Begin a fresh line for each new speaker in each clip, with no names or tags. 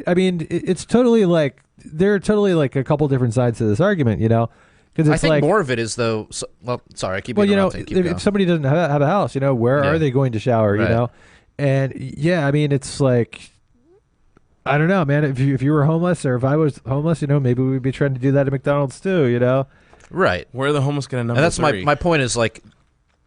I mean, it's totally like there are totally like a couple different sides to this argument, you know. Because
I think more of it is though. Well, sorry, I keep interrupting.
If somebody doesn't have a house, you know, where are they going to shower? Right. You know, and I mean, it's like I don't know, man. If you were homeless or if I was homeless, you know, maybe we'd be trying to do that at McDonald's too, you know.
Right.
Where are the homeless going to number?
And that's
three?
my point is like.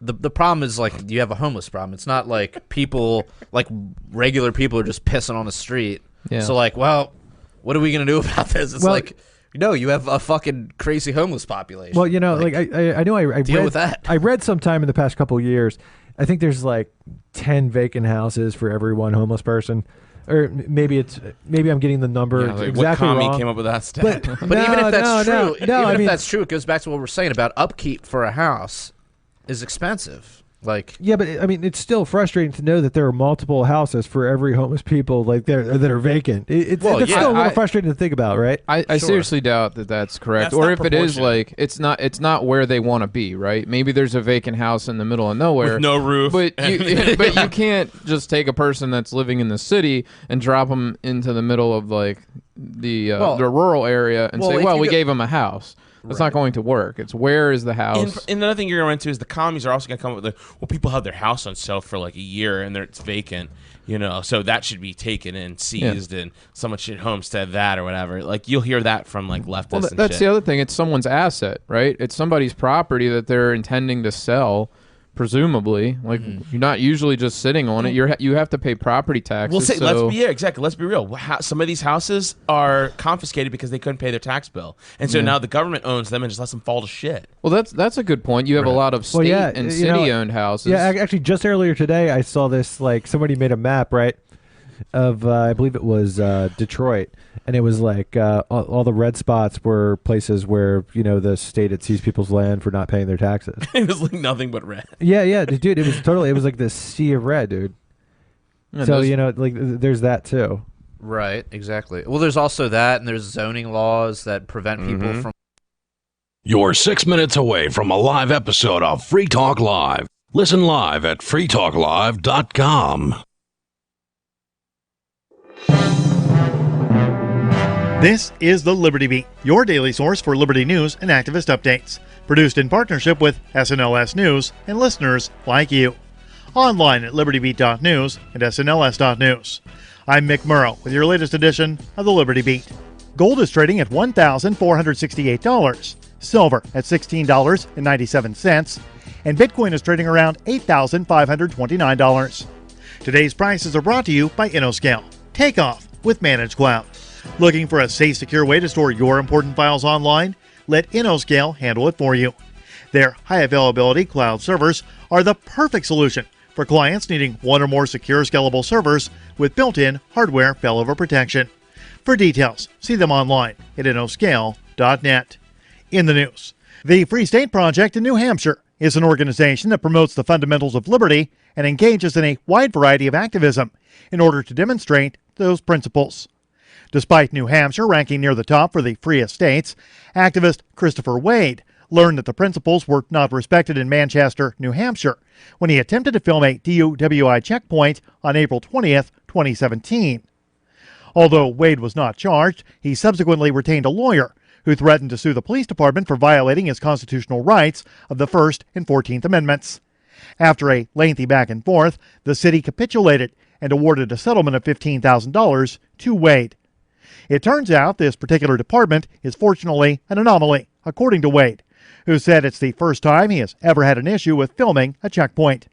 The problem is like you have a homeless problem. It's not like people like regular people are just pissing on the street. Yeah. So like, well, what are we gonna do about this? It's like, no, you have a fucking crazy homeless population.
Well, you know, like I know I
deal
read,
with that.
I read sometime in the past couple of years. I think there's like 10 vacant houses for every one homeless person. Or maybe I'm getting the number exactly
what
wrong.
commie came up with that stat?
But even if that's true, if that's true, it goes back to what we're saying about upkeep for a house. Is expensive. Like
yeah, but I mean, it's still frustrating to know that there are multiple houses for every homeless people like that are vacant. It's still a little frustrating to think about, right?
I seriously doubt that that's correct. Or if it is, like it's not where they want to be, right? Maybe there's a vacant house in the middle of nowhere
with no roof,
but you can't just take a person that's living in the city and drop them into the middle of like the rural area and say, well, we gave them a house. That's not going to work. It's where is the house?
And another thing you're going to run into is the commies are also going to come up with people have their house on sale for like a year and it's vacant, you know, so that should be taken and seized and someone should homestead that or whatever. Like you'll hear that from like leftists and
that's
shit.
The other thing. It's someone's asset, right? It's somebody's property that they're intending to sell. Presumably, like you're not usually just sitting on it. You have to pay property taxes.
Well, let's be real. Some of these houses are confiscated because they couldn't pay their tax bill, and so now the government owns them and just lets them fall to shit.
Well, that's a good point. You have a lot of state and city-owned houses.
Yeah, actually, just earlier today, I saw this. Like somebody made a map, right, of I believe it was Detroit, and it was like all the red spots were places where the state had seized people's land for not paying their taxes.
It was like nothing but red.
Yeah, dude, it was like this sea of red, dude. Yeah, so like there's that too.
Right, exactly. Well, there's also that, and there's zoning laws that prevent people from.
You're 6 minutes away from a live episode of Free Talk Live. Listen live at freetalklive.com.
This is the Liberty Beat, your daily source for liberty news and activist updates. Produced in partnership with SNLS News and listeners like you. Online at libertybeat.news and snls.news. I'm Mick Murrow with your latest edition of the Liberty Beat. Gold is trading at $1,468, silver at $16.97, and Bitcoin is trading around $8,529. Today's prices are brought to you by InnoScale. Take off with Managed Cloud. Looking for a safe, secure way to store your important files online? Let InnoScale handle it for you. Their high-availability cloud servers are the perfect solution for clients needing one or more secure, scalable servers with built-in hardware failover protection. For details, see them online at innoscale.net. In the news, the Free State Project in New Hampshire is an organization that promotes the fundamentals of liberty and engages in a wide variety of activism in order to demonstrate those principles. Despite New Hampshire ranking near the top for the freest states, activist Christopher Wade learned that the principles were not respected in Manchester, New Hampshire, when he attempted to film a DUI checkpoint on April 20th, 2017. Although Wade was not charged, he subsequently retained a lawyer who threatened to sue the police department for violating his constitutional rights of the First and 14th Amendments. After a lengthy back and forth, the city capitulated and awarded a settlement of $15,000 to Wade. It turns out this particular department is fortunately an anomaly, according to Wade, who said it's the first time he has ever had an issue with filming a checkpoint.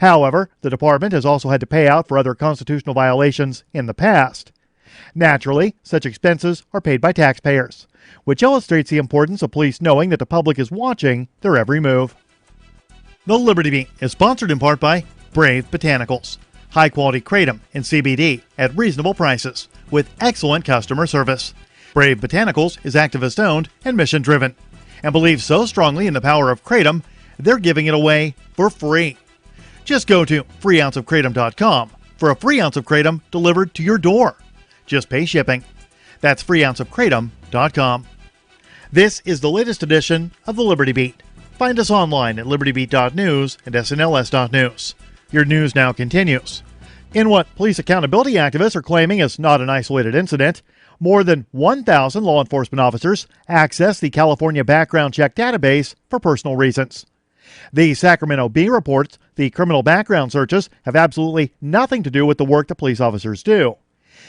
However, the department has also had to pay out for other constitutional violations in the past. Naturally, such expenses are paid by taxpayers, which illustrates the importance of police knowing that the public is watching their every move. The Liberty Beat is sponsored in part by Brave Botanicals. High-quality kratom and CBD at reasonable prices with excellent customer service. Brave Botanicals is activist-owned and mission-driven and believes so strongly in the power of kratom, they're giving it away for free. Just go to freeounceofkratom.com for a free ounce of kratom delivered to your door. Just pay shipping. That's freeounceofkratom.com. This is the latest edition of the Liberty Beat. Find us online at libertybeat.news and snls.news. Your news now continues. In what police accountability activists are claiming is not an isolated incident, more than 1,000 law enforcement officers access the California background check database for personal reasons. The Sacramento Bee reports the criminal background searches have absolutely nothing to do with the work the police officers do.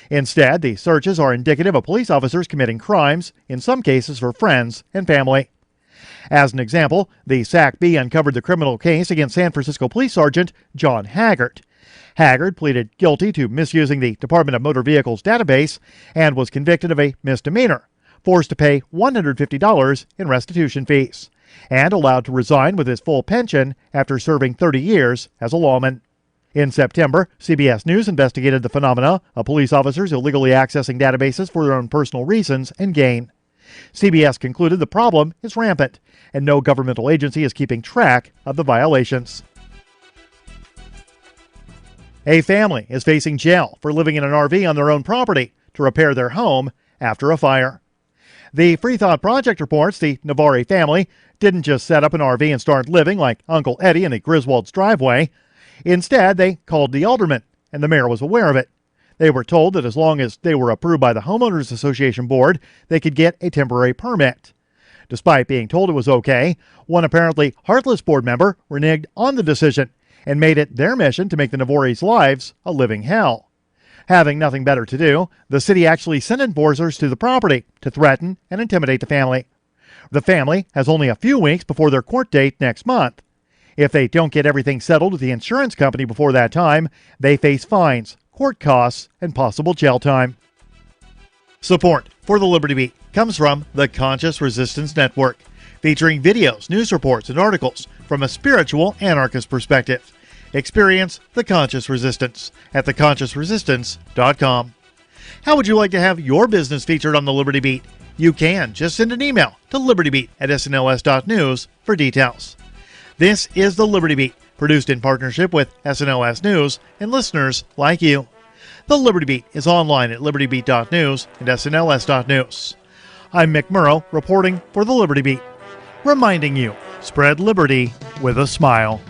Instead, the searches are indicative of police officers committing crimes, in some cases for friends and family. As an example, the Sac Bee uncovered the criminal case against San Francisco Police Sergeant John Haggard. Haggard pleaded guilty to misusing the Department of Motor Vehicles database and was convicted of a misdemeanor, forced to pay $150 in restitution fees, and allowed to resign with his full pension after serving 30 years as a lawman. In September, CBS News investigated the phenomena of police officers illegally accessing databases for their own personal reasons and gain. CBS concluded the problem is rampant, and no governmental agency is keeping track of the violations. A family is facing jail for living in an RV on their own property to repair their home after a fire. The Free Thought Project reports the Navari family didn't just set up an RV and start living like Uncle Eddie in the Griswold's driveway. Instead, they called the alderman, and the mayor was aware of it. They were told that as long as they were approved by the Homeowners Association board, they could get a temporary permit. Despite being told it was okay, one apparently heartless board member reneged on the decision and made it their mission to make the Navori's lives a living hell. Having nothing better to do, the city actually sent enforcers to the property to threaten and intimidate the family. The family has only a few weeks before their court date next month. If they don't get everything settled with the insurance company before that time, they face fines, court costs, and possible jail time. Support for the Liberty Beat comes from the Conscious Resistance Network, featuring videos, news reports, and articles from a spiritual anarchist perspective. Experience the Conscious Resistance at theconsciousresistance.com. How would you like to have your business featured on the Liberty Beat? You can. Just send an email to libertybeat@snls.news for details. This is the Liberty Beat, produced in partnership with SNLS News and listeners like you. The Liberty Beat is online at libertybeat.news and snls.news. I'm Mick Murrow, reporting for the Liberty Beat, reminding you, spread liberty with a smile.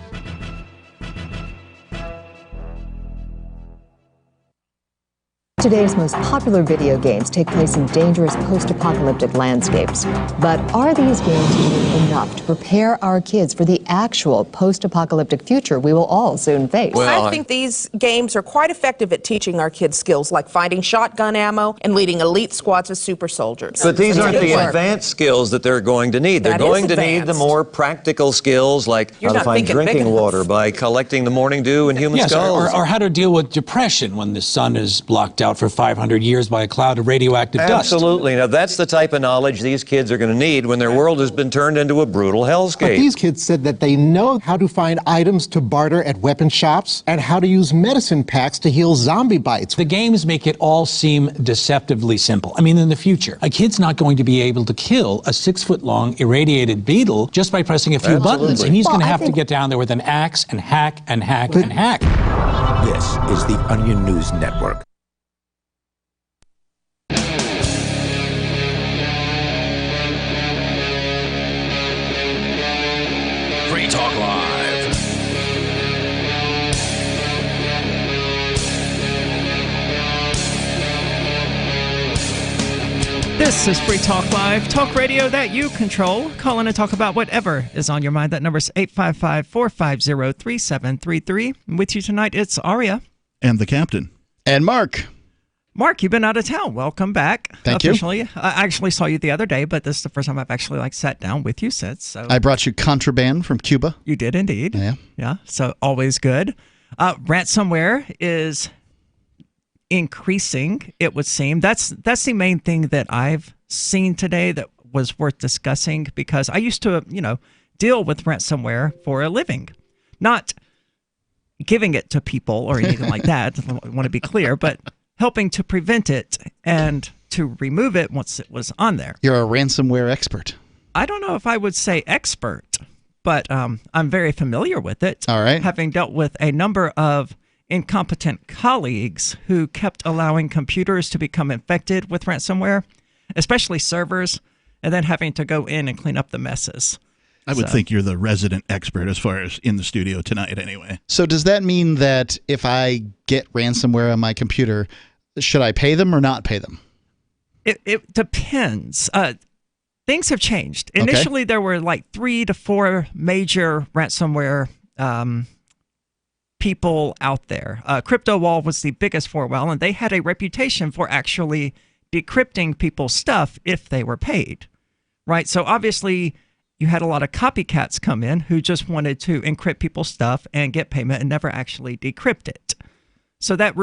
Today's most popular video games take place in dangerous post-apocalyptic landscapes. But are these games doing enough to prepare our kids for the actual post-apocalyptic future we will all soon face?
Well, I think these games are quite effective at teaching our kids skills like finding shotgun ammo and leading elite squads of super soldiers.
But these aren't the advanced skills that they're going to need. They're going to need the more practical skills like how to find drinking water by collecting the morning dew in human skulls.
Or how to deal with depression when the sun is blocked out for 500 years by a cloud of radioactive dust.
Absolutely. Now, that's the type of knowledge these kids are going to need when their world has been turned into a brutal hellscape.
But these kids said that they know how to find items to barter at weapon shops and how to use medicine packs to heal zombie bites.
The games make it all seem deceptively simple. I mean, in the future, a kid's not going to be able to kill a 6-foot-long irradiated beetle just by pressing a few buttons. And he's going to have to get down there with an axe and hack and hack and hack.
This is the Onion News Network.
Free Talk Live.
This is Free Talk Live, talk radio that you control. Call in and talk about whatever is on your mind. That number is 855-450-3733. With you tonight, it's Aria.
And the captain. And Mark.
Mark, you've been out of town. Welcome back.
Thank
officially.
you.
I actually saw you the other day, but this is the first time I've actually sat down with you since. So
I brought you contraband from Cuba.
You did indeed.
Yeah.
Yeah. So always good. Ransomware is increasing, it would seem. That's the main thing that I've seen today that was worth discussing, because I used to, deal with ransomware for a living. Not giving it to people or anything like that. I want to be clear, but helping to prevent it and to remove it once it was on there.
You're a ransomware expert.
I don't know if I would say expert, but I'm very familiar with it.
All right.
Having dealt with a number of incompetent colleagues who kept allowing computers to become infected with ransomware, especially servers, and then having to go in and clean up the messes.
I would think you're the resident expert as far as in the studio tonight anyway. So does that mean that if I get ransomware on my computer, should I pay them or not pay them?
It depends. Things have changed. Initially, there were like 3 to 4 major ransomware people out there. CryptoWall was the biggest for a while, and they had a reputation for actually decrypting people's stuff if they were paid, right? So obviously, you had a lot of copycats come in who just wanted to encrypt people's stuff and get payment and never actually decrypt it. So that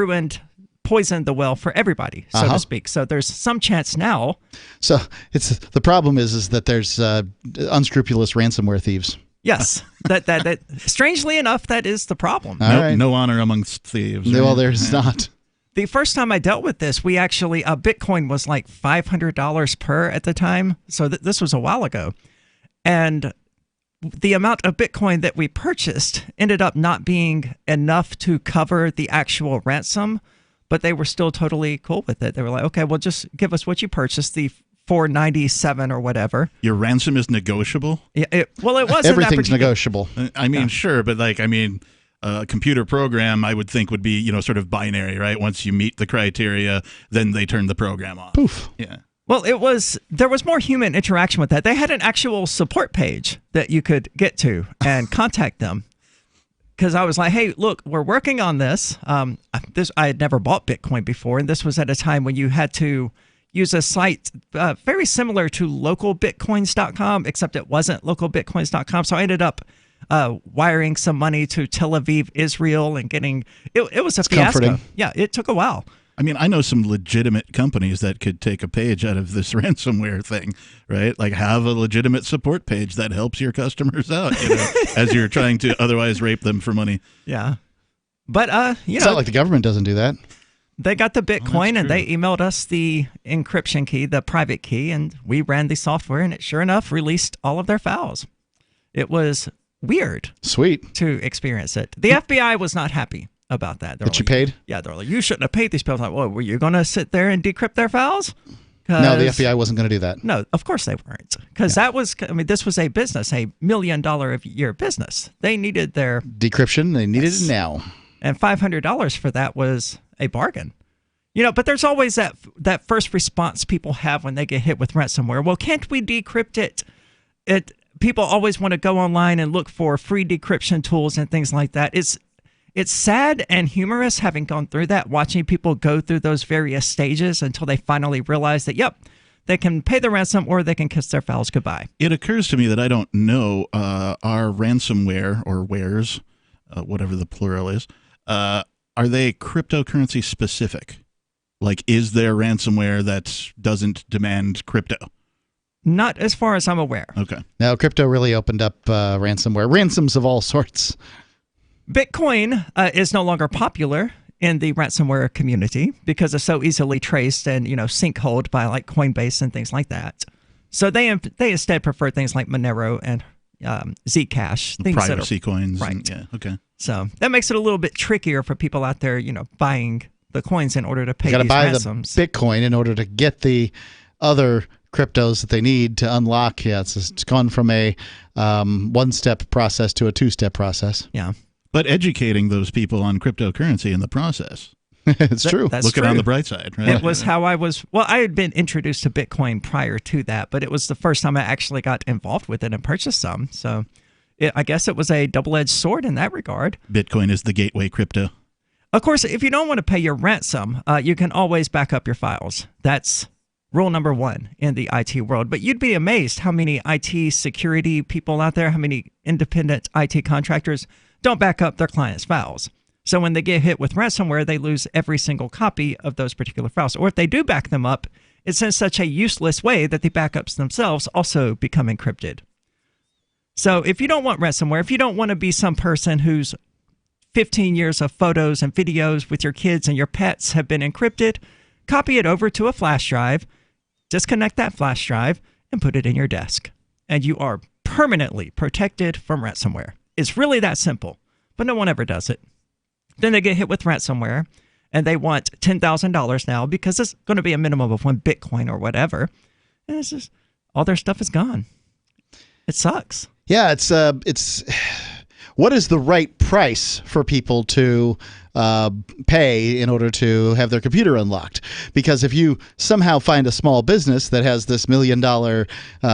poisoned the well for everybody, so to speak. So there's some chance now.
So the problem is that there's unscrupulous ransomware thieves.
Yes, that strangely enough, that is the problem.
No honor amongst thieves. Right? Well, there's not.
The first time I dealt with this, we actually Bitcoin was like $500 per at the time. So this was a while ago, and the amount of Bitcoin that we purchased ended up not being enough to cover the actual ransom. But they were still totally cool with it. They were like, okay, well, just give us what you purchased, the $497 or whatever.
Your ransom is negotiable?
Yeah, it wasn't.
Everything's negotiable. I mean, sure, but a computer program I would think would be, sort of binary, right? Once you meet the criteria, then they turn the program off. Poof.
Yeah. Well, there was more human interaction with that. They had an actual support page that you could get to and contact them. Because I was like, hey, look, we're working on this. I had never bought Bitcoin before, and this was at a time when you had to use a site very similar to localbitcoins.com, except it wasn't localbitcoins.com. So I ended up wiring some money to Tel Aviv, Israel, and getting it was a fiasco.
Comforting.
Yeah, it took a while.
I mean, I know some legitimate companies that could take a page out of this ransomware thing, right? Like have a legitimate support page that helps your customers out, as you're trying to otherwise rape them for money.
Yeah. But,
it's not like the government doesn't do that.
They got the Bitcoin and they emailed us the encryption key, the private key, and we ran the software and it sure enough released all of their files. It was weird.
Sweet.
To experience it. The FBI was not happy about that.
But you paid?
Yeah, they're like, you shouldn't have paid these people. I was like, well, were you going to sit there and decrypt their files?
No, the FBI wasn't going to do that.
No, of course they weren't. Because this was a business, $1 million a year business. They needed their
decryption. They needed it now.
And $500 for that was a bargain. But there's always that first response people have when they get hit with ransomware. Well, can't we decrypt it? People always want to go online and look for free decryption tools and things like that. It's sad and humorous having gone through that, watching people go through those various stages until they finally realize that, yep, they can pay the ransom or they can kiss their files goodbye.
It occurs to me that I don't know our ransomware or wares, whatever the plural is, are they cryptocurrency specific? Like, is there ransomware that doesn't demand crypto?
Not as far as I'm aware.
Okay.
Now, crypto really opened up ransomware, ransoms of all sorts.
Bitcoin is no longer popular in the ransomware community because it's so easily traced and, sinkholed by like Coinbase and things like that. So they instead prefer things like Monero and Zcash, things
privacy coins.
Right.
And, yeah. Okay.
So that makes it a little bit trickier for people out there, buying the coins in order to pay these ransoms.
You got to buy the Bitcoin in order to get the other cryptos that they need to unlock. Yeah, it's gone from a one-step process to a two-step process.
Yeah.
But educating those people on cryptocurrency in the process.
It's true.
Look at it on the bright side, right?
It was how I had been introduced to Bitcoin prior to that, but it was the first time I actually got involved with it and purchased some. So I guess it was a double-edged sword in that regard.
Bitcoin is the gateway crypto.
Of course, if you don't want to pay your ransom, you can always back up your files. That's rule number one in the IT world. But you'd be amazed how many IT security people out there, how many independent IT contractors don't back up their clients' files. So when they get hit with ransomware, they lose every single copy of those particular files. Or if they do back them up, it's in such a useless way that the backups themselves also become encrypted. So if you don't want ransomware, if you don't want to be some person whose 15 years of photos and videos with your kids and your pets have been encrypted, copy it over to a flash drive, disconnect that flash drive, and put it in your desk. And you are permanently protected from ransomware. It's really that simple, but no one ever does it. Then they get hit with ransomware, and they want $10,000 now because it's going to be a minimum of 1 Bitcoin or whatever. And it's just all their stuff is gone. It sucks.
Yeah, it's what is the right price for people to pay in order to have their computer unlocked? Because if you somehow find a small business that has this $1 million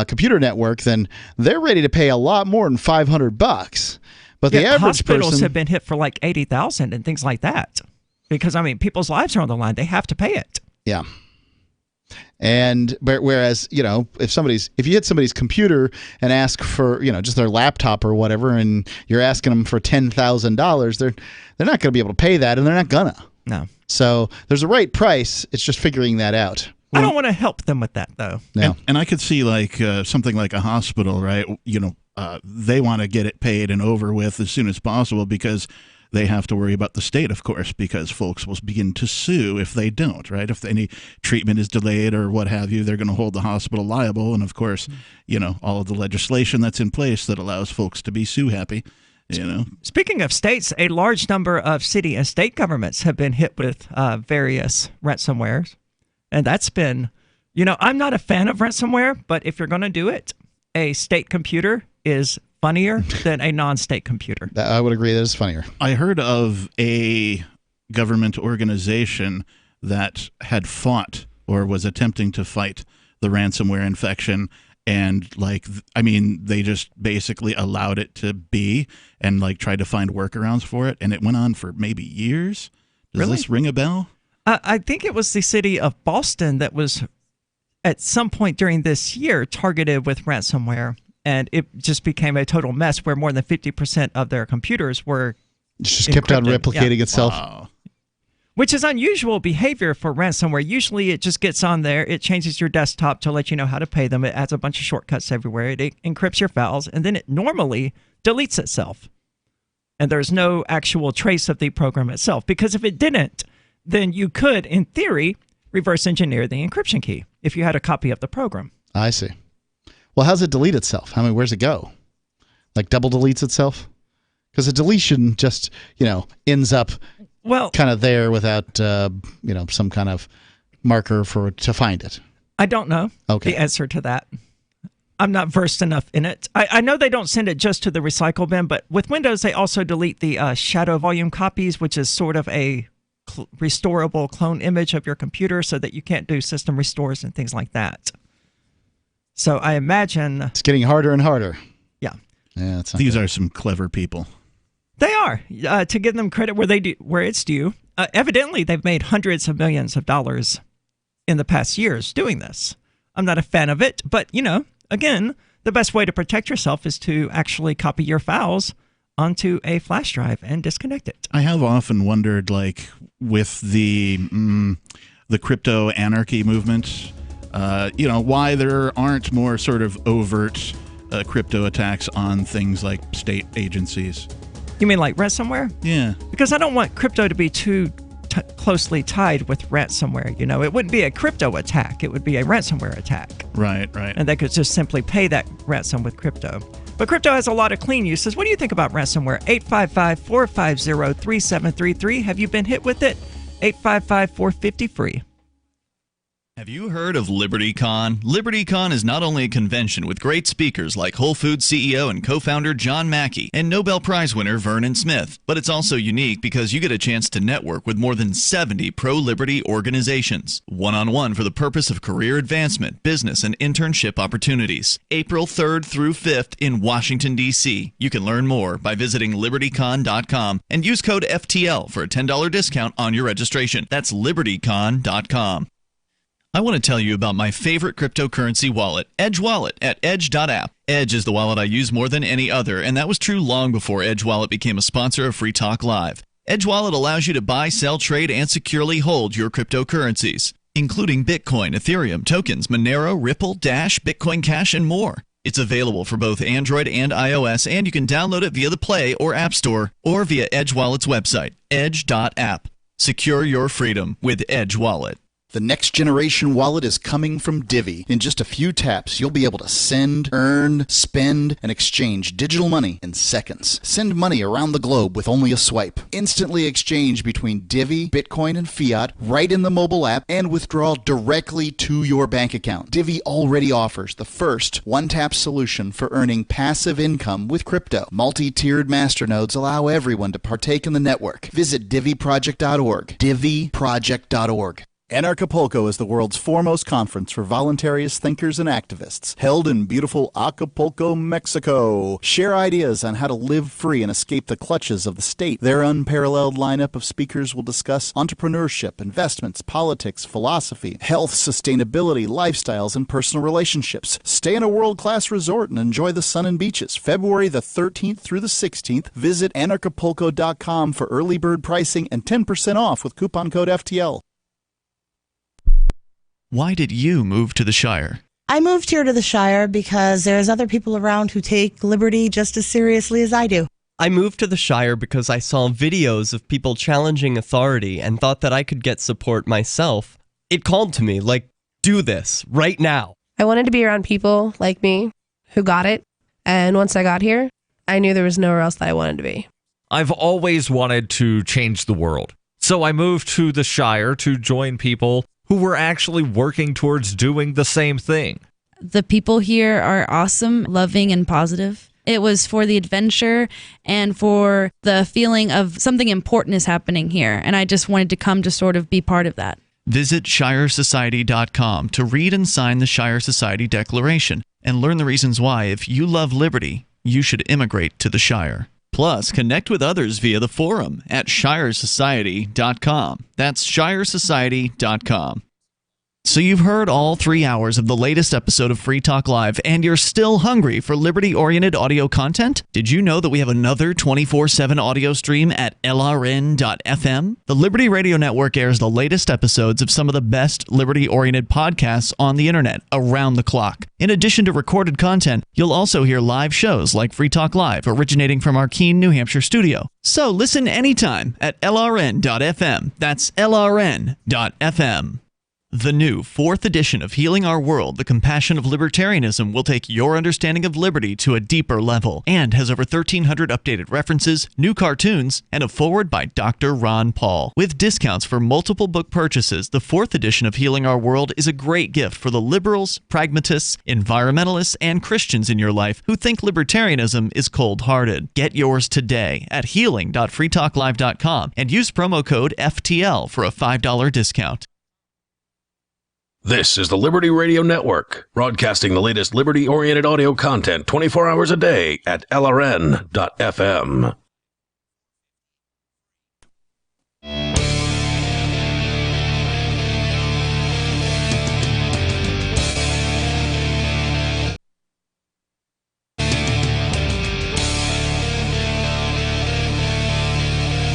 computer network, then they're ready to pay a lot more than $500. But the average
hospitals
person
have been hit for like 80,000 and things like that. Because I mean, people's lives are on the line; they have to pay it.
Yeah. And whereas, you know, if you hit somebody's computer and ask for, you know, just their laptop or whatever, and you're asking them for $10,000, they're not going to be able to pay that, and they're not gonna.
No.
So there's a right price. It's just figuring that out.
I don't want to help them with that, though.
No.
And I could see like something like a hospital, right? You know, they want to get it paid and over with as soon as possible because they have to worry about the state, of course, because folks will begin to sue if they don't, right? If any treatment is delayed or what have you, they're going to hold the hospital liable. And, of course, you know, all of the legislation that's in place that allows folks to be sue happy, you know.
Speaking of states, a large number of city and state governments have been hit with various ransomwares. And that's been, you know, I'm not a fan of ransomware, but if you're going to do it, a state computer is funnier than a non-state computer.
I would agree that it's funnier.
I heard of a government organization that had fought or was attempting to fight the ransomware infection, and like, I mean, they just basically allowed it to be and like tried to find workarounds for it, and it went on for maybe years. Does this ring a bell?
I think it was the city of Boston that was at some point during this year targeted with ransomware. And it just became a total mess where more than 50% of their computers were
just kept on replicating itself.
Wow.
Which is unusual behavior for ransomware. Usually it just gets on there, it changes your desktop to let you know how to pay them, it adds a bunch of shortcuts everywhere, it encrypts your files, and then it normally deletes itself. And there's no actual trace of the program itself. Because if it didn't, then you could, in theory, reverse engineer the encryption key if you had a copy of the program.
I see. Well, how's it delete itself? I mean, where's it go? Like double deletes itself? Because a deletion just, you know, ends up kind of there without, you know, some kind of marker to find it.
I don't know the answer to that. I'm not versed enough in it. I know they don't send it just to the recycle bin, but with Windows, they also delete the shadow volume copies, which is sort of a restorable clone image of your computer so that you can't do system restores and things like that. So I imagine
it's getting harder and harder.
Yeah.
Yeah.
These are some clever people.
They are. To give them credit where it's due. Evidently, they've made hundreds of millions of dollars in the past years doing this. I'm not a fan of it, but you know, again, the best way to protect yourself is to actually copy your files onto a flash drive and disconnect it.
I have often wondered, like with the crypto anarchy movement. You know, why there aren't more sort of overt crypto attacks on things like state agencies.
You mean like ransomware?
Yeah.
Because I don't want crypto to be too closely tied with ransomware. You know, it wouldn't be a crypto attack. It would be a ransomware attack.
Right.
And they could just simply pay that ransom with crypto. But crypto has a lot of clean uses. What do you think about ransomware? 855-450-3733. Have you been hit with it? 855-450-FREE.
Have you heard of LibertyCon? LibertyCon is not only a convention with great speakers like Whole Foods CEO and co-founder John Mackey and Nobel Prize winner Vernon Smith, but it's also unique because you get a chance to network with more than 70 pro-liberty organizations, one-on-one for the purpose of career advancement, business, and internship opportunities. April 3rd through 5th in Washington, D.C. You can learn more by visiting libertycon.com and use code FTL for a $10 discount on your registration. That's libertycon.com. I want to tell you about my favorite cryptocurrency wallet, Edge Wallet, at edge.app. Edge is the wallet I use more than any other, and that was true long before Edge Wallet became a sponsor of Free Talk Live. Edge Wallet allows you to buy, sell, trade, and securely hold your cryptocurrencies, including Bitcoin, Ethereum, tokens, Monero, Ripple, Dash, Bitcoin Cash, and more. It's available for both Android and iOS, and you can download it via the Play or App Store or via Edge Wallet's website, edge.app. Secure your freedom with Edge Wallet.
The next generation wallet is coming from Divvy. In just a few taps, you'll be able to send, earn, spend, and exchange digital money in seconds. Send money around the globe with only a swipe. Instantly exchange between Divvy, Bitcoin, and fiat right in the mobile app and withdraw directly to your bank account. Divvy already offers the first one-tap solution for earning passive income with crypto. Multi-tiered masternodes allow everyone to partake in the network. Visit DivvyProject.org. DivvyProject.org. Anarchapulco is the world's foremost conference for voluntarist thinkers and activists, held in beautiful Acapulco, Mexico. Share ideas on how to live free and escape the clutches of the state. Their unparalleled lineup of speakers will discuss entrepreneurship, investments, politics, philosophy, health, sustainability, lifestyles, and personal relationships. Stay in a world-class resort and enjoy the sun and beaches. February the 13th through the 16th, visit anarchapulco.com for early bird pricing and 10% off with coupon code FTL.
Why did you move to the Shire?
I moved here to the Shire because there's other people around who take liberty just as seriously as I do.
I moved to the Shire because I saw videos of people challenging authority and thought that I could get support myself. It called to me, like, do this, right now.
I wanted to be around people like me who got it, and once I got here, I knew there was nowhere else that I wanted to be.
I've always wanted to change the world, so I moved to the Shire to join people who were actually working towards doing the same thing.
The people here are awesome, loving, and positive. It was for the adventure and for the feeling of something important is happening here, and I just wanted to come to sort of be part of that.
Visit ShireSociety.com to read and sign the Shire Society Declaration and learn the reasons why, if you love liberty, you should immigrate to the Shire. Plus, connect with others via the forum at ShireSociety.com. That's ShireSociety.com. So you've heard all 3 hours of the latest episode of Free Talk Live, and you're still hungry for liberty-oriented audio content? Did you know that we have another 24/7 audio stream at LRN.FM? The Liberty Radio Network airs the latest episodes of some of the best liberty-oriented podcasts on the internet around the clock. In addition to recorded content, you'll also hear live shows like Free Talk Live, originating from our Keene, New Hampshire studio. So listen anytime at LRN.FM. That's LRN.FM. The new 4th edition of Healing Our World, The Compassion of Libertarianism, will take your understanding of liberty to a deeper level and has over 1,300 updated references, new cartoons, and a foreword by Dr. Ron Paul. With discounts for multiple book purchases, the 4th edition of Healing Our World is a great gift for the liberals, pragmatists, environmentalists, and Christians in your life who think libertarianism is cold-hearted. Get yours today at healing.freetalklive.com and use promo code FTL for a $5 discount.
This is the Liberty Radio Network, broadcasting the latest liberty-oriented audio content 24 hours a day at LRN.FM.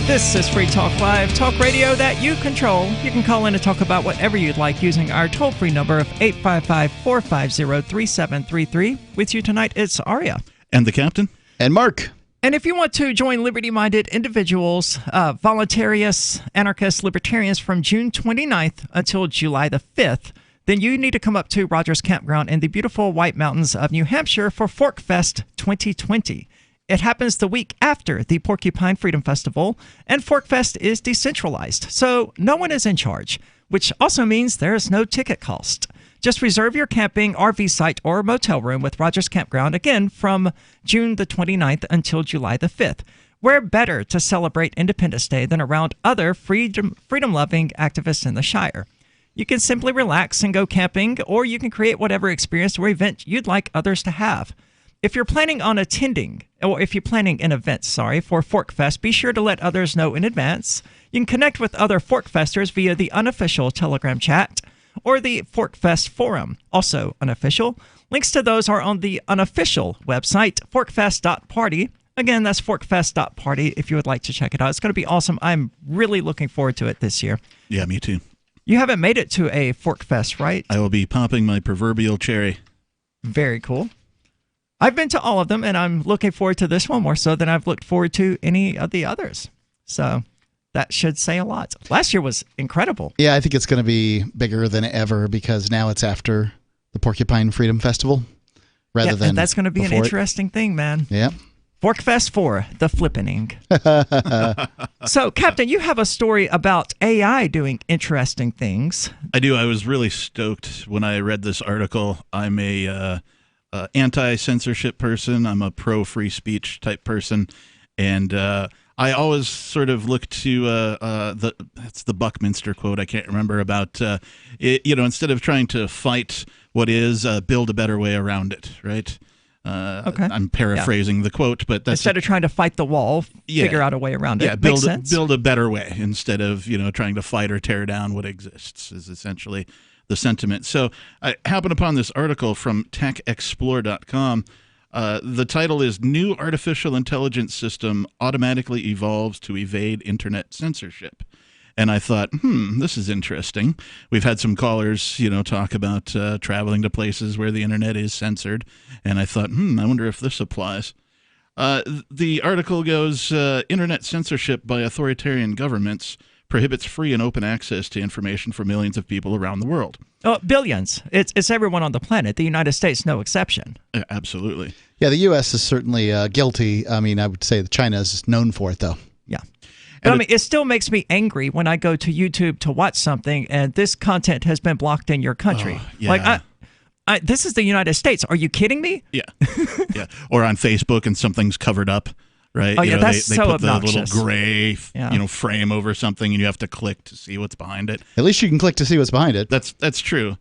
This is Free Talk Live, talk radio that you control. You can call in and talk about whatever you'd like using our toll-free number of 855-450-3733. With you tonight, it's Aria.
And the captain.
And Mark.
And if you want to join liberty-minded individuals, voluntarists, anarchists, libertarians from June 29th until July the 5th, then you need to come up to Rogers Campground in the beautiful White Mountains of New Hampshire for Fork Fest 2020. It happens the week after the Porcupine Freedom Festival, and Fork Fest is decentralized, so no one is in charge, which also means there is no ticket cost. Just reserve your camping, RV site, or motel room with Rogers Campground, again, from June the 29th until July the 5th. Where better to celebrate Independence Day than around other freedom-loving activists in the Shire? You can simply relax and go camping, or you can create whatever experience or event you'd like others to have. If you're planning on attending, or if you're planning an event, for Fork Fest, be sure to let others know in advance. You can connect with other Fork Festers via the unofficial Telegram chat or the Fork Fest forum, also unofficial. Links to those are on the unofficial website, forkfest.party. Again, that's forkfest.party if you would like to check it out. It's going to be awesome. I'm really looking forward to it this year.
Yeah, me too.
You haven't made it to a Fork Fest, right?
I will be popping my proverbial cherry.
Very cool. I've been to all of them, and I'm looking forward to this one more so than I've looked forward to any of the others. So that should say a lot. Last year was incredible.
Yeah, I think it's going to be bigger than ever because now it's after the Porcupine Freedom Festival rather than
and that's going to be an
before it.
interesting thing, man.
Yeah.
Forkfest 4, the flippening. So, Captain, you have a story about AI doing interesting things.
I do. I was really stoked when I read this article. I'm a anti-censorship person. I'm a pro-free speech type person, and I always sort of look to that's the Buckminster quote. I can't remember about instead of trying to fight what is, build a better way around it. Right.
Okay.
I'm paraphrasing the quote, but that's
instead of trying to fight the wall, figure out a way around it.
Yeah,
Makes sense.
build a better way instead of trying to fight or tear down what exists is essentially the sentiment. So I happened upon this article from techexplore.com. The title is "New Artificial Intelligence System Automatically Evolves to Evade Internet Censorship." And I thought, this is interesting. We've had some callers, talk about traveling to places where the internet is censored. And I thought, I wonder if this applies. The article goes, internet censorship by authoritarian governments prohibits free and open access to information for millions of people around the world.
Oh, billions. It's everyone on the planet. The United States, no exception.
Absolutely.
Yeah, the U.S. is certainly guilty. I mean, I would say that China is known for it, though.
Yeah. But it still makes me angry when I go to YouTube to watch something and this content has been blocked in your country.
Yeah.
Like, this is the United States. Are you kidding me?
Yeah. Yeah. Or on Facebook and something's covered up, right?
Oh, yeah, that's
they
so
put
obnoxious.
the little gray, frame over something and you have to click to see what's behind it.
At least you can click to see what's behind it.
That's true.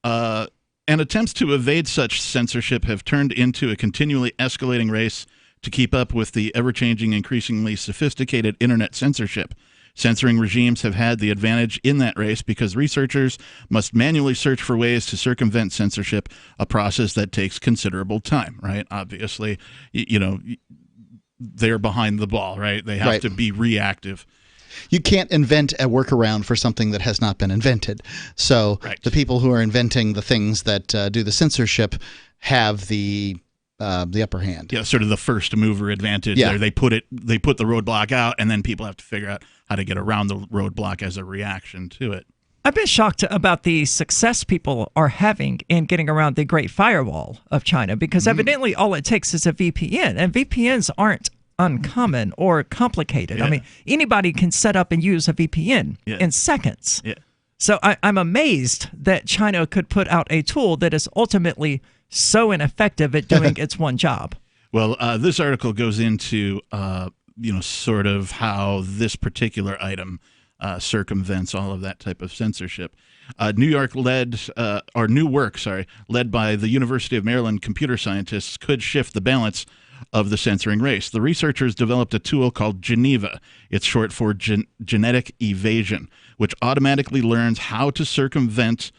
And attempts to evade such censorship have turned into a continually escalating race to keep up with the ever-changing, increasingly sophisticated internet censorship. Censoring regimes have had the advantage in that race because researchers must manually search for ways to circumvent censorship, a process that takes considerable time, right? Obviously, they're behind the ball, right? They have to be reactive.
You can't invent a workaround for something that has not been invented. So the people who are inventing the things that do the censorship have the upper hand.
Yeah, sort of the first mover advantage.
Yeah.
There, they put the roadblock out, and then people have to figure out how to get around the roadblock as a reaction to it.
I've been shocked about the success people are having in getting around the Great Firewall of China because evidently all it takes is a VPN, and VPNs aren't uncommon or complicated.
Yeah.
I mean, anybody can set up and use a VPN in seconds.
Yeah.
So I'm amazed that China could put out a tool that is ultimately so ineffective at doing its one job.
Well, this article goes into sort of how this particular item circumvents all of that type of censorship. New work led by the University of Maryland computer scientists could shift the balance of the censoring race. The researchers developed a tool called Geneva. It's short for genetic evasion, which automatically learns how to circumvent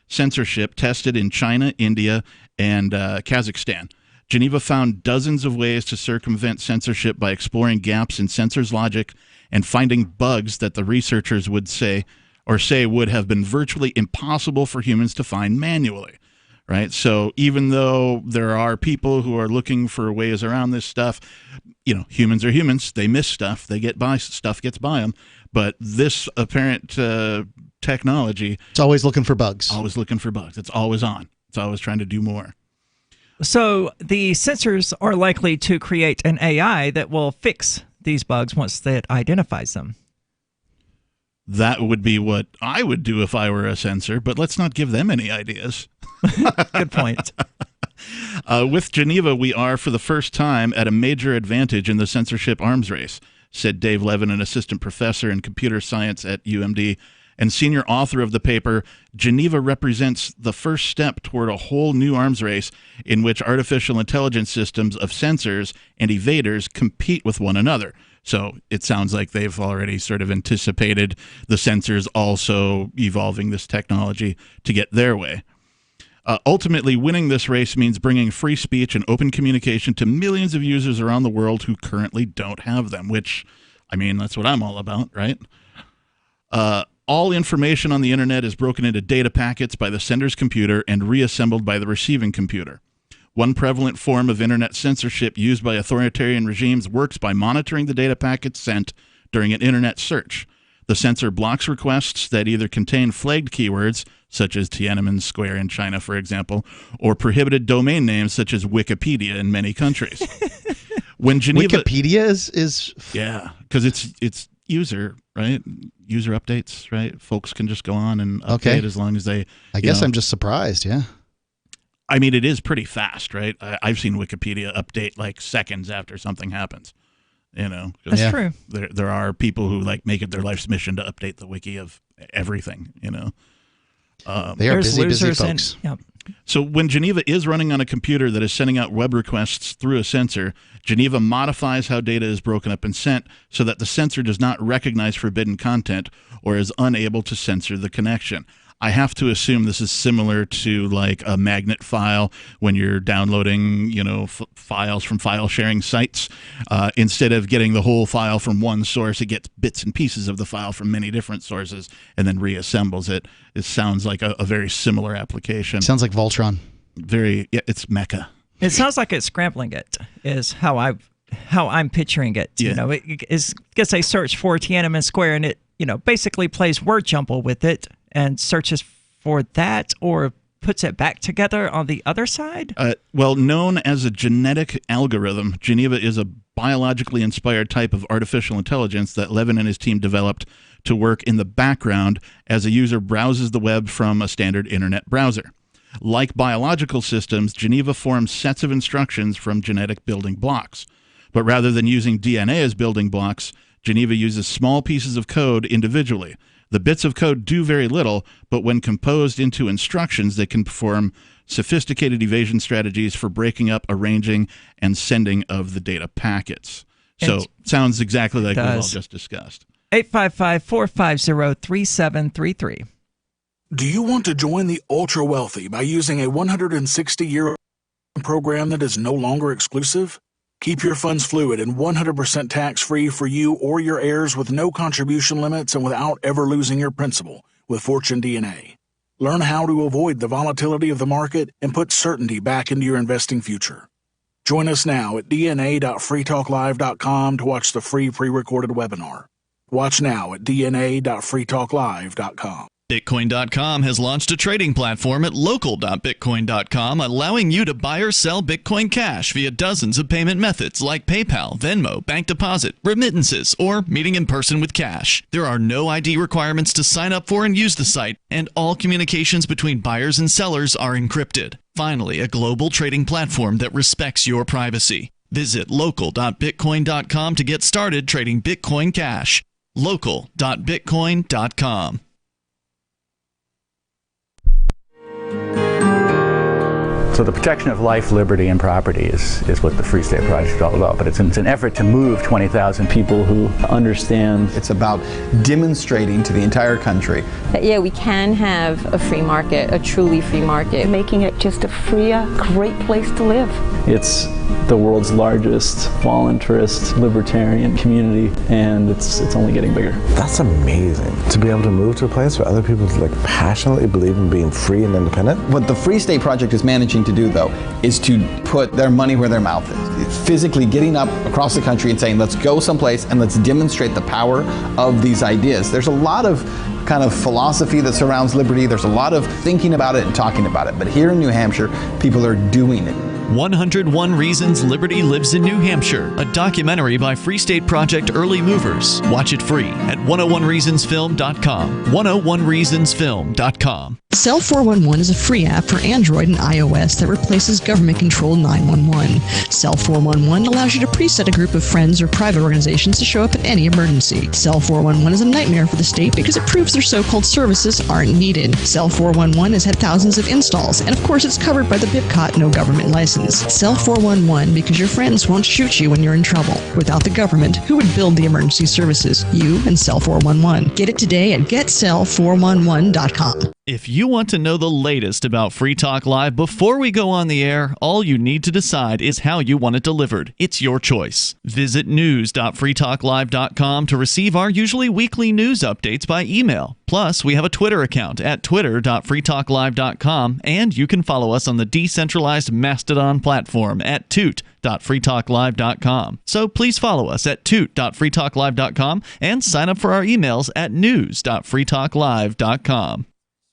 censorship tested in China, India, and Kazakhstan. Geneva found dozens of ways to circumvent censorship by exploring gaps in censors' logic and finding bugs that the researchers would say would have been virtually impossible for humans to find manually. Right? So even though there are people who are looking for ways around this stuff, humans are humans. They miss stuff. They get by. Stuff gets by them. But this apparent technology,
it's always looking for bugs.
Always looking for bugs. It's always on. It's always trying to do more.
So the censors are likely to create an AI that will fix these bugs once it identifies them.
That would be what I would do if I were a censor, but let's not give them any ideas.
Good point.
With Geneva, we are, for the first time, at a major advantage in the censorship arms race, said Dave Levin, an assistant professor in computer science at UMD and senior author of the paper. Geneva represents the first step toward a whole new arms race in which artificial intelligence systems of censors and evaders compete with one another. So it sounds like they've already sort of anticipated the censors also evolving this technology to get their way. Ultimately, winning this race means bringing free speech and open communication to millions of users around the world who currently don't have them, which, I mean, that's what I'm all about, right? All information on the internet is broken into data packets by the sender's computer and reassembled by the receiving computer. One prevalent form of internet censorship used by authoritarian regimes works by monitoring the data packets sent during an internet search. The censor blocks requests that either contain flagged keywords, such as Tiananmen Square in China, for example, or prohibited domain names such as Wikipedia in many countries. When Geneva,
Wikipedia is
yeah, because it's user, right? User updates, right? Folks can just go on and update as long as they.
I guess I'm just surprised. Yeah.
I mean, it is pretty fast, right? I've seen Wikipedia update like seconds after something happens. You know,
that's true.
There are people who like make it their life's mission to update the wiki of everything. You know,
they are busy folks.
Yep.
So when Geneva is running on a computer that is sending out web requests through a sensor, Geneva modifies how data is broken up and sent so that the sensor does not recognize forbidden content or is unable to censor the connection. I have to assume this is similar to like a magnet file when you're downloading, you know, files from file sharing sites. Instead of getting the whole file from one source, it gets bits and pieces of the file from many different sources and then reassembles it. It sounds like a very similar application.
Sounds like Voltron.
It's Mecha.
It sounds like it's scrambling it, is how I'm picturing it.
Yeah.
You know, it gets a search for Tiananmen Square and it, you know, basically plays word jumble with it and searches for that or puts it back together on the other side?
Well, known as a genetic algorithm, Geneva is a biologically inspired type of artificial intelligence that Levin and his team developed to work in the background as a user browses the web from a standard internet browser. Like biological systems, Geneva forms sets of instructions from genetic building blocks. But rather than using DNA as building blocks, Geneva uses small pieces of code individually. The bits of code do very little, but when composed into instructions, they can perform sophisticated evasion strategies for breaking up, arranging, and sending of the data packets. So sounds exactly like we all just discussed.
855-450-3733.
Do you want to join the ultra wealthy by using a 160-year program that is no longer exclusive? Keep your funds fluid and 100% tax-free for you or your heirs with no contribution limits and without ever losing your principal with Fortune DNA. Learn how to avoid the volatility of the market and put certainty back into your investing future. Join us now at dna.freetalklive.com to watch the free pre-recorded webinar. Watch now at dna.freetalklive.com.
Bitcoin.com has launched a trading platform at local.bitcoin.com, allowing you to buy or sell Bitcoin Cash via dozens of payment methods like PayPal, Venmo, bank deposit, remittances, or meeting in person with cash. There are no ID requirements to sign up for and use the site, and all communications between buyers and sellers are encrypted. Finally, a global trading platform that respects your privacy. Visit local.bitcoin.com to get started trading Bitcoin Cash. local.bitcoin.com.
So the protection of life, liberty, and property is what the Free State Project is all about. But it's an effort to move 20,000 people who understand.
It's about demonstrating to the entire country
that, yeah, we can have a free market, a truly free market.
Making it just a freer, great place to live.
It's the world's largest voluntarist libertarian community, and it's only getting bigger.
That's amazing, to be able to move to a place where other people like passionately believe in being free and independent.
What the Free State Project is managing to do, though, is to put their money where their mouth is. It's physically getting up across the country and saying, let's go someplace and let's demonstrate the power of these ideas. There's a lot of kind of philosophy that surrounds liberty. There's a lot of thinking about it and talking about it. But here in New Hampshire, people are doing it.
101 Reasons Liberty Lives in New Hampshire, a documentary by Free State Project Early Movers. Watch it free at 101reasonsfilm.com. 101reasonsfilm.com.
Cell 411 is a free app for Android and iOS that replaces government-controlled 911. Cell 411 allows you to preset a group of friends or private organizations to show up at any emergency. Cell 411 is a nightmare for the state because it proves their so-called services aren't needed. Cell 411 has had thousands of installs, and of course it's covered by the BIPCOT no government license. Cell 411 because your friends won't shoot you when you're in trouble. Without the government, who would build the emergency services? You and Cell 411. Get it today at getcell411.com.
If you want to know the latest about Free Talk Live before we go on the air, all you need to decide is how you want it delivered. It's your choice. Visit news.freetalklive.com to receive our usually weekly news updates by email. Plus, we have a Twitter account at twitter.freetalklive.com, and you can follow us on the decentralized Mastodon platform at toot.freetalklive.com. So please follow us at toot.freetalklive.com and sign up for our emails at news.freetalklive.com.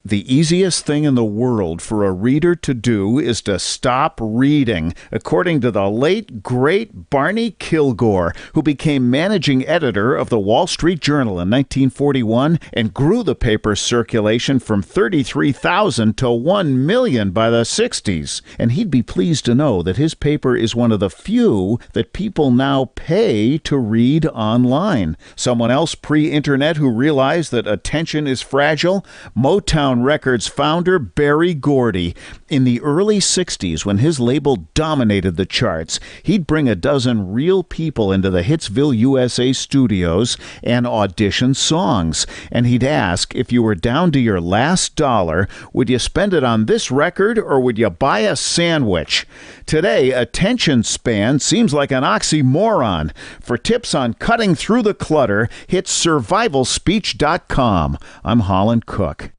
The easiest thing in the world for a reader to do is to stop reading, according to the late, great Barney Kilgore, who became managing editor of the Wall Street Journal in 1941 and grew the paper's circulation from 33,000 to 1 million by the 60s. And he'd be pleased to know that his paper is one of the few that people now pay to read online. Someone else pre-internet who realized that attention is fragile? Motown Records founder Berry Gordy. In the early 60s, when his label dominated the charts, he'd bring a dozen real people into the Hitsville, USA studios and audition songs. And he'd ask, if you were down to your last dollar, would you spend it on this record or would you buy a sandwich? Today, attention span seems like an oxymoron. For tips on cutting through the clutter, hit survivalspeech.com. I'm Holland Cook.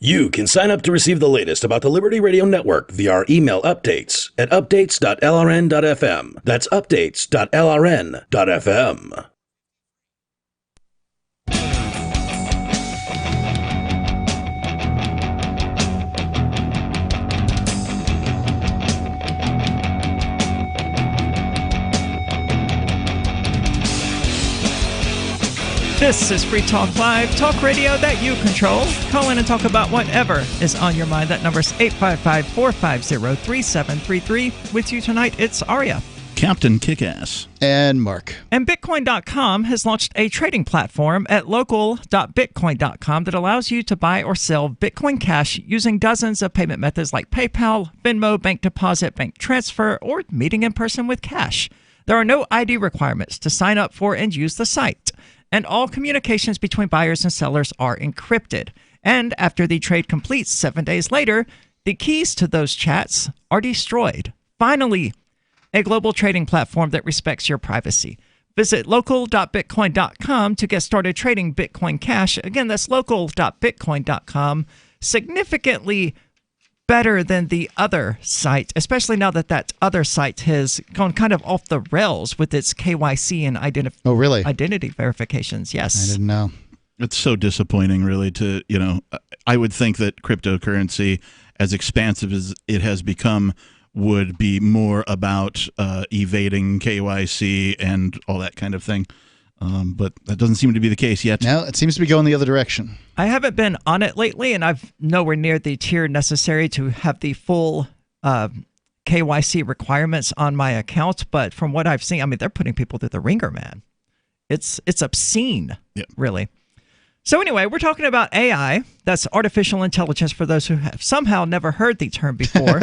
You can sign up to receive the latest about the Liberty Radio Network via our email updates at updates.lrn.fm. That's updates.lrn.fm.
This is Free Talk Live, talk radio that you control. Call in and talk about whatever is on your mind. That number is 855-450-3733. With you tonight, it's Aria.
Captain Kickass.
And Mark.
And Bitcoin.com has launched a trading platform at local.bitcoin.com that allows you to buy or sell Bitcoin Cash using dozens of payment methods like PayPal, Venmo, bank deposit, bank transfer, or meeting in person with cash. There are no ID requirements to sign up for and use the site. And all communications between buyers and sellers are encrypted. And after the trade completes 7 days later, the keys to those chats are destroyed. Finally, a global trading platform that respects your privacy. Visit local.bitcoin.com to get started trading Bitcoin Cash. Again, that's local.bitcoin.com. Significantly better than the other site, especially now that that other site has gone kind of off the rails with its KYC and identity verifications. Yes.
I didn't know.
It's so disappointing, really, to, I would think that cryptocurrency, as expansive as it has become, would be more about evading KYC and all that kind of thing. But that doesn't seem to be the case yet.
No, it seems to be going the other direction.
I haven't been on it lately, and I've nowhere near the tier necessary to have the full KYC requirements on my account. But from what I've seen, I mean, they're putting people through the ringer, man. It's obscene, really. So anyway, we're talking about AI. That's artificial intelligence for those who have somehow never heard the term before.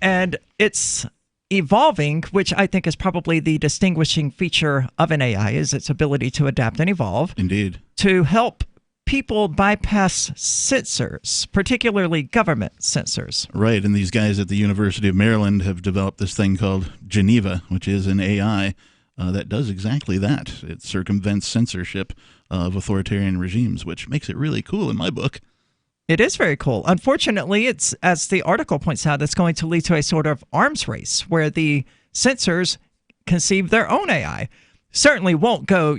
And it's evolving, which I think is probably the distinguishing feature of an AI, is its ability to adapt and evolve.
Indeed.
To help people bypass censors, particularly government censors.
Right, and these guys at the University of Maryland have developed this thing called Geneva, which is an AI that does exactly that. It circumvents censorship of authoritarian regimes, which makes it really cool in my book.
It is very cool. Unfortunately, it's, as the article points out, it's going to lead to a sort of arms race where the censors conceive their own AI. Certainly won't go,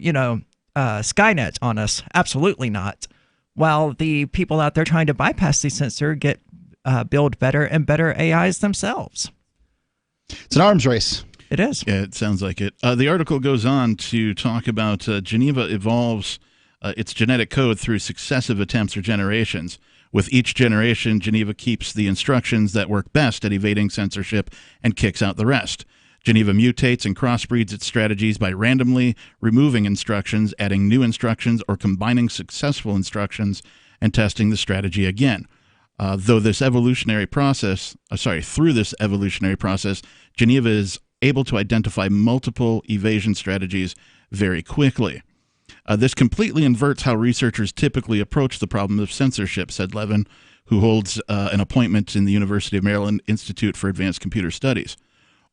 Skynet on us. Absolutely not. While the people out there trying to bypass the censor build better and better AIs themselves.
It's an arms race.
It is.
Yeah, it sounds like it. The article goes on to talk about Geneva evolves its genetic code through successive attempts or generations. With each generation, Geneva keeps the instructions that work best at evading censorship and kicks out the rest. Geneva mutates and crossbreeds its strategies by randomly removing instructions, adding new instructions, or combining successful instructions and testing the strategy again. Through this evolutionary process, Geneva is able to identify multiple evasion strategies very quickly. This completely inverts how researchers typically approach the problem of censorship, said Levin, who holds an appointment in the University of Maryland Institute for Advanced Computer Studies.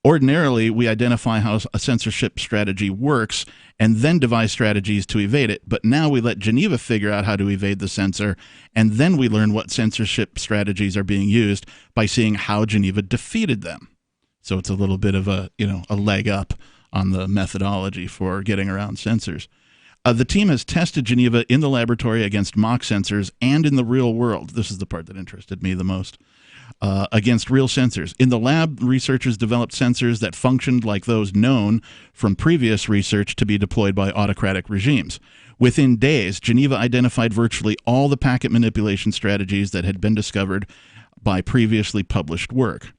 Ordinarily, we identify how a censorship strategy works and then devise strategies to evade it, but now we let Geneva figure out how to evade the censor, and then we learn what censorship strategies are being used by seeing how Geneva defeated them. So it's a little bit of a leg up on the methodology for getting around censors. The team has tested Geneva in the laboratory against mock censors and in the real world. This is the part that interested me the most. Against real censors. In the lab, researchers developed censors that functioned like those known from previous research to be deployed by autocratic regimes. Within days, Geneva identified virtually all the packet manipulation strategies that had been discovered by previously published work.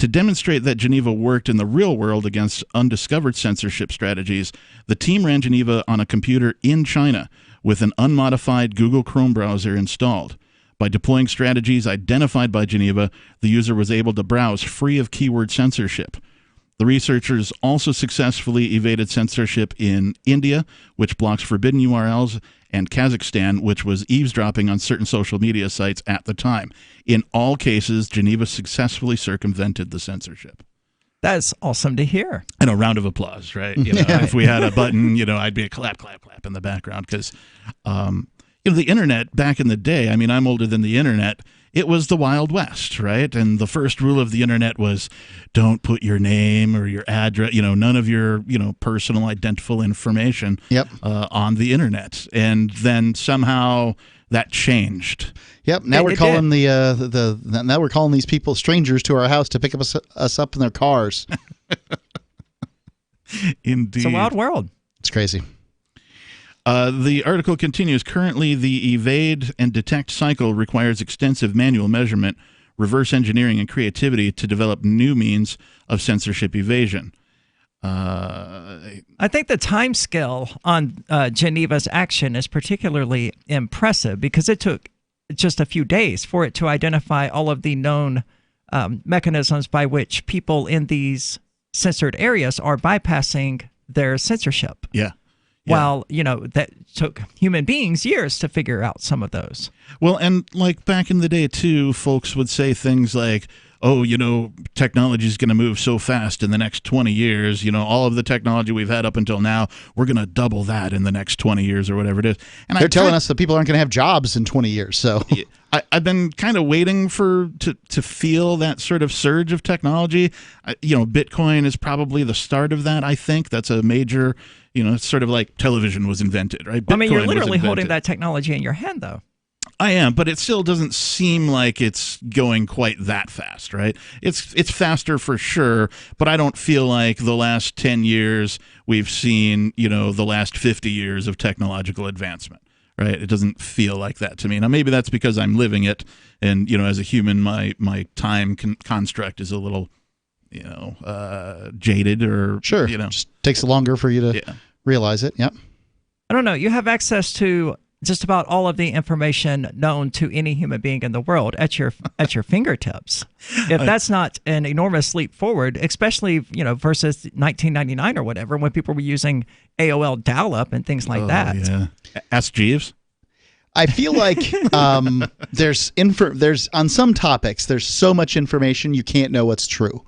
To demonstrate that Geneva worked in the real world against undiscovered censorship strategies, the team ran Geneva on a computer in China with an unmodified Google Chrome browser installed. By deploying strategies identified by Geneva, the user was able to browse free of keyword censorship. The researchers also successfully evaded censorship in India, which blocks forbidden URLs, and Kazakhstan, which was eavesdropping on certain social media sites at the time. In all cases, Geneva successfully circumvented the censorship.
That's awesome to hear.
And a round of applause, right? If we had a button, I'd be a clap, clap, clap in the background because, the internet back in the day, I mean, I'm older than the internet. It was the Wild West, right? And the first rule of the internet was don't put your name or your address, none of your, personal identifiable information on the internet. And then somehow that changed.
Yep. Now we're calling now we're calling these people strangers to our house to pick us up in their cars.
Indeed.
It's a wild world.
It's crazy.
The article continues. Currently, the evade and detect cycle requires extensive manual measurement, reverse engineering, and creativity to develop new means of censorship evasion.
I think the time scale on Geneva's action is particularly impressive because it took just a few days for it to identify all of the known mechanisms by which people in these censored areas are bypassing their censorship.
Yeah.
While, that took human beings years to figure out some of those.
Well, and like back in the day, too, folks would say things like, oh, technology is going to move so fast in the next 20 years. All of the technology we've had up until now, we're going to double that in the next 20 years or whatever it is. And
they're telling us that people aren't going to have jobs in 20 years. So
I've been kind of waiting to feel that sort of surge of technology. Bitcoin is probably the start of that, I think. That's a major... it's sort of like television was invented, right?
Bitcoin you're literally holding that technology in your hand, though.
I am, but it still doesn't seem like it's going quite that fast, right? It's faster for sure, but I don't feel like the last 10 years we've seen, the last 50 years of technological advancement, right? It doesn't feel like that to me. Now, maybe that's because I'm living it, and, as a human, my time construct is a little... jaded or
sure, just takes longer for you to realize it. Yep.
I don't know. You have access to just about all of the information known to any human being in the world at your fingertips. If that's not an enormous leap forward, especially versus 1999 or whatever, when people were using AOL dial-up and things like that.
Yeah. Ask Jeeves.
I feel like there's on some topics there's so much information you can't know what's true.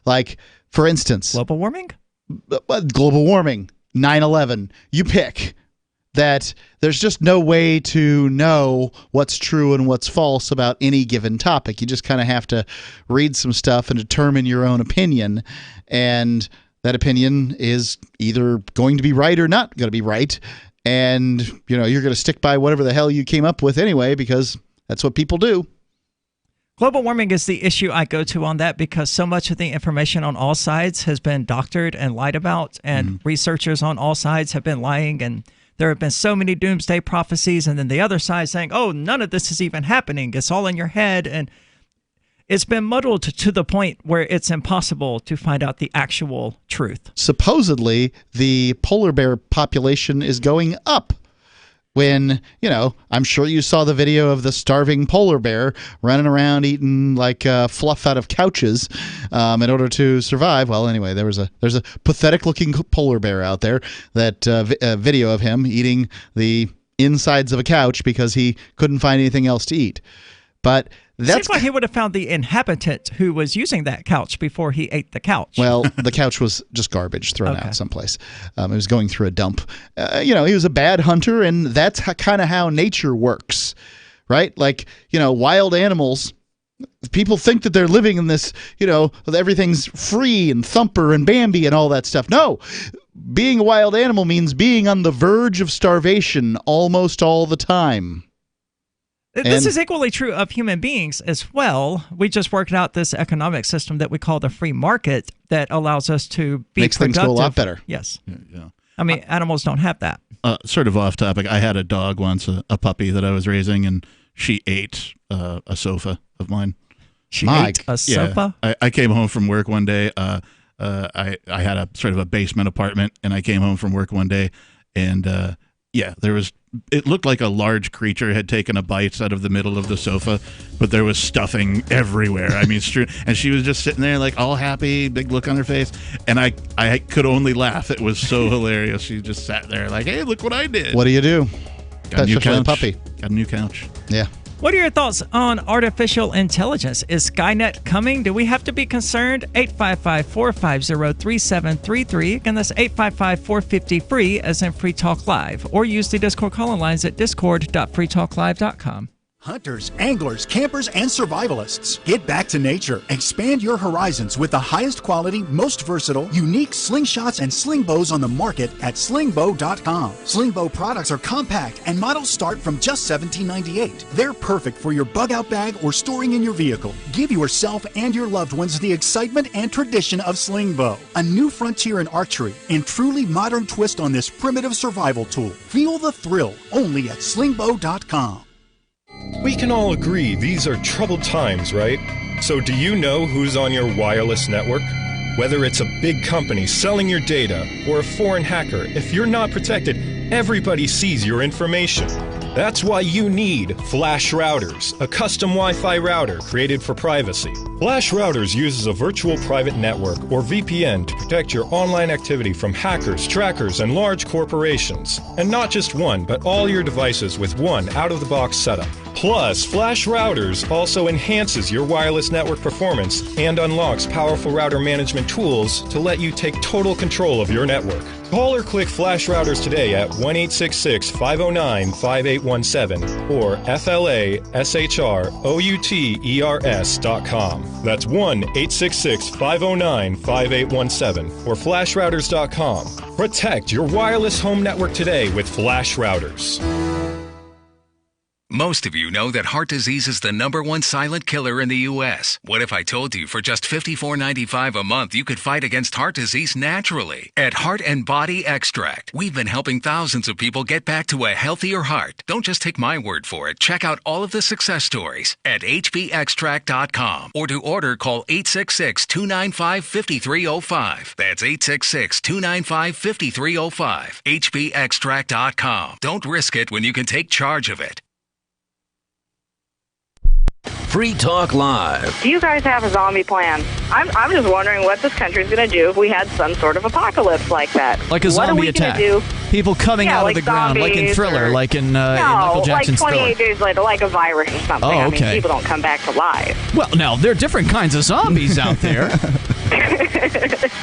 Like, for instance,
global warming,
9/11. You pick that. There's just no way to know what's true and what's false about any given topic. You just kind of have to read some stuff and determine your own opinion, and that opinion is either going to be right or not going to be right. And you're going to stick by whatever the hell you came up with anyway, because that's what people do.
Global warming is the issue I go to on that because so much of the information on all sides has been doctored and lied about, and researchers on all sides have been lying, and there have been so many doomsday prophecies, and then the other side saying, oh, none of this is even happening. It's all in your head, and it's been muddled to the point where it's impossible to find out the actual truth.
Supposedly, the polar bear population is going up. When, I'm sure you saw the video of the starving polar bear running around eating like fluff out of couches in order to survive. Well, anyway, there's a pathetic-looking polar bear out there, that video of him eating the insides of a couch because he couldn't find anything else to eat. But
seems like he would have found the inhabitant who was using that couch before he ate the couch.
Well, the couch was just garbage thrown out someplace. It was going through a dump. He was a bad hunter, and that's kind of how nature works, right? Like, wild animals, people think that they're living in this, everything's free and Thumper and Bambi and all that stuff. No, being a wild animal means being on the verge of starvation almost all the time.
This is equally true of human beings as well. We just worked out this economic system that we call the free market that allows us to be
makes
productive.
Things go a lot better.
Yes.
Yeah.
I mean, animals don't have that.
Sort of off topic. I had a dog once, a puppy that I was raising, and she ate a sofa of mine.
She ate a sofa?
Yeah. I came home from work one day. I had a sort of a basement apartment, and I came home from work one day, and it looked like a large creature had taken a bite out of the middle of the sofa, but there was stuffing everywhere. I mean, and she was just sitting there like all happy, big look on her face, and I could only laugh. It was so hilarious. She just sat there like, hey, look what I did.
What do you do?
Got a new
Especially a
couch.
puppy.
Got a new couch.
Yeah.
What are your thoughts on artificial intelligence? Is Skynet coming? Do we have to be concerned? 855-450-3733. Again, that's 855-450-FREE, as in Free Talk Live. Or use the Discord call-in lines at discord.freetalklive.com.
Hunters, anglers, campers, and survivalists. Get back to nature. Expand your horizons with the highest quality, most versatile, unique slingshots and sling bows on the market at slingbow.com. Sling bow products are compact and models start from just $17.98. They're perfect for your bug out bag or storing in your vehicle. Give yourself and your loved ones the excitement and tradition of sling bow. A new frontier in archery and truly modern twist on this primitive survival tool. Feel the thrill only at slingbow.com.
We can all agree these are troubled times, right? So do you know who's on your wireless network? Whether it's a big company selling your data or a foreign hacker, if you're not protected, everybody sees your information. That's why you need Flash Routers, a custom Wi-Fi router created for privacy. Flash Routers uses a virtual private network, or VPN, to protect your online activity from hackers, trackers, and large corporations. And not just one, but all your devices with one out-of-the-box setup. Plus, Flash Routers also enhances your wireless network performance and unlocks powerful router management tools to let you take total control of your network. Call or click Flash Routers today at 1-866-509-5817 or FLASHROUTERS.com. That's 1-866-509-5817 or flashrouters.com. Protect your wireless home network today with Flash Routers.
Most of you know that heart disease is the #1 silent killer in the U.S. What if I told you for just $54.95 a month you could fight against heart disease naturally? At Heart and Body Extract, we've been helping thousands of people get back to a healthier heart. Don't just take my word for it. Check out all of the success stories at hbextract.com, or to order, call 866-295-5305. That's 866-295-5305. hbextract.com. Don't risk it when you can take charge of it.
Free Talk Live.
Do you guys have a zombie plan? I'm just wondering what this country's going to do if we had some sort of apocalypse like that.
Like a zombie attack.
What are we going to do?
People coming out of the ground, like in Thriller, like in Michael Jackson's
like 28
Thriller.
days later, like a virus or something.
Oh,
I
okay.
mean, people don't come back to life.
Well, now, there are different kinds of zombies out there.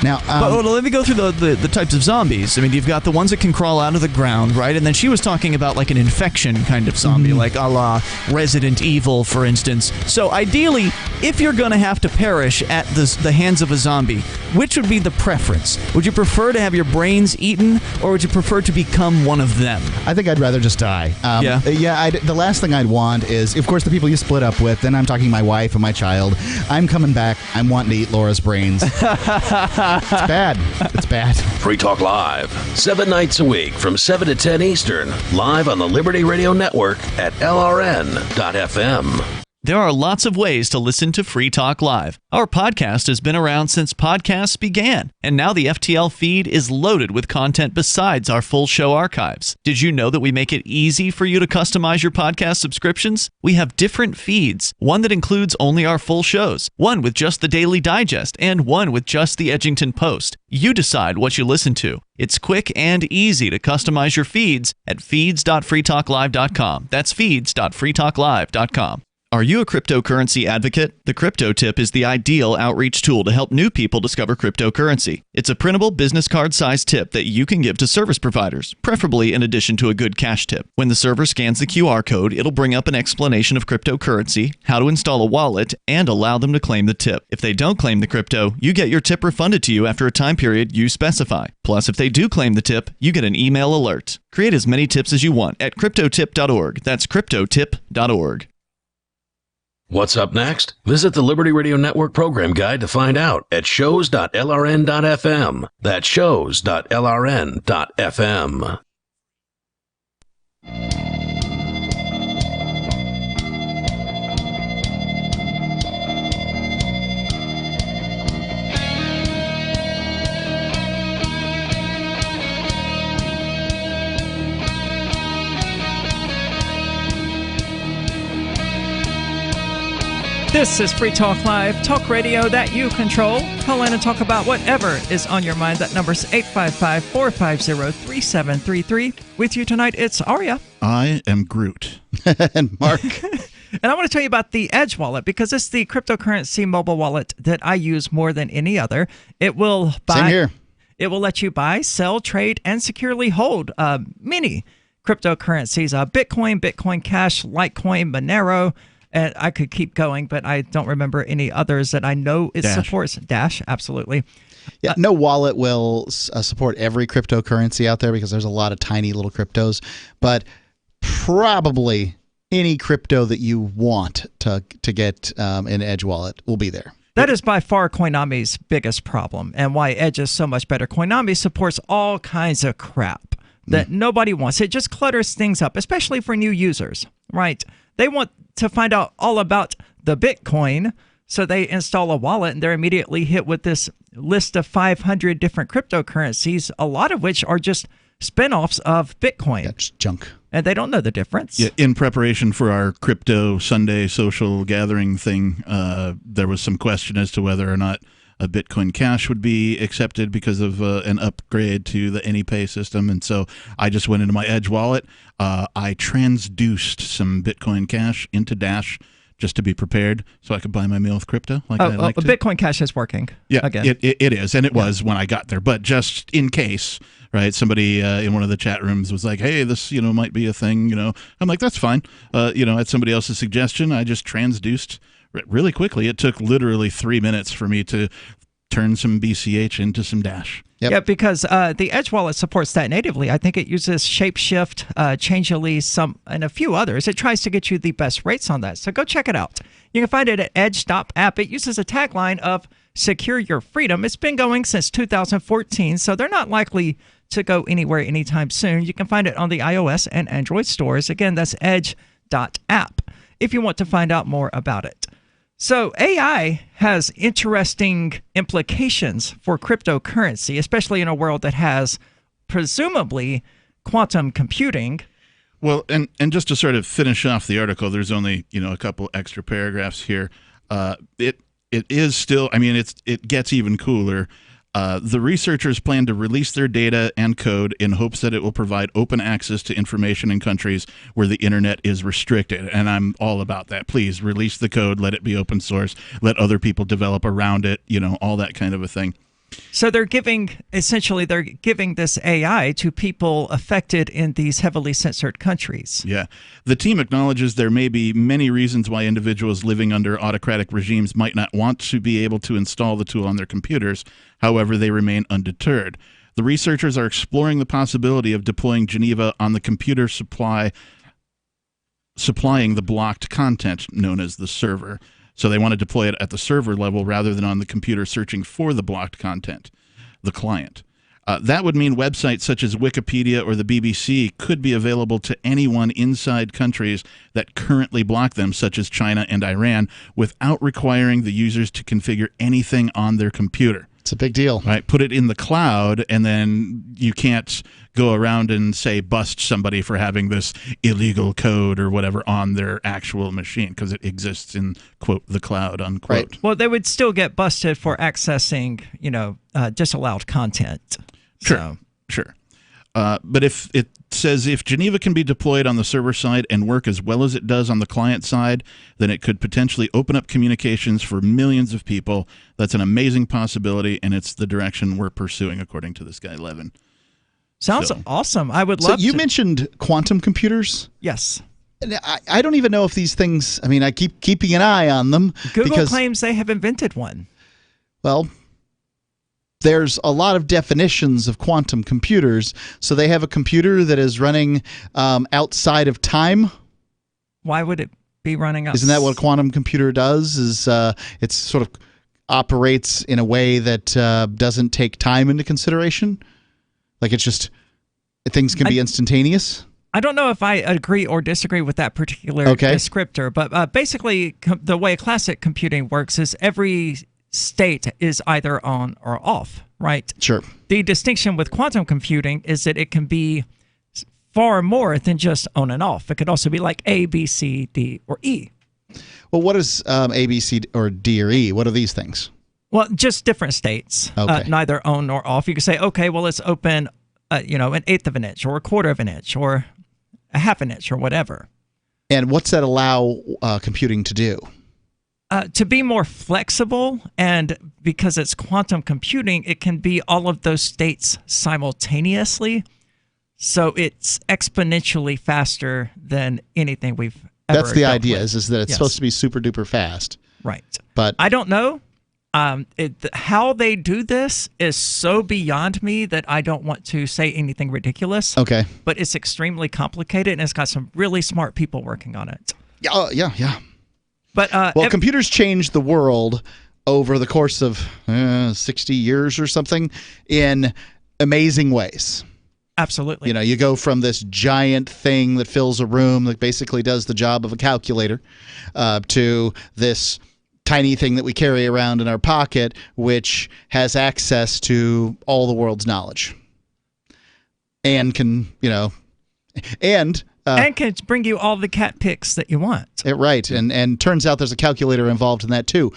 Now,
but let me go through the types of zombies. I mean, you've got the ones that can crawl out of the ground, right? And then she was talking about like an infection kind of zombie, like a la Resident Evil, for instance. So ideally, if you're going to have to perish at the hands of a zombie, which would be the preference? Would you prefer to have your brains eaten, or would you prefer to become one of them?
I think I'd rather just die. The last thing I'd want is, of course, the people you split up with. Then I'm talking my wife and my child. I'm coming back. I'm wanting to eat Laura's brains. It's bad. It's bad.
Free Talk Live, 7 nights a week from 7 to 10 Eastern, live on the Liberty Radio Network at LRN.FM.
There are lots of ways to listen to Free Talk Live. Our podcast has been around since podcasts began, and now the FTL feed is loaded with content besides our full show archives. Did you know that we make it easy for you to customize your podcast subscriptions? We have different feeds, one that includes only our full shows, one with just the Daily Digest, and one with just the Edgington Post. You decide what you listen to. It's quick and easy to customize your feeds at feeds.freetalklive.com. That's feeds.freetalklive.com. Are you a cryptocurrency advocate? The Crypto Tip is the ideal outreach tool to help new people discover cryptocurrency. It's a printable business card-sized tip that you can give to service providers, preferably in addition to a good cash tip. When the server scans the QR code, it'll bring up an explanation of cryptocurrency, how to install a wallet, and allow them to claim the tip. If they don't claim the crypto, you get your tip refunded to you after a time period you specify. Plus, if they do claim the tip, you get an email alert. Create as many tips as you want at cryptotip.org. That's cryptotip.org.
What's up next? Visit the Liberty Radio Network program guide to find out at shows.lrn.fm. That's shows.lrn.fm.
This is Free Talk Live, talk radio that you control. Call in and talk about whatever is on your mind. That number's 855-450-3733. With you tonight, it's Aria.
I am Groot.
And Mark.
And I want to tell you about the Edge wallet because it's the cryptocurrency mobile wallet that I use more than any other. It will buy.
Same here.
It will let you buy, sell, trade, and securely hold many cryptocurrencies: Bitcoin, Bitcoin Cash, Litecoin, Monero. And I could keep going, but I don't remember any others that I know it supports. Dash, absolutely.
Yeah, no wallet will support every cryptocurrency out there because there's a lot of tiny little cryptos. But probably any crypto that you want to get an Edge wallet will be there.
That is by far Koinami's biggest problem, and why Edge is so much better. Koinami supports all kinds of crap that nobody wants. It just clutters things up, especially for new users, right? They want to find out all about the Bitcoin, so they install a wallet and they're immediately hit with this list of 500 different cryptocurrencies, a lot of which are just spin-offs of Bitcoin.
That's junk.
And they don't know the difference.
Yeah, in preparation for our Crypto Sunday social gathering thing, there was some question as to whether or not a Bitcoin Cash would be accepted because of an upgrade to the AnyPay system. And so I just went into my Edge wallet. I transduced some Bitcoin Cash into Dash just to be prepared so I could buy my meal with crypto like I like to.
Bitcoin Cash is working.
Yeah,
again.
It is. And it was when I got there. But just in case, right, somebody in one of the chat rooms was like, hey, this, might be a thing, I'm like, that's fine. At somebody else's suggestion, I just transduced really quickly. It took literally 3 minutes for me to turn some BCH into some Dash.
Yep. Yeah, because the Edge wallet supports that natively. I think it uses Shapeshift, Changelly, and a few others. It tries to get you the best rates on that. So go check it out. You can find it at edge.app. It uses a tagline of secure your freedom. It's been going since 2014, so they're not likely to go anywhere anytime soon. You can find it on the iOS and Android stores. Again, that's edge.app if you want to find out more about it. So AI has interesting implications for cryptocurrency, especially in a world that has presumably quantum computing.
Well, and just to sort of finish off the article, there's only a couple extra paragraphs here. It is still, it gets even cooler. The researchers plan to release their data and code in hopes that it will provide open access to information in countries where the internet is restricted. And I'm all about that. Please release the code, let it be open source, let other people develop around it, all that kind of a thing.
So they're giving this AI to people affected in these heavily censored countries.
Yeah. The team acknowledges there may be many reasons why individuals living under autocratic regimes might not want to be able to install the tool on their computers. However, they remain undeterred. The researchers are exploring the possibility of deploying Geneva on the computer supplying the blocked content known as the server. So they want to deploy it at the server level rather than on the computer searching for the blocked content, the client. That would mean websites such as Wikipedia or the BBC could be available to anyone inside countries that currently block them, such as China and Iran, without requiring the users to configure anything on their computer.
It's a big deal.
Right? Put it in the cloud, and then you can't go around and, say, bust somebody for having this illegal code or whatever on their actual machine because it exists in, quote, the cloud, unquote.
Well, they would still get busted for accessing, disallowed content.
Sure. But if it says if Geneva can be deployed on the server side and work as well as it does on the client side, then it could potentially open up communications for millions of people. That's an amazing possibility, and it's the direction we're pursuing, according to this guy, Levin.
Sounds awesome. I would love
So you mentioned quantum computers?
Yes.
I don't even know if these things, I keep keeping an eye on them.
Google claims they have invented one.
Well, there's a lot of definitions of quantum computers. So they have a computer that is running outside of time.
Why would it be running outside?
Isn't that what a quantum computer does? Is it sort of operates in a way that doesn't take time into consideration? Like it's just things can be instantaneous?
I don't know if I agree or disagree with that particular descriptor, but basically the way classic computing works is every state is either on or off, right?
Sure.
The distinction with quantum computing is that it can be far more than just on and off. It could also be like A, B, C, D, or E.
Well, what is A, B, C, or D, or E? What are these things?
Well, just different states, neither on nor off. You could say, okay, well, let's open, an eighth of an inch or a quarter of an inch or a half an inch or whatever.
And what's that allow computing to do?
To be more flexible, and because it's quantum computing, it can be all of those states simultaneously. So it's exponentially faster than anything we've ever
That's the
dealt
idea,
with.
is that it's supposed to be super duper fast.
Right.
But
I don't know. How they do this is so beyond me that I don't want to say anything ridiculous.
Okay.
But it's extremely complicated, and it's got some really smart people working on it.
Yeah.
But
computers changed the world over the course of 60 years or something in amazing ways.
Absolutely.
You go from this giant thing that fills a room that basically does the job of a calculator to this tiny thing that we carry around in our pocket, which has access to all the world's knowledge and can, and
can bring you all the cat pics that you want.
Right. And turns out there's a calculator involved in that too.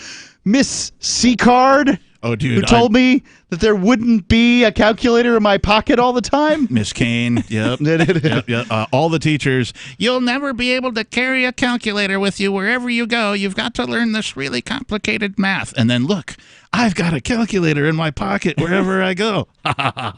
Miss C-Card,
who
told me that there wouldn't be a calculator in my pocket all the time.
Miss Kane, yep. All the teachers, you'll never be able to carry a calculator with you wherever you go. You've got to learn this really complicated math. And then look, I've got a calculator in my pocket wherever I go.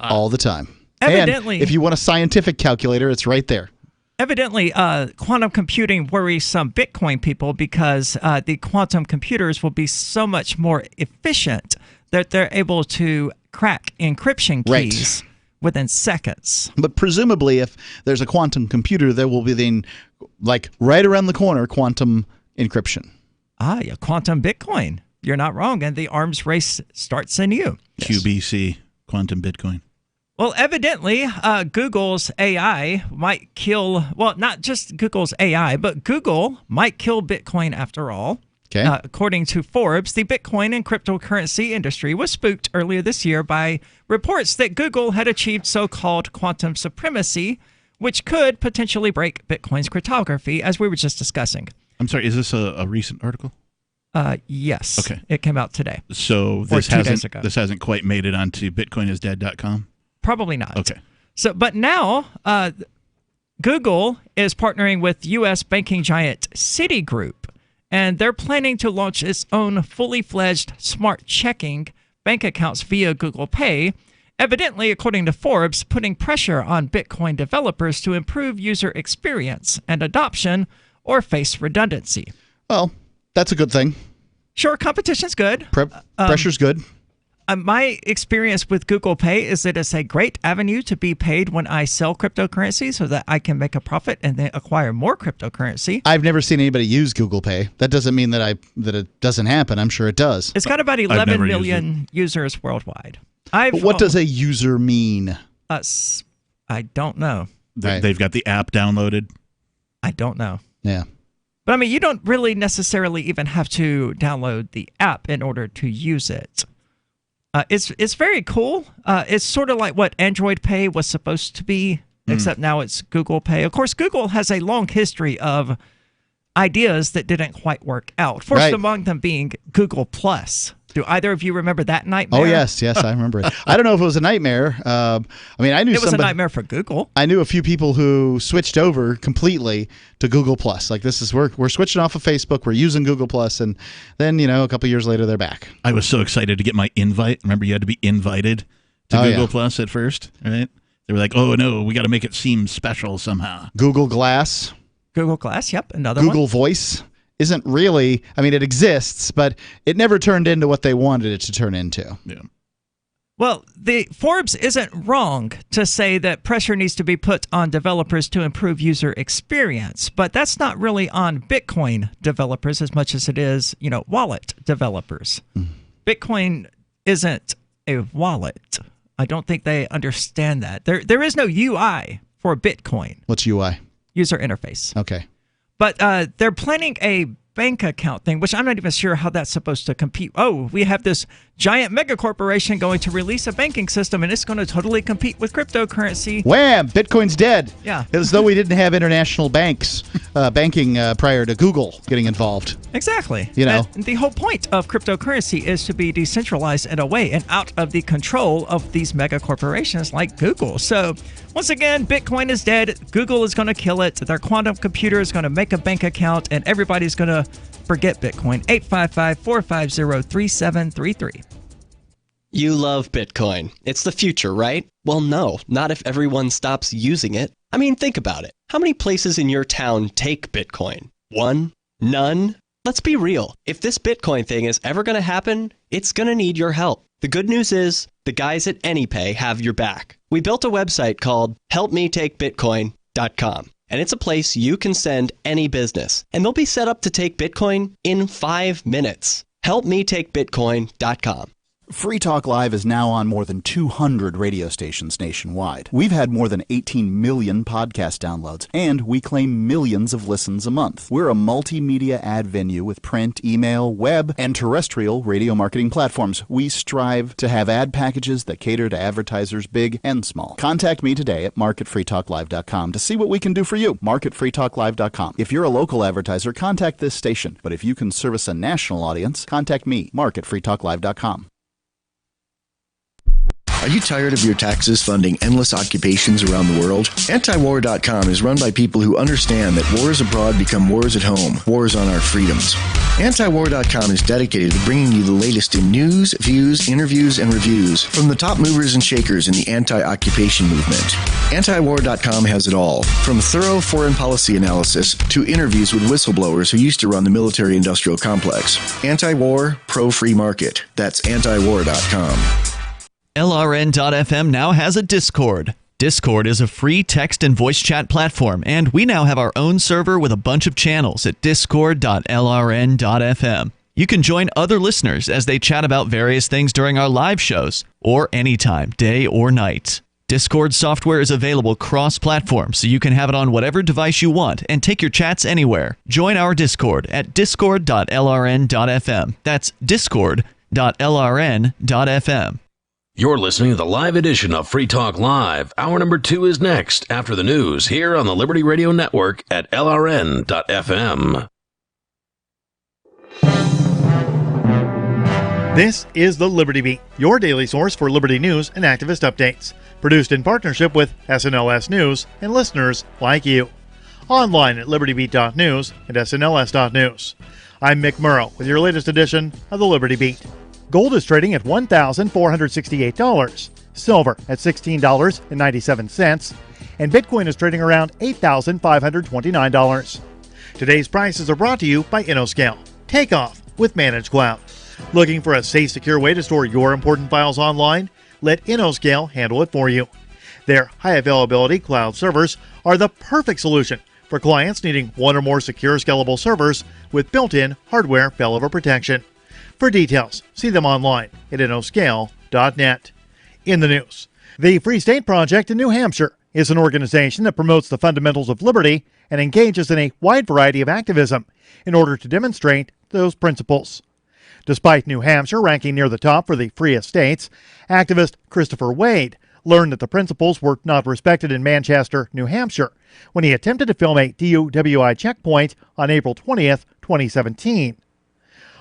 All the time.
Evidently.
And if you want a scientific calculator, it's right there.
Evidently, quantum computing worries some Bitcoin people because the quantum computers will be so much more efficient that they're able to crack encryption keys within seconds.
But presumably, if there's a quantum computer, there will be then, like right around the corner, quantum encryption.
Yeah, quantum Bitcoin. You're not wrong. And the arms race starts in you.
QBC, quantum Bitcoin.
Well, evidently, Google's AI might kill, well, not just Google's AI, but Google might kill Bitcoin after all.
Okay.
According to Forbes, the Bitcoin and cryptocurrency industry was spooked earlier this year by reports that Google had achieved so-called quantum supremacy, which could potentially break Bitcoin's cryptography, as we were just discussing.
I'm sorry, is this a recent article?
Yes.
Okay.
It came out today.
So this hasn't quite made it onto bitcoinisdead.com?
Probably not.
Okay.
But now Google is partnering with U.S. banking giant Citigroup, and they're planning to launch its own fully fledged smart checking bank accounts via Google Pay, evidently, according to Forbes, putting pressure on Bitcoin developers to improve user experience and adoption or face redundancy.
Well, that's a good thing.
Sure, competition's good.
Pressure's good.
My experience with Google Pay is that it's a great avenue to be paid when I sell cryptocurrency so that I can make a profit and then acquire more cryptocurrency.
I've never seen anybody use Google Pay. That doesn't mean that it doesn't happen. I'm sure it does.
It's got about 11 million users worldwide.
But what does a user mean?
I don't know.
They've got the app downloaded.
I don't know.
Yeah.
But I mean, you don't really necessarily even have to download the app in order to use it. It's very cool. It's sort of like what Android Pay was supposed to be, except now it's Google Pay. Of course, Google has a long history of ideas that didn't quite work out. First among them being Google Plus. Do either of you remember that nightmare?
Oh, yes, I remember it. I don't know if it was a nightmare. I knew
it was a nightmare for Google.
I knew a few people who switched over completely to Google Plus. Like we're switching off of Facebook, we're using Google Plus, and then a couple years later they're back.
I was so excited to get my invite. Remember, you had to be invited to Google Plus at first, right? They were like, "Oh no, we got to make it seem special somehow."
Google Glass.
Google Glass, yep, another
Google
one.
Voice isn't really, it exists, but it never turned into what they wanted it to turn into.
Yeah.
Well, the Forbes isn't wrong to say that pressure needs to be put on developers to improve user experience, but that's not really on Bitcoin developers as much as it is, wallet developers. Bitcoin isn't a wallet. I don't think they understand that. There is no UI for Bitcoin.
What's UI?
User interface.
Okay.
But they're planning a bank account thing, which I'm not even sure how that's supposed to compete. Oh, we have this giant mega corporation going to release a banking system, and it's going to totally compete with cryptocurrency.
Wham! Bitcoin's dead.
Yeah.
As though we didn't have international banking prior to Google getting involved.
Exactly.
And
the whole point of cryptocurrency is to be decentralized in a way and out of the control of these mega corporations like Google. So, once again, Bitcoin is dead. Google is going to kill it. Their quantum computer is going to make a bank account, and everybody's going to forget Bitcoin. 855-450-3733.
You love Bitcoin. It's the future, right? Well, no, not if everyone stops using it. I mean, think about it. How many places in your town take Bitcoin? One? None? Let's be real. If this Bitcoin thing is ever going to happen, it's going to need your help. The good news is, the guys at AnyPay have your back. We built a website called helpmetakebitcoin.com. And it's a place you can send any business. And they'll be set up to take Bitcoin in 5 minutes. helpmetakebitcoin.com.
Free Talk Live is now on more than 200 radio stations nationwide. We've had more than 18 million podcast downloads, and we claim millions of listens a month. We're a multimedia ad venue with print, email, web, and terrestrial radio marketing platforms. We strive to have ad packages that cater to advertisers big and small. Contact me today at marketfreetalklive.com to see what we can do for you. Marketfreetalklive.com. If you're a local advertiser, contact this station. But if you can service a national audience, contact me, marketfreetalklive.com.
Are you tired of your taxes funding endless occupations around the world? Antiwar.com is run by people who understand that wars abroad become wars at home, wars on our freedoms. Antiwar.com is dedicated to bringing you the latest in news, views, interviews, and reviews from the top movers and shakers in the anti-occupation movement. Antiwar.com has it all, from thorough foreign policy analysis to interviews with whistleblowers who used to run the military-industrial complex. Anti-war, pro-free market. That's antiwar.com.
LRN.FM now has a Discord. Discord is a free text and voice chat platform, and we now have our own server with a bunch of channels at discord.lrn.fm. You can join other listeners as they chat about various things during our live shows, or anytime, day or night. Discord software is available cross-platform, so you can have it on whatever device you want and take your chats anywhere. Join our Discord at discord.lrn.fm. That's discord.lrn.fm.
You're listening to the live edition of Free Talk Live. Hour number 2 is next after the news here on the Liberty Radio Network at LRN.FM.
This is the Liberty Beat, your daily source for Liberty news and activist updates. Produced in partnership with SNLS News and listeners like you. Online at libertybeat.news and snls.news. I'm Mick Murrow with your latest edition of the Liberty Beat. Gold is trading at $1,468, silver at $16.97, and Bitcoin is trading around $8,529. Today's prices are brought to you by InnoScale. Take off with Managed Cloud. Looking for a safe, secure way to store your important files online? Let InnoScale handle it for you. Their high availability cloud servers are the perfect solution for clients needing one or more secure, scalable servers with built-in hardware failover protection. For details, see them online at innoscale.net. in the news. The Free State Project in New Hampshire is an organization that promotes the fundamentals of liberty and engages in a wide variety of activism in order to demonstrate those principles. Despite New Hampshire ranking near the top for the freest states, activist Christopher Wade learned that the principles were not respected in Manchester, New Hampshire, when he attempted to film a DUI checkpoint on April 20th, 2017.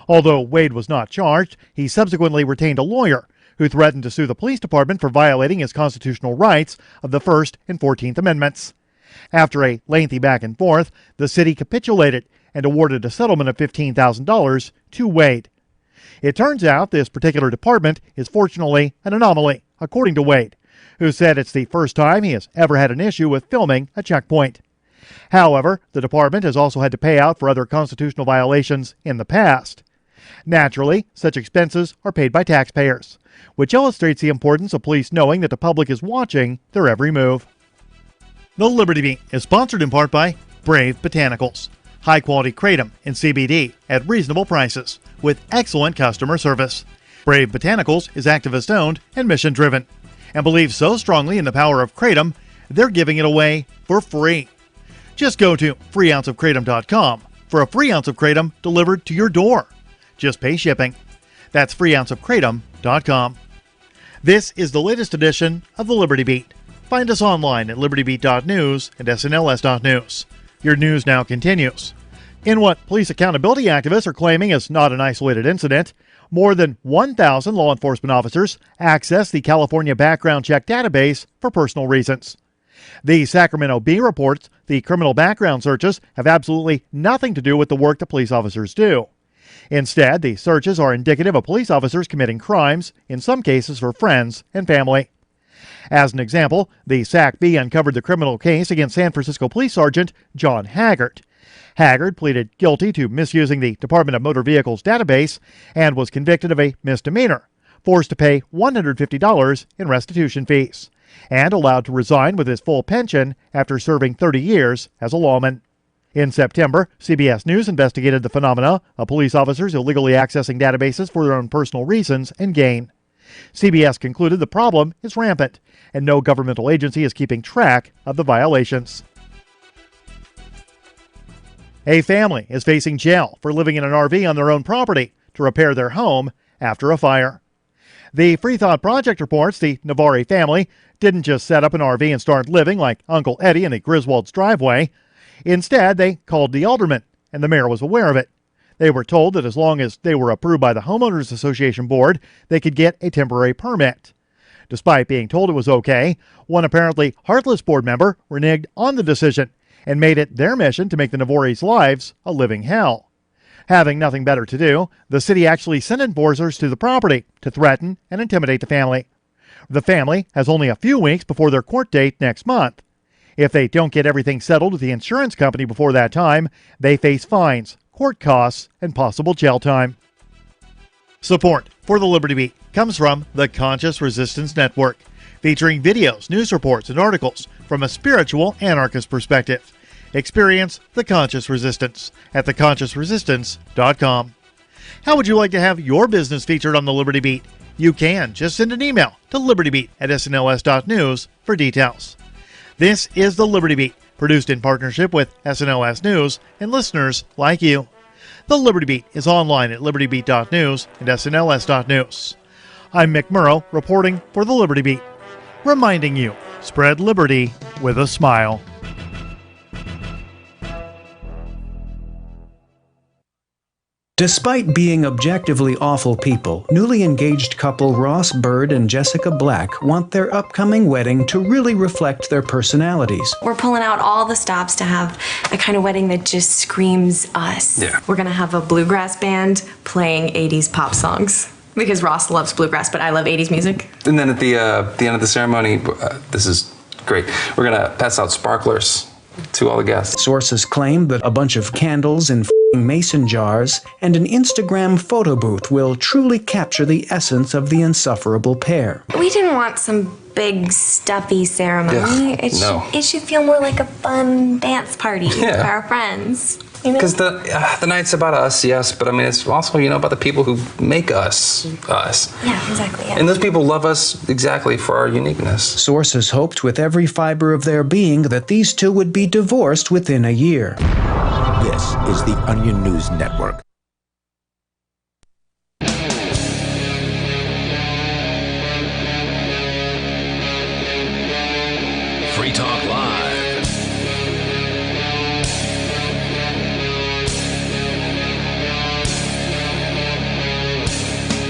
Although Wade was not charged, he subsequently retained a lawyer who threatened to sue the police department for violating his constitutional rights of the First and 14th Amendments. After a lengthy back and forth, the city capitulated and awarded a settlement of $15,000 to Wade. It turns out this particular department is fortunately an anomaly, according to Wade, who said it's the first time he has ever had an issue with filming a checkpoint. However, the department has also had to pay out for other constitutional violations in the past. Naturally, such expenses are paid by taxpayers, which illustrates the importance of police knowing that the public is watching their every move. The Liberty Beat is sponsored in part by Brave Botanicals, high-quality kratom and CBD at reasonable prices with excellent customer service. Brave Botanicals is activist-owned and mission-driven, and believes so strongly in the power of kratom, they're giving it away for free. Just go to freeounceofkratom.com for a free ounce of kratom delivered to your door. Just pay shipping. That's freeounceofkratom.com. This is the latest edition of the Liberty Beat. Find us online at libertybeat.news and snls.news. Your news now continues. In what police accountability activists are claiming is not an isolated incident, more than 1,000 law enforcement officers access the California background check database for personal reasons. The Sacramento Bee reports the criminal background searches have absolutely nothing to do with the work the police officers do. Instead, the searches are indicative of police officers committing crimes, in some cases for friends and family. As an example, the Sac Bee uncovered the criminal case against San Francisco Police Sergeant John Haggard. Haggard pleaded guilty to misusing the Department of Motor Vehicles database and was convicted of a misdemeanor, forced to pay $150 in restitution fees, and allowed to resign with his full pension after serving 30 years as a lawman. In September, CBS News investigated the phenomena of police officers illegally accessing databases for their own personal reasons and gain. CBS concluded the problem is rampant, and no governmental agency is keeping track of the violations. A family is facing jail for living in an RV on their own property to repair their home after a fire. The Free Thought Project reports the Navari family didn't just set up an RV and start living like Uncle Eddie in the Griswold's driveway. Instead, they called the alderman, and the mayor was aware of it. They were told that as long as they were approved by the Homeowners Association Board, they could get a temporary permit. Despite being told it was okay, one apparently heartless board member reneged on the decision and made it their mission to make the Navori's lives a living hell. Having nothing better to do, the city actually sent enforcers to the property to threaten and intimidate the family. The family has only a few weeks before their court date next month. If they don't get everything settled with the insurance company before that time, they face fines, court costs, and possible jail time. Support for the Liberty Beat comes from the Conscious Resistance Network, featuring videos, news reports, and articles from a spiritual anarchist perspective. Experience the Conscious Resistance at theconsciousresistance.com. How would you like to have your business featured on the Liberty Beat? You can. Just send an email to libertybeat@snls.news for details. This is the Liberty Beat, produced in partnership with SNLS News and listeners like you. The Liberty Beat is online at libertybeat.news and snls.news. I'm Mick Murrow, reporting for the Liberty Beat, reminding you, spread liberty with a smile.
Despite being objectively awful people, newly engaged couple Ross Bird and Jessica Black want their upcoming wedding to really reflect their personalities.
We're pulling out all the stops to have a kind of wedding that just screams us.
Yeah.
We're going to have a bluegrass band playing 80s pop songs. Because Ross loves bluegrass, but I love 80s music.
And then at the end of the ceremony, this is great, we're going to pass out sparklers to all the guests.
Sources claim that a bunch of candles in mason jars and an Instagram photo booth will truly capture the essence of the insufferable pair.
We didn't want some big stuffy ceremony.
Yeah,
It should feel more like a fun dance party for our friends.
Because the night's about us, yes, but I mean, it's also, about the people who make us.
Yeah, exactly. Yeah.
And those people love us exactly for our uniqueness.
Sources hoped with every fiber of their being that these two would be divorced within a year.
This is the Onion News Network.
Free Talk Live.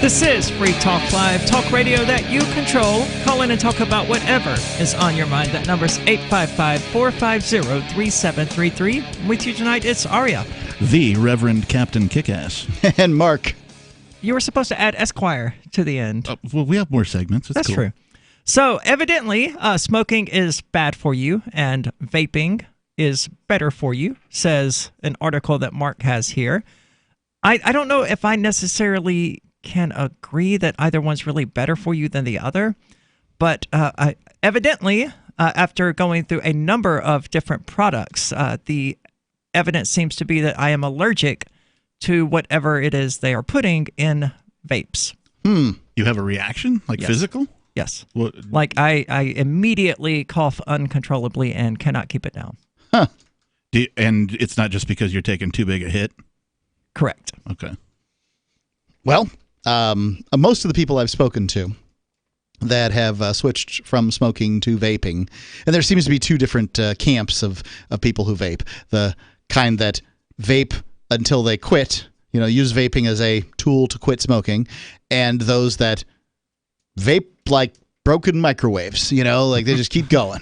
This is Free Talk Live, talk radio that you control. Call in and talk about whatever is on your mind. That number's 855-450-3733. With you tonight, it's Aria.
The Reverend Captain Kickass.
And Mark.
You were supposed to add Esquire to the end.
Well, we have more segments.
That's
cool.
true. So, evidently, smoking is bad for you, and vaping is better for you, says an article that Mark has here. I don't know if I necessarily can agree that either one's really better for you than the other, but evidently, after going through a number of different products, the evidence seems to be that I am allergic to whatever it is they are putting in vapes.
You have a reaction? Like
Yes.
physical?
Yes.
What?
Like I immediately cough uncontrollably and cannot keep it down.
Huh. And it's not just because you're taking too big a hit?
Correct.
Okay.
Well, most of the people I've spoken to that have switched from smoking to vaping, and there seems to be two different camps of people who vape. The kind that vape until they quit, use vaping as a tool to quit smoking, and those that vape like broken microwaves, like they just keep going.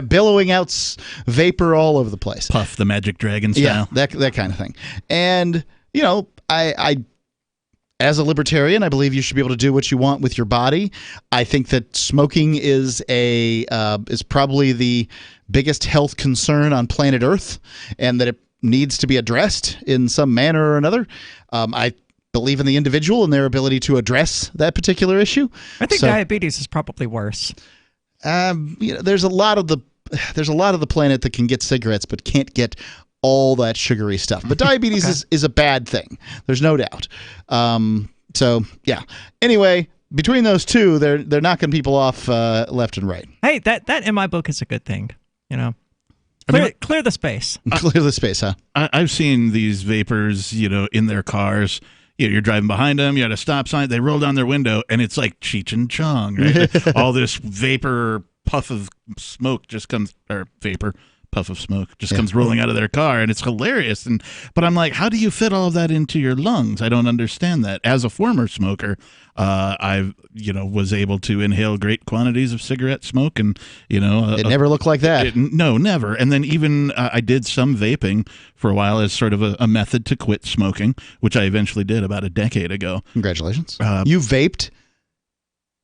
Billowing out vapor all over the place.
Puff the Magic Dragon style.
Yeah, that kind of thing. And, I as a libertarian, I believe you should be able to do what you want with your body. I think that smoking is probably the biggest health concern on planet Earth, and that it needs to be addressed in some manner or another. I believe in the individual and their ability to address that particular issue.
I think diabetes is probably worse.
There's a lot of the planet that can get cigarettes but can't get all that sugary stuff. But diabetes is a bad thing. There's no doubt. So yeah. Anyway, between those two, they're knocking people off left and right.
Hey, that in my book is a good thing. Clear the space.
Clear the space, huh?
I've seen these vapors, in their cars. You're driving behind them, you're at a stop sign, they roll down their window, and it's like Cheech and Chong, right? All this vapor puff of smoke just comes, or vapor puff of smoke just comes rolling out of their car, and it's hilarious. But I'm like, how do you fit all of that into your lungs? I don't understand that. As a former smoker, I was able to inhale great quantities of cigarette smoke, and
it never looked like that.
No, never. And then even I did some vaping for a while as sort of a method to quit smoking, which I eventually did about a decade ago.
Congratulations. You vaped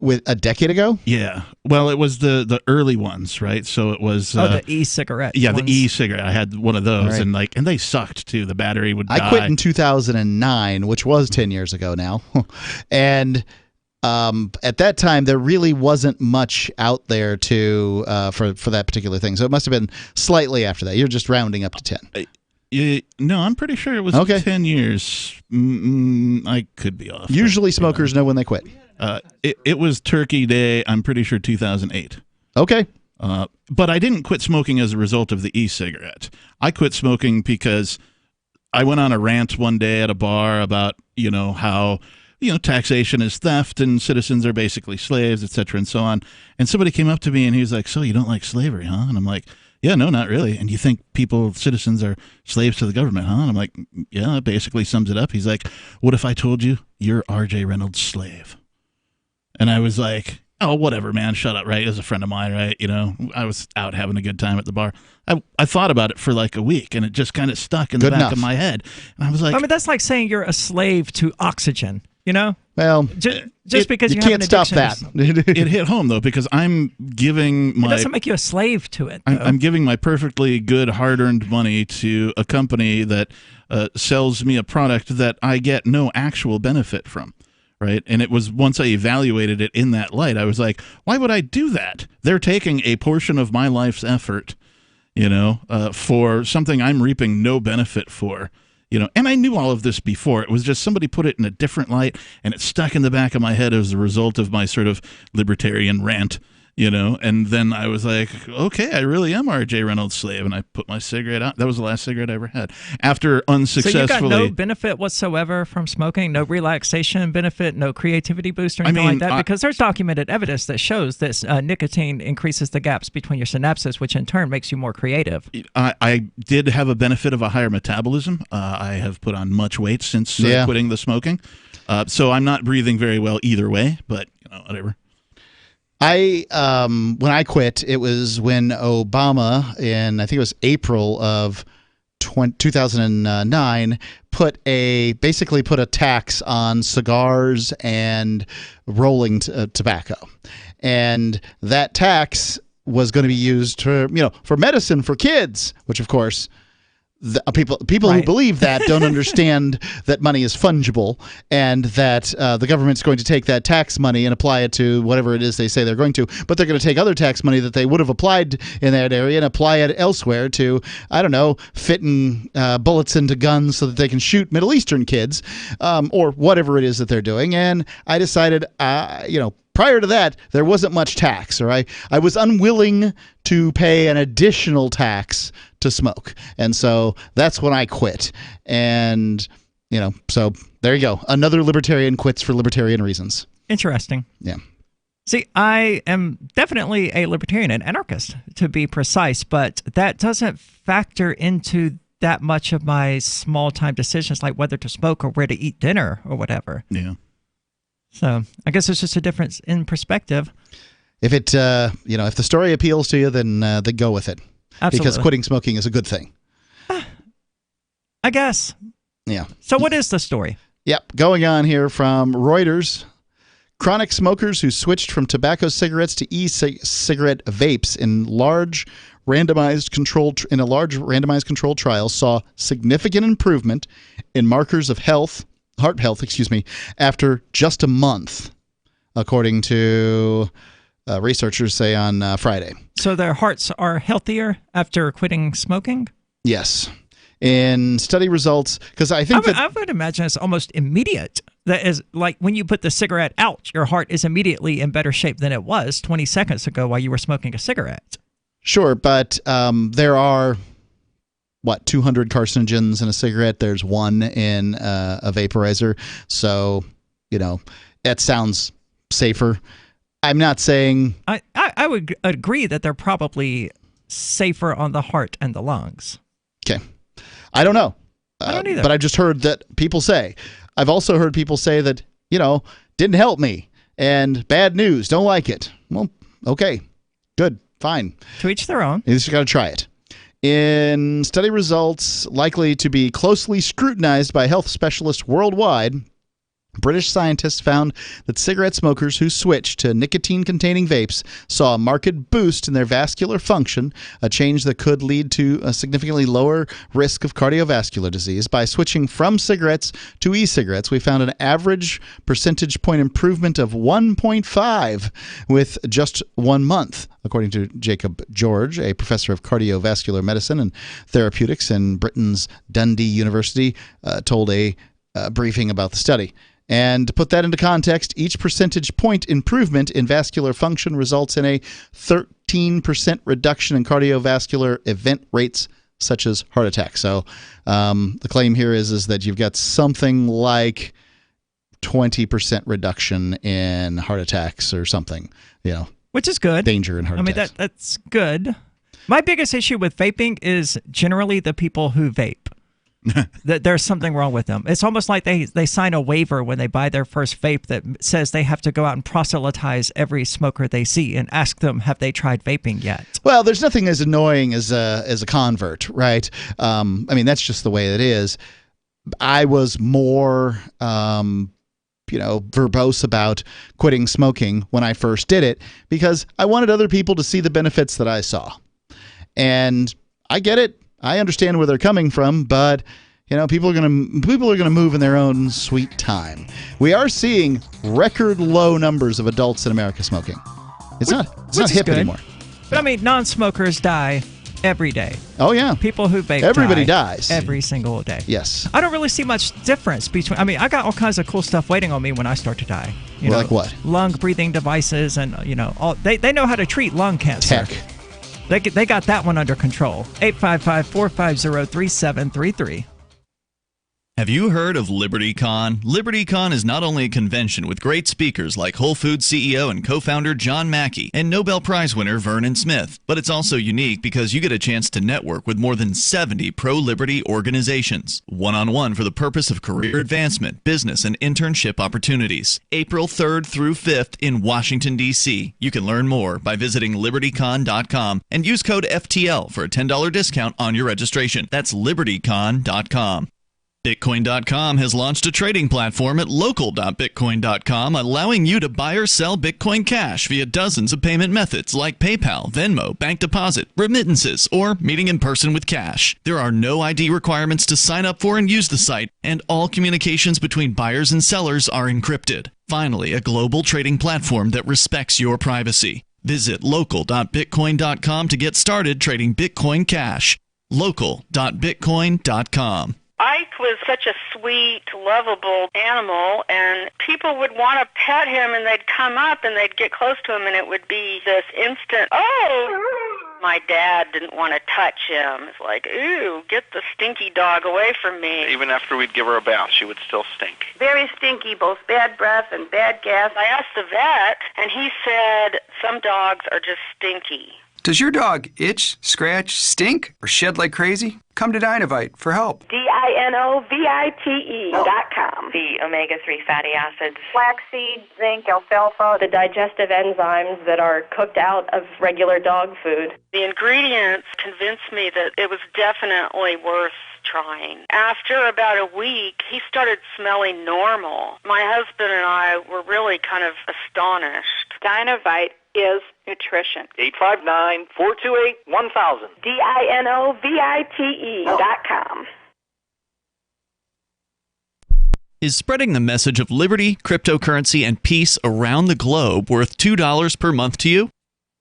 with a decade ago?
Yeah. Well, it was the early ones, right? So it was
the e-cigarette.
Yeah,
ones.
the e-cigarette. I had one of those,
right.
and they sucked too. The battery would die.
I quit in 2009, which was 10 years ago now. And at that time, there really wasn't much out there for that particular thing. So it must have been slightly after that. You're just rounding up to 10.
No, I'm pretty sure it was 10 years. I could be off.
Usually smokers know when they quit.
It was Turkey Day, I'm pretty sure 2008.
Okay.
But I didn't quit smoking as a result of the e-cigarette. I quit smoking because I went on a rant one day at a bar about, how, taxation is theft and citizens are basically slaves, et cetera, and so on. And somebody came up to me and he was like, so you don't like slavery, huh? And I'm like, yeah, no, not really. And you think citizens are slaves to the government, huh? And I'm like, yeah, that basically sums it up. He's like, what if I told you you're R.J. Reynolds' slave? And I was like, oh, whatever, man, shut up, right? As a friend of mine, right? I was out having a good time at the bar. I thought about it for like a week, and it just kind of stuck in the back of my head. And I was like,
that's like saying you're a slave to oxygen,
Well,
just because you
can't stop that.
It hit home, though, because I'm giving
it doesn't make you a slave to it.
I'm giving my perfectly good, hard-earned money to a company that sells me a product that I get no actual benefit from. right? And it was once I evaluated it in that light, I was like, why would I do that? They're taking a portion of my life's effort, for something I'm reaping no benefit for. And I knew all of this before. It was just somebody put it in a different light, and it stuck in the back of my head as a result of my sort of libertarian rant, and then I was like, okay, I really am R.J. Reynolds' slave, and I put my cigarette out. That was the last cigarette I ever had. After unsuccessfully...
So you got no benefit whatsoever from smoking? No relaxation benefit, no creativity boost or anything like that? Because there's documented evidence that shows that nicotine increases the gaps between your synapses, which in turn makes you more creative.
I did have a benefit of a higher metabolism. I have put on much weight since quitting the smoking. So I'm not breathing very well either way, but whatever.
When I quit, it was when Obama, I think it was April of 2009, basically put a tax on cigars and rolling tobacco. And that tax was going to be used for medicine for kids, which of course people who believe that don't understand that money is fungible, and that the government's going to take that tax money and apply it to whatever it is they say they're going to. But they're going to take other tax money that they would have applied in that area and apply it elsewhere to, I don't know, fitting bullets into guns so that they can shoot Middle Eastern kids, or whatever it is that they're doing. And I decided, prior to that, there wasn't much tax, or I was unwilling to pay an additional tax to smoke. And so that's when I quit. And, so there you go. Another libertarian quits for libertarian reasons.
Interesting.
Yeah.
See, I am definitely a libertarian, an anarchist, to be precise, but that doesn't factor into that much of my small-time decisions, like whether to smoke or where to eat dinner or whatever.
Yeah.
So I guess it's just a difference in perspective.
If it, if the story appeals to you, then go with it.
Absolutely.
Because quitting smoking is a good thing.
I guess.
Yeah.
So what is the story?
Yep. Going on here from Reuters. Chronic smokers who switched from tobacco cigarettes to e-cigarette vapes in a large randomized controlled trial saw significant improvement in markers of heart health, after just a month, according to researchers say on Friday.
So their hearts are healthier after quitting smoking?
Yes. In study results, because I think
I would imagine it's almost immediate. That is like when you put the cigarette out, your heart is immediately in better shape than it was 20 seconds ago while you were smoking a cigarette.
Sure, but there are, 200 carcinogens in a cigarette. There's one in a vaporizer. So, that sounds safer. I'm not saying...
I would agree that they're probably safer on the heart and the lungs.
Okay. I don't know.
I don't either.
But I've just heard that people say. I've also heard people say that, didn't help me. And bad news. Don't like it. Well, okay. Good. Fine.
To each their own.
You just got to try it. In study results likely to be closely scrutinized by health specialists worldwide, British scientists found that cigarette smokers who switched to nicotine-containing vapes saw a marked boost in their vascular function, a change that could lead to a significantly lower risk of cardiovascular disease. By switching from cigarettes to e-cigarettes, we found an average percentage point improvement of 1.5 with just 1 month, according to Jacob George, a professor of cardiovascular medicine and therapeutics in Britain's Dundee University, told a briefing about the study. And to put that into context, each percentage point improvement in vascular function results in a 13% reduction in cardiovascular event rates such as heart attack. So the claim here is that you've got something like 20% reduction in heart attacks or something,
Which is good.
Danger in heart attacks.
That's good. My biggest issue with vaping is generally the people who vape. That there's something wrong with them. It's almost like they sign a waiver when they buy their first vape that says they have to go out and proselytize every smoker they see and ask them, have they tried vaping yet?
Well, there's nothing as annoying as a convert, right? That's just the way it is. I was more verbose about quitting smoking when I first did it because I wanted other people to see the benefits that I saw. And I get it. I understand where they're coming from, but, People are gonna move in their own sweet time. We are seeing record low numbers of adults in America smoking. It's not hip anymore.
But I mean, non-smokers die every day.
Oh yeah,
people who vape.
Everybody dies
every single day.
Yes.
I don't really see much difference between. I mean, I got all kinds of cool stuff waiting on me when I start to die.
Like what?
Lung breathing devices, and all they know how to treat lung cancer.
Tech.
They got that one under control. 855-450-3733.
Have you heard of LibertyCon? LibertyCon is not only a convention with great speakers like Whole Foods CEO and co-founder John Mackey and Nobel Prize winner Vernon Smith, but it's also unique because you get a chance to network with more than 70 pro-liberty organizations, one-on-one for the purpose of career advancement, business, and internship opportunities. April 3rd through 5th in Washington, D.C. You can learn more by visiting libertycon.com and use code FTL for a $10 discount on your registration. That's libertycon.com. Bitcoin.com has launched a trading platform at local.bitcoin.com, allowing you to buy or sell Bitcoin Cash via dozens of payment methods like PayPal, Venmo, bank deposit, remittances, or meeting in person with cash. There are no ID requirements to sign up for and use the site, and all communications between buyers and sellers are encrypted. Finally, a global trading platform that respects your privacy. Visit local.bitcoin.com to get started trading Bitcoin Cash. local.bitcoin.com.
Ike was such a sweet, lovable animal, and people would want to pet him, and they'd come up, and they'd get close to him, and it would be this instant, oh! My dad didn't want to touch him. It's like, ooh, get the stinky dog away from me.
Even after we'd give her a bath, she would still stink.
Very stinky, both bad breath and bad gas. I asked the vet, and he said some dogs are just stinky.
Does your dog itch, scratch, stink, or shed like crazy? Come to Dinovite for help.
DINOVITE.com. The omega-3 fatty acids, flaxseed, zinc, alfalfa, the digestive enzymes that are cooked out of regular dog food.
The ingredients convinced me that it was definitely worth trying. After about a week, he started smelling normal. My husband and I were really kind of astonished.
Dinovite is nutrition.
859-428-1000.
DINOVITE.com.
Is spreading the message of liberty, cryptocurrency, and peace around the globe worth $2 per month to you?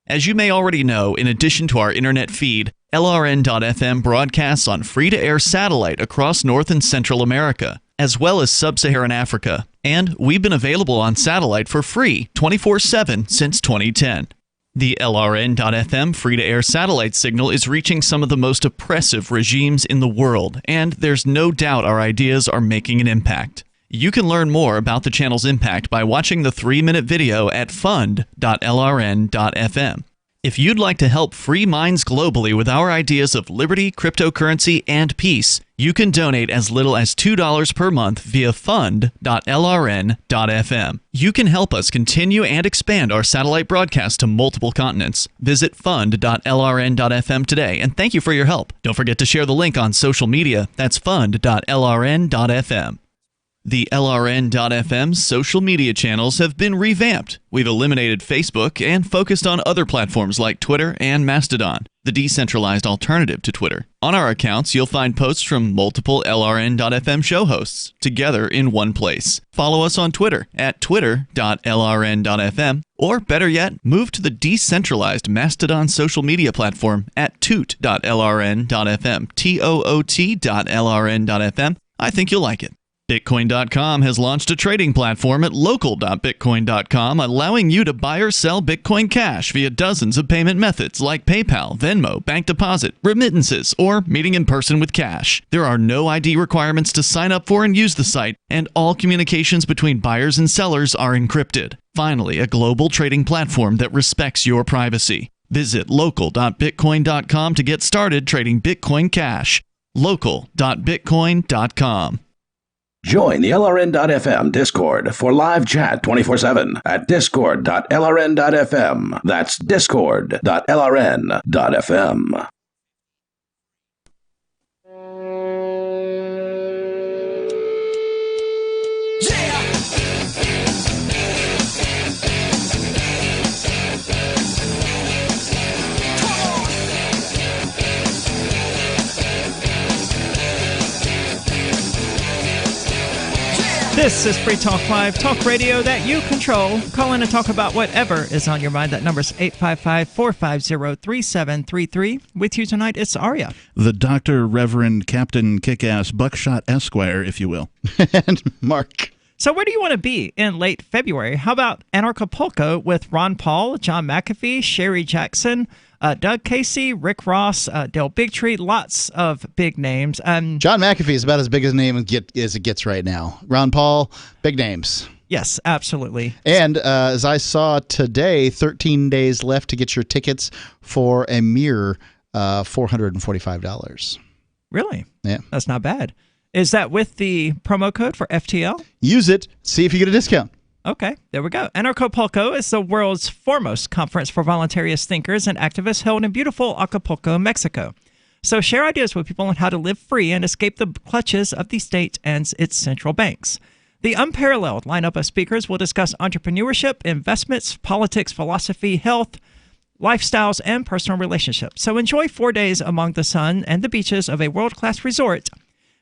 As you may already know, in addition to our internet feed, LRN.FM broadcasts on free-to-air satellite across North and Central America, as well as Sub-Saharan Africa. And we've been available on satellite for free 24/7 since 2010. The LRN.FM free-to-air satellite signal is reaching some of the most oppressive regimes in the world, and there's no doubt our ideas are making an impact. You can learn more about the channel's impact by watching the 3-minute video at fund.lrn.fm. If you'd like to help free minds globally with our ideas of liberty, cryptocurrency, and peace, you can donate as little as $2 per month via fund.lrn.fm. You can help us continue and expand our satellite broadcast to multiple continents. Visit fund.lrn.fm today, and thank you for your help. Don't forget to share the link on social media. That's fund.lrn.fm. The LRN.FM social media channels have been revamped. We've eliminated Facebook and focused on other platforms like Twitter and Mastodon, the decentralized alternative to Twitter. On our accounts, you'll find posts from multiple LRN.FM show hosts together in one place. Follow us on Twitter at twitter.lrn.fm, or better yet, move to the decentralized Mastodon social media platform at toot.lrn.fm, toot.lrn.fm. I think you'll like it. Bitcoin.com has launched a trading platform at local.bitcoin.com, allowing you to buy or sell Bitcoin Cash via dozens of payment methods like PayPal, Venmo, bank deposit, remittances, or meeting in person with cash. There are no ID requirements to sign up for and use the site, and all communications between buyers and sellers are encrypted. Finally, a global trading platform that respects your privacy. Visit local.bitcoin.com to get started trading Bitcoin Cash. local.bitcoin.com.
Join the LRN.FM Discord for live chat 24/7 at discord.lrn.fm. That's discord.lrn.fm.
This is Free Talk Live, talk radio that you control. Call in and talk about whatever is on your mind. That number's 855-450-3733. With you tonight, it's Aria.
The Dr. Reverend Captain Kickass Buckshot Esquire, if you will.
And Mark.
So where do you want to be in late February? How about Anarchapulco with Ron Paul, John McAfee, Sherry Jackson, Doug Casey, Rick Ross, Dale Bigtree, lots of big names.
John McAfee is about as big a name as it gets right now. Ron Paul, big names.
Yes, absolutely.
And as I saw today, 13 days left to get your tickets for a mere $445.
Really?
Yeah.
That's not bad. Is that with the promo code for FTL?
Use it. See if you get a discount.
Okay, there we go. Anarchapulco is the world's foremost conference for voluntarist thinkers and activists held in beautiful Acapulco, Mexico. So share ideas with people on how to live free and escape the clutches of the state and its central banks. The unparalleled lineup of speakers will discuss entrepreneurship, investments, politics, philosophy, health, lifestyles, and personal relationships. So enjoy 4 days among the sun and the beaches of a world-class resort,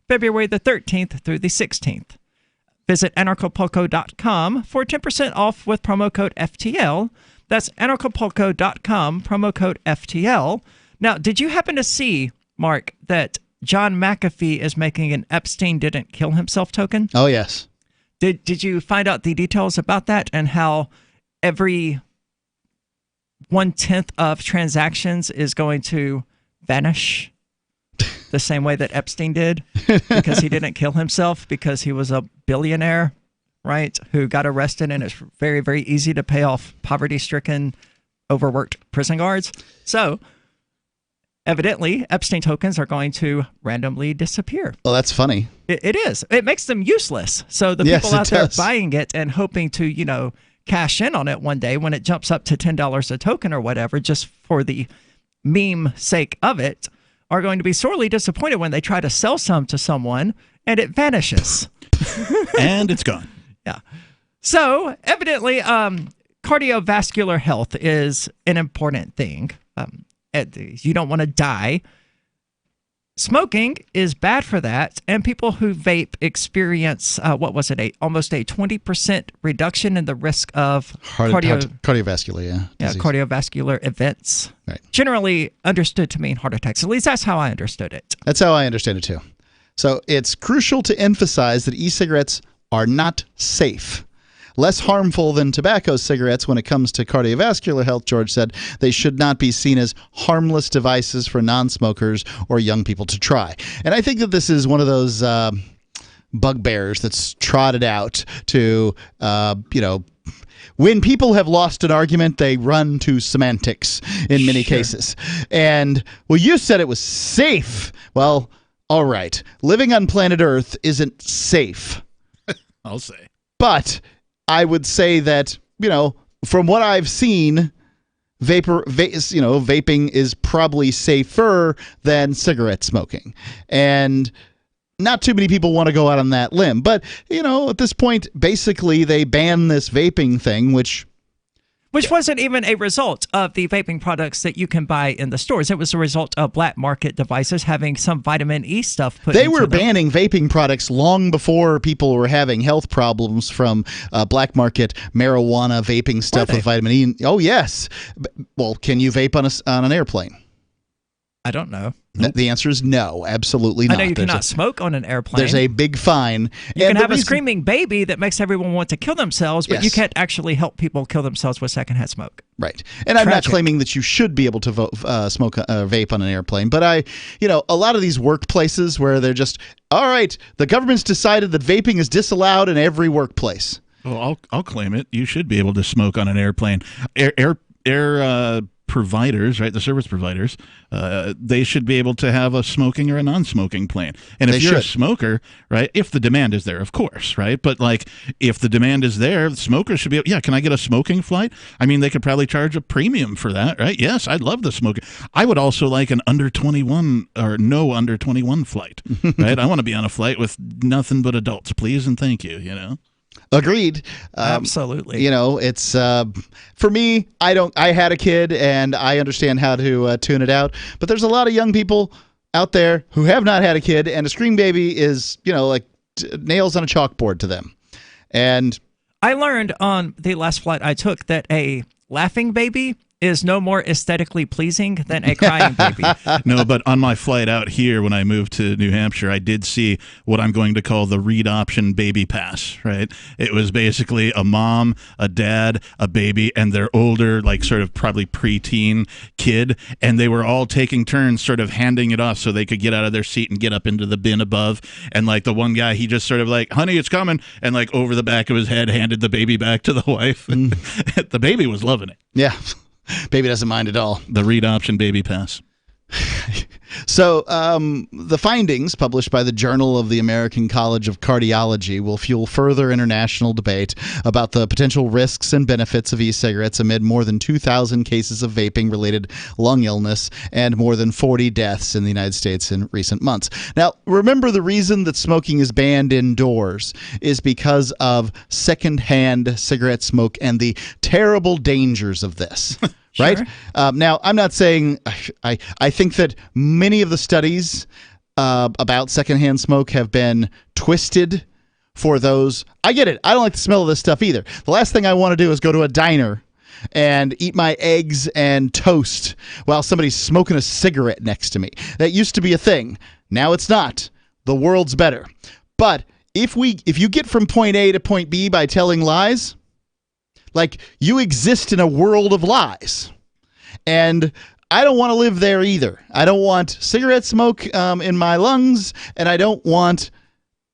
February the 13th through the 16th. Visit anarchapulco.com for 10% off with promo code FTL. That's anarchapulco.com, promo code FTL. Now, did you happen to see, Mark, that John McAfee is making an Epstein didn't kill himself token?
Oh, yes.
Did you find out the details about that and how every 1/10 of transactions is going to vanish the same way that Epstein did because he didn't kill himself because he was a billionaire, right, who got arrested, and it's very, very easy to pay off poverty-stricken, overworked prison guards. So evidently, Epstein tokens are going to randomly disappear.
Well, that's funny.
It is. It makes them useless. So the
Yes,
people out
it
there
does.
buying it and hoping to, cash in on it one day when it jumps up to $10 a token or whatever, just for the meme sake of it, are going to be sorely disappointed when they try to sell some to someone and it vanishes.
And it's gone.
Yeah. So evidently, cardiovascular health is an important thing. You don't want to die. Smoking is bad for that, and people who vape experience almost a 20% reduction in the risk of
cardiovascular, disease.
Cardiovascular events.
Right.
Generally understood to mean heart attacks. At least that's how I understood it.
That's how I understand it too. So it's crucial to emphasize that e-cigarettes are not safe. Less harmful than tobacco cigarettes when it comes to cardiovascular health, George said. They should not be seen as harmless devices for non-smokers or young people to try. And I think that this is one of those bugbears that's trotted out to, when people have lost an argument, they run to semantics in many cases. And, well, you said it was safe. Well, all right. Living on planet Earth isn't safe.
I'll say.
But I would say that, from what I've seen, vaping is probably safer than cigarette smoking. And not too many people want to go out on that limb. But, at this point, basically they ban this vaping thing, which
wasn't even a result of the vaping products that you can buy in the stores. It was a result of black market devices having some vitamin E stuff put into them.
They were banning vaping products long before people were having health problems from black market marijuana vaping stuff with vitamin E. Oh, yes. Well, can you vape on an airplane?
I don't know.
The answer is no, absolutely not.
I know you cannot smoke on an airplane.
There's a big fine.
You can have a screaming baby that makes everyone want to kill themselves, but you can't actually help people kill themselves with secondhand smoke.
Right. And I'm not claiming that you should be able to vape on an airplane, but a lot of these workplaces where they're just, all right, the government's decided that vaping is disallowed in every workplace.
Well, I'll claim it. You should be able to smoke on an airplane. Air providers, right? The service providers, they should be able to have a smoking or a non-smoking plan. And if you're a smoker, right? If the demand is there, of course, right? But if the demand is there, smokers should be. Can I get a smoking flight? I mean, they could probably charge a premium for that, right? Yes, I'd love the smoking. I would also like an under 21 or no under 21 flight, right? I want to be on a flight with nothing but adults, please and thank you.
Agreed.
Absolutely.
It's for me. I had a kid, and I understand how to tune it out. But there's a lot of young people out there who have not had a kid, and a scream baby is like nails on a chalkboard to them. And
I learned on the last flight I took that a laughing baby is no more aesthetically pleasing than a crying baby.
No, but on my flight out here when I moved to New Hampshire, I did see what I'm going to call the read option baby pass, right? It was basically a mom, a dad, a baby, and their older, like sort of probably preteen kid, and they were all taking turns sort of handing it off so they could get out of their seat and get up into the bin above. And like the one guy, he just sort of like, honey, it's coming, and like over the back of his head handed the baby back to the wife. The baby was loving it.
Yeah. Baby doesn't mind at all.
The read option baby pass.
So the findings published by the Journal of the American College of Cardiology will fuel further international debate about the potential risks and benefits of e-cigarettes amid more than 2,000 cases of vaping-related lung illness and more than 40 deaths in the United States in recent months. Now, remember, the reason that smoking is banned indoors is because of secondhand cigarette smoke and the terrible dangers of this. Right?
Sure.
Now, I'm not saying I think that many of the studies about secondhand smoke have been twisted for those. I get it. I don't like the smell of this stuff either. The last thing I want to do is go to a diner and eat my eggs and toast while somebody's smoking a cigarette next to me. That used to be a thing. Now it's not. The world's better. But if you get from point A to point B by telling lies, like, you exist in a world of lies. And I don't want to live there either. I don't want cigarette smoke in my lungs, and I don't want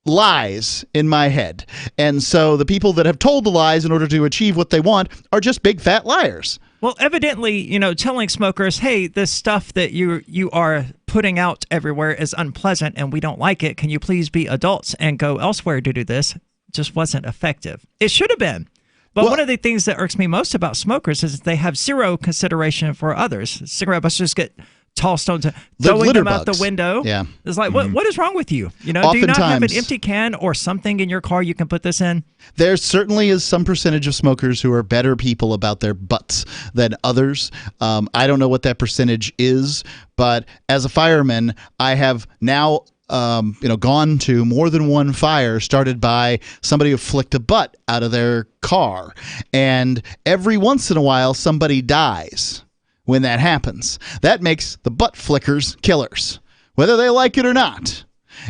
lies in my head. And so the people that have told the lies in order to achieve what they want are just big fat liars.
Well, evidently, telling smokers, hey, this stuff that you are putting out everywhere is unpleasant and we don't like it. Can you please be adults and go elsewhere to do this? Just wasn't effective. It should have been. But one of the things that irks me most about smokers is they have zero consideration for others. Cigarette butts just get tossed onto, throwing them out the window.
Yeah.
It's like, what is wrong with you? Do you not have an empty can or something in your car you can put this in?
There certainly is some percentage of smokers who are better people about their butts than others. I don't know what that percentage is, but as a fireman, I have now gone to more than one fire started by somebody who flicked a butt out of their car. And every once in a while, somebody dies when that happens. That makes the butt flickers killers, whether they like it or not.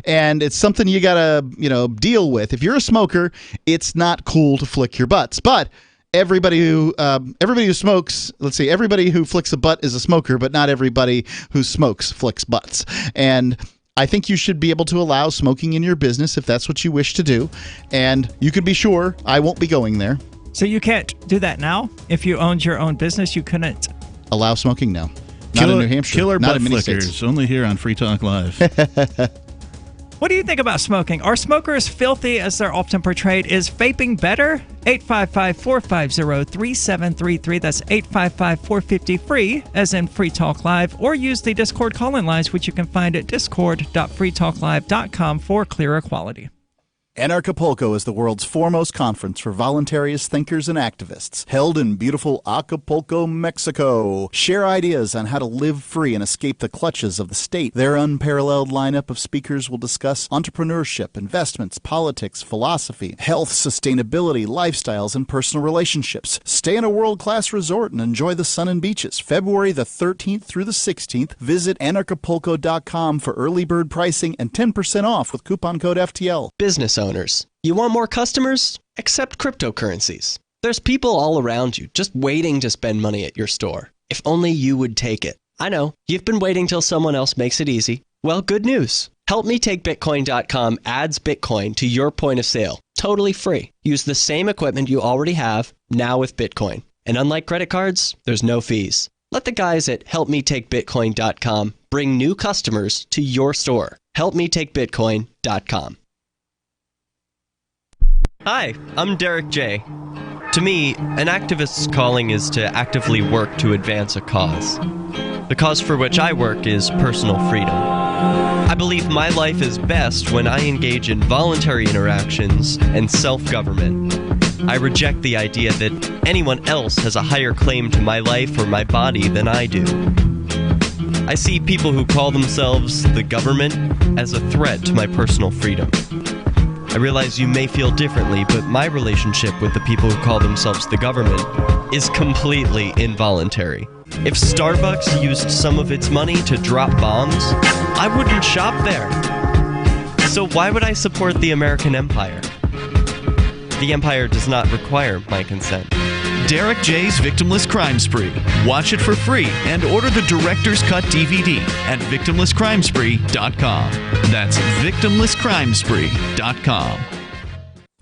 And it's something you got to, deal with. If you're a smoker, it's not cool to flick your butts. But everybody who smokes, everybody who flicks a butt is a smoker, but not everybody who smokes flicks butts. And I think you should be able to allow smoking in your business if that's what you wish to do. And you can be sure I won't be going there.
So you can't do that now? If you owned your own business, you couldn't
allow smoking? No. Not in New Hampshire.
Killer
not
butt
in many
flickers,
states.
only here on Free Talk Live.
What do you think about smoking? Are smokers filthy as they're often portrayed? Is vaping better? 855-450-3733. That's 855-450-FREE, as in Free Talk Live. Or use the Discord call-in lines, which you can find at discord.freetalklive.com for clearer quality.
Anarchapulco is the world's foremost conference for voluntarist thinkers and activists, held in beautiful Acapulco, Mexico. Share ideas on how to live free and escape the clutches of the state. Their unparalleled lineup of speakers will discuss entrepreneurship, investments, politics, philosophy, health, sustainability, lifestyles, and personal relationships. Stay in a world-class resort and enjoy the sun and beaches. February the 13th through the 16th, visit anarchapulco.com for early bird pricing and 10% off with coupon code FTL.
Business owners, you want more customers? Accept cryptocurrencies. There's people all around you just waiting to spend money at your store. If only you would take it. I know, you've been waiting till someone else makes it easy. Well, good news. HelpMeTakeBitcoin.com adds Bitcoin to your point of sale. Totally free. Use the same equipment you already have, now with Bitcoin. And unlike credit cards, there's no fees. Let the guys at HelpMeTakeBitcoin.com bring new customers to your store. HelpMeTakeBitcoin.com. Hi, I'm Derek J. To me, an activist's calling is to actively work to advance a cause. The cause for which I work is personal freedom. I believe my life is best when I engage in voluntary interactions and self-government. I reject the idea that anyone else has a higher claim to my life or my body than I do. I see people who call themselves the government as a threat to my personal freedom. I realize you may feel differently, but my relationship with the people who call themselves the government is completely involuntary. If Starbucks used some of its money to drop bombs, I wouldn't shop there. So why would I support the American empire? The empire does not require my consent.
Derek J's Victimless Crime Spree. Watch it for free and order the Director's Cut DVD at victimlesscrimespree.com. That's victimlesscrimespree.com.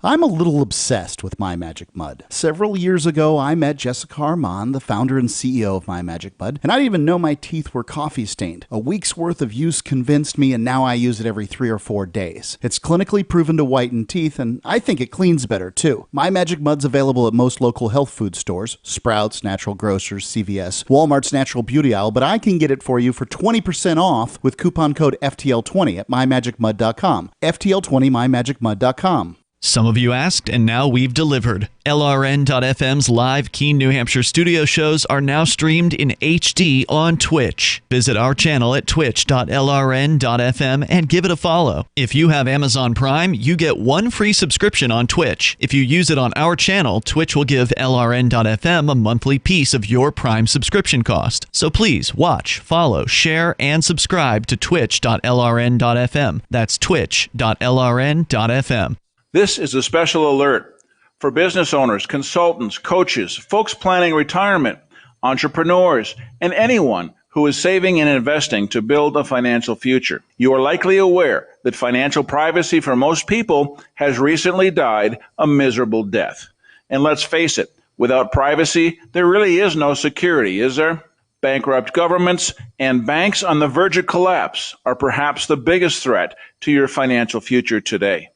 I'm a little obsessed with My Magic Mud. Several years ago, I met Jessica Armand, the founder and CEO of My Magic Mud, and I didn't even know my teeth were coffee stained. A week's worth of use convinced me, and now I use it every 3 or 4 days. It's clinically proven to whiten teeth, and I think it cleans better too. My Magic Mud's available at most local health food stores, Sprouts, Natural Grocers, CVS, Walmart's Natural Beauty Aisle, but I can get it for you for 20% off with coupon code FTL20 at mymagicmud.com. FTL20 mymagicmud.com.
Some of you asked, and now we've delivered. LRN.FM's live Keene, New Hampshire studio shows are now streamed in HD on Twitch. Visit our channel at twitch.lrn.fm and give it a follow. If you have Amazon Prime, you get 1 free subscription on Twitch. If you use it on our channel, Twitch will give LRN.FM a monthly piece of your Prime subscription cost. So please watch, follow, share, and subscribe to twitch.lrn.fm. That's twitch.lrn.fm.
This is a special alert for business owners, consultants, coaches, folks planning retirement, entrepreneurs, and anyone who is saving and investing to build a financial future. You are likely aware that financial privacy for most people has recently died a miserable death. And let's face it, without privacy, there really is no security, is there? Bankrupt governments and banks on the verge of collapse are perhaps the biggest threat to your financial future today.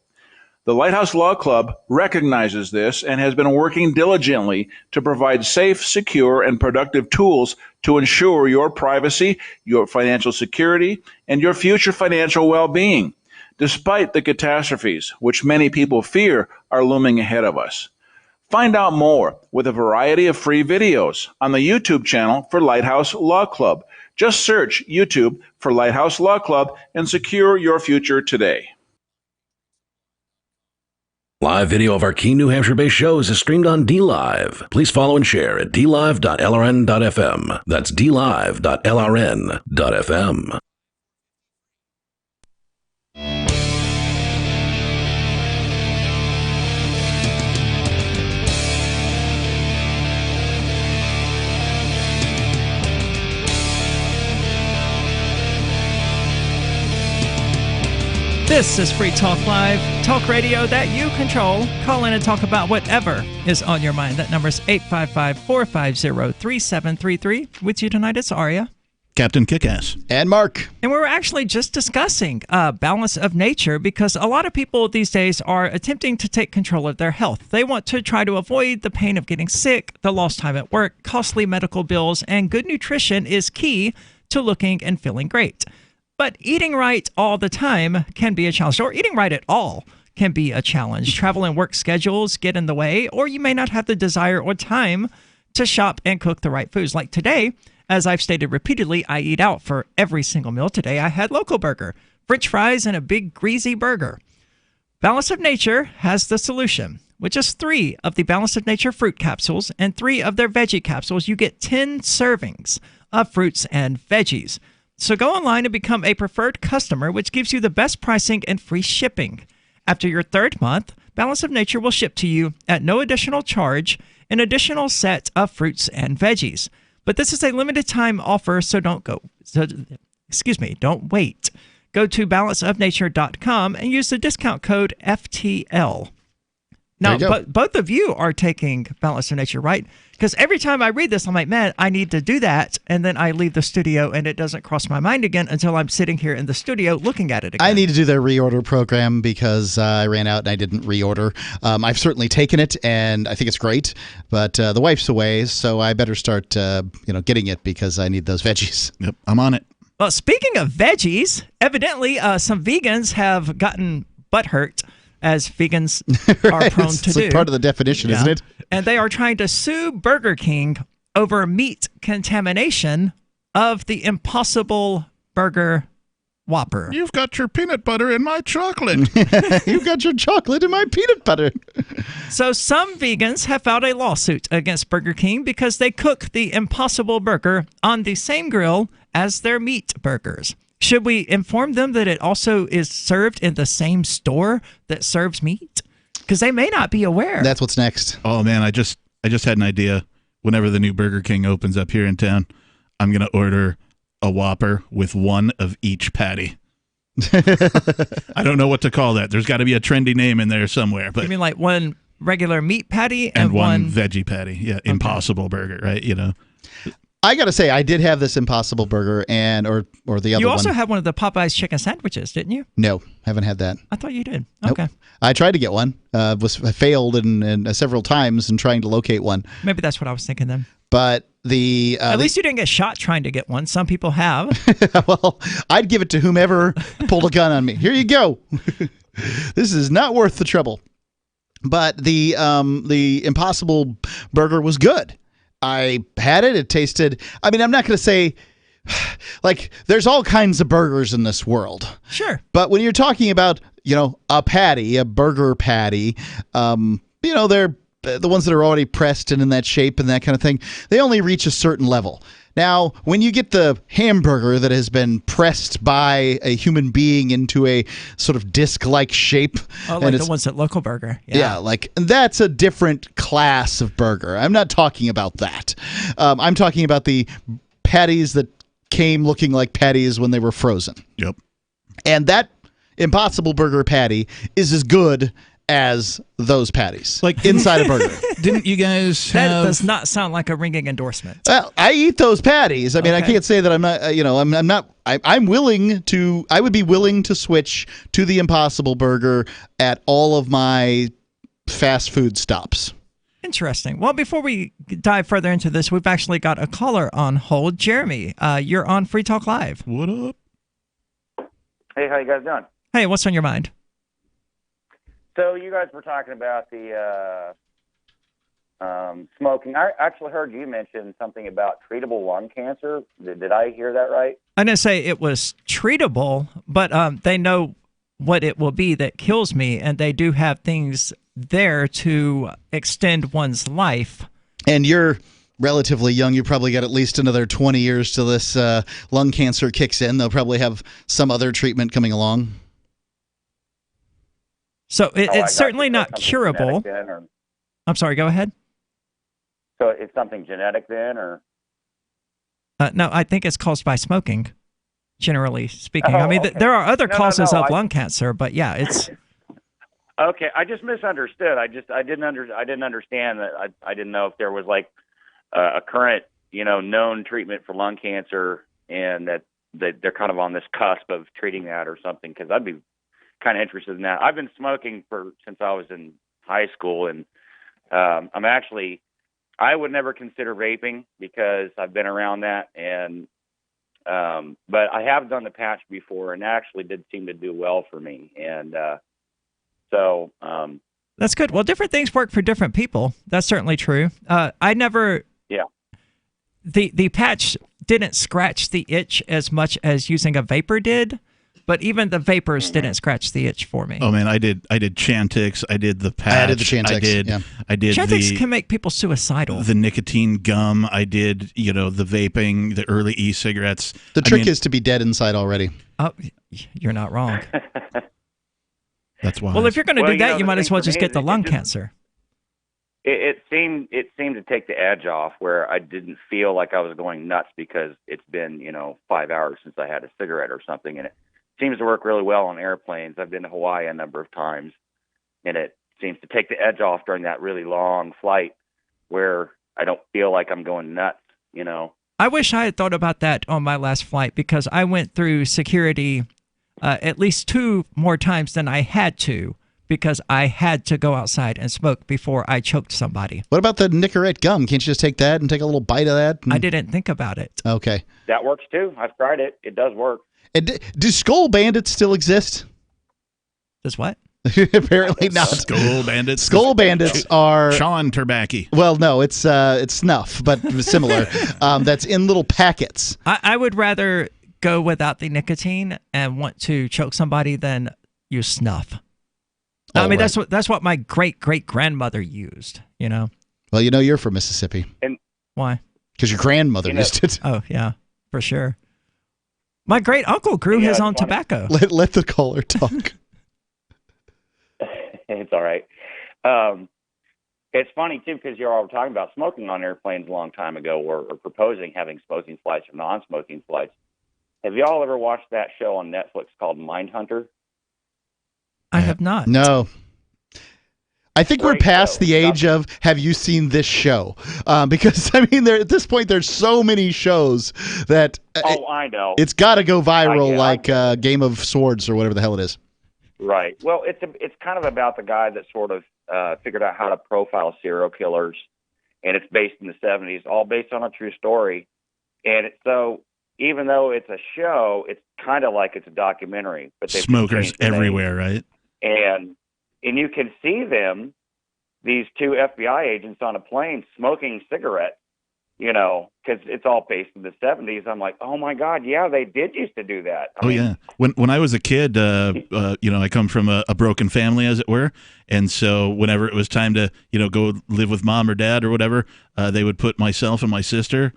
The Lighthouse Law Club recognizes this and has been working diligently to provide safe, secure, and productive tools to ensure your privacy, your financial security, and your future financial well-being, despite the catastrophes which many people fear are looming ahead of us. Find out more with a variety of free videos on the YouTube channel for Lighthouse Law Club. Just search YouTube for Lighthouse Law Club and secure your future today.
Live video of our Keene, New Hampshire-based shows is streamed on DLive. Please follow and share at dlive.lrn.fm. That's dlive.lrn.fm.
This is Free Talk Live, talk radio that you control. Call in and talk about whatever is on your mind. That number is 855-450-3733. With you tonight, it's Aria.
Captain Kickass.
And Mark.
And we were actually just discussing balance of nature because a lot of people these days are attempting to take control of their health. They want to try to avoid the pain of getting sick, the lost time at work, costly medical bills, and good nutrition is key to looking and feeling great. But eating right all the time can be a challenge, or eating right at all can be a challenge. Travel and work schedules get in the way, or you may not have the desire or time to shop and cook the right foods. Like today, as I've stated repeatedly, I eat out for every single meal. Today I had local burger, French fries, and a big greasy burger. Balance of Nature has the solution. With just 3 of the Balance of Nature fruit capsules and 3 of their veggie capsules, you get 10 servings of fruits and veggies. So go online and become a preferred customer, which gives you the best pricing and free shipping. After your 3rd month, Balance of Nature will ship to you at no additional charge an additional set of fruits and veggies. But this is a limited time offer, so don't wait. Go to balanceofnature.com and use the discount code FTL. Now, both of you are taking Balance of Nature, right? Because every time I read this, I'm like, man, I need to do that. And then I leave the studio and it doesn't cross my mind again until I'm sitting here in the studio looking at it again.
I need to do their reorder program because I ran out and I didn't reorder. I've certainly taken it and I think it's great, but the wife's away, so I better start getting it because I need those veggies.
Yep, I'm on it.
Well, speaking of veggies, evidently some vegans have gotten butthurt, as vegans are prone to do.
It's part of the definition, isn't it?
And they are trying to sue Burger King over meat contamination of the Impossible Burger Whopper.
You've got your peanut butter in my chocolate.
You've got your chocolate in my peanut butter.
So some vegans have filed a lawsuit against Burger King because they cook the Impossible Burger on the same grill as their meat burgers. Should we inform them that it also is served in the same store that serves meat? Because they may not be aware.
That's what's next.
Oh, man, I just had an idea. Whenever the new Burger King opens up here in town, I'm going to order a Whopper with one of each patty. I don't know what to call that. There's got to be a trendy name in there somewhere. But
you mean like one regular meat patty
and one veggie patty? Yeah, okay. Impossible Burger, right? You know.
I got to say, I did have this Impossible Burger or the other one.
You also had one of the Popeyes chicken sandwiches, didn't you?
No, haven't had that.
I thought you did.
Nope.
Okay.
I tried to get one. I failed in several times in trying to locate one.
Maybe that's what I was thinking then.
But
at least you didn't get shot trying to get one. Some people have.
Well, I'd give it to whomever pulled a gun on me. Here you go. This is not worth the trouble. But the Impossible Burger was good. I had it. It tasted. I mean, I'm not going to say like there's all kinds of burgers in this world.
Sure.
But when you're talking about a patty, a burger patty, they're the ones that are already pressed and in that shape and that kind of thing, they only reach a certain level. Now, when you get the hamburger that has been pressed by a human being into a sort of disc-like shape.
Oh, like the ones at Local Burger.
Yeah, that's a different class of burger. I'm not talking about that. I'm talking about the patties that came looking like patties when they were frozen.
Yep.
And that Impossible Burger patty is as good as those patties, like inside a burger.
Didn't you guys have...
That does not sound like a ringing endorsement.
Well, I eat those patties. I mean, okay. I can't say that I'm not, I'm not, I'm willing to, I would be willing to switch to the Impossible Burger at all of my fast food stops.
Interesting. Well, before we dive further into this, we've actually got a caller on hold. Jeremy, you're on Free Talk Live.
What up?
Hey, how you guys doing?
Hey, what's on your mind?
So you guys were talking about the smoking. I actually heard you mention something about treatable lung cancer. Did I hear that right?
I didn't say it was treatable, but they know what it will be that kills me, and they do have things there to extend one's life.
And you're relatively young. You probably got at least another 20 years till this lung cancer kicks in. They'll probably have some other treatment coming along.
So it's certainly not curable. I'm sorry, go ahead.
So it's something genetic then, or?
No, I think it's caused by smoking, generally speaking. I mean, there are other causes of lung cancer, but yeah, it's...
Okay, I just misunderstood. I didn't understand that. I didn't know if there was like a current, known treatment for lung cancer, and that they're kind of on this cusp of treating that or something, because I'd be kind of interested in that. I've been smoking since I was in high school, and I would never consider vaping because I've been around that, and but I have done the patch before, and actually did seem to do well for me, and so
that's good. Well, different things work for different people. That's certainly true. I never.
Yeah.
The patch didn't scratch the itch as much as using a vapor did. But even the vapors didn't scratch the itch for me.
Oh man, I did Chantix. I did the patch.
I did the Chantix.
I did
Chantix can make people suicidal.
The nicotine gum. I did, the vaping, the early e-cigarettes.
The trick is to be dead inside already.
Oh, you're not wrong.
That's why.
Well, if you're going to do that, you might as well just get the lung cancer.
It seemed to take the edge off, where I didn't feel like I was going nuts because it's been 5 hours since I had a cigarette or something, and it seems to work really well on airplanes. I've been to Hawaii a number of times, and it seems to take the edge off during that really long flight where I don't feel like I'm going nuts,
I wish I had thought about that on my last flight, because I went through security at least 2 more times than I had to, because I had to go outside and smoke before I choked somebody.
What about the Nicorette gum? Can't you just take that and take a little bite of that?
I didn't think about it.
Okay.
That works too. I've tried it. It does work.
And do Skull Bandits still exist?
Does what?
Apparently not.
Skull Bandits.
Skull Bandits are
Sean Turbacki.
Well, no, it's snuff, but similar. That's in little packets.
I would rather go without the nicotine and want to choke somebody, then use snuff. I mean,
right.
that's what my great-great-grandmother used, you know?
Well, you know you're from Mississippi.
And
why?
Because your grandmother used it.
Oh, yeah, for sure. My great-uncle grew his own tobacco.
Let the caller talk.
It's all right. It's funny, too, because you're all talking about smoking on airplanes a long time ago or proposing having smoking flights or non-smoking flights. Have you all ever watched that show on Netflix called Mindhunter?
I have not.
No. I think we're
Great
past
show.
the age of have you seen this show? Because, I mean, at this point, there's so many shows that
I know.
it's got to go viral
I
Game of Swords or whatever the hell it is.
Right. Well, it's kind of about the guy that sort of figured out how to profile serial killers, and it's based in the 70s, all based on a true story. And so even though it's a show, it's kind of like it's a documentary. But they've
Smokers
changed the name.
everywhere, right?
And you can see them, these two FBI agents on a plane smoking cigarettes, you know, because it's all based in the 70s. I'm like, oh my God, yeah, they did used to do that. I mean,
Yeah. When I was a kid, you know, I come from a broken family, as it were, and so whenever it was time to, you know, go live with mom or dad or whatever, they would put myself and my sister,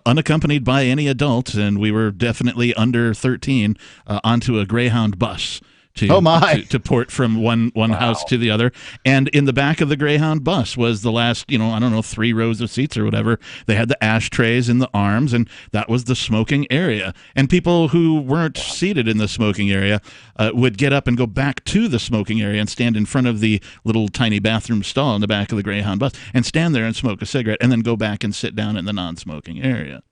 unaccompanied by any adult, and we were definitely under 13, onto a Greyhound bus. To port from one house to the other. And in the back of the Greyhound bus was the last, you know, I don't know, 3 rows of seats or whatever. They had the ashtrays in the arms, and that was the smoking area. And people who weren't seated in the smoking area would get up and go back to the smoking area and stand in front of the little tiny bathroom stall in the back of the Greyhound bus and stand there and smoke a cigarette and then go back and sit down in the non-smoking area.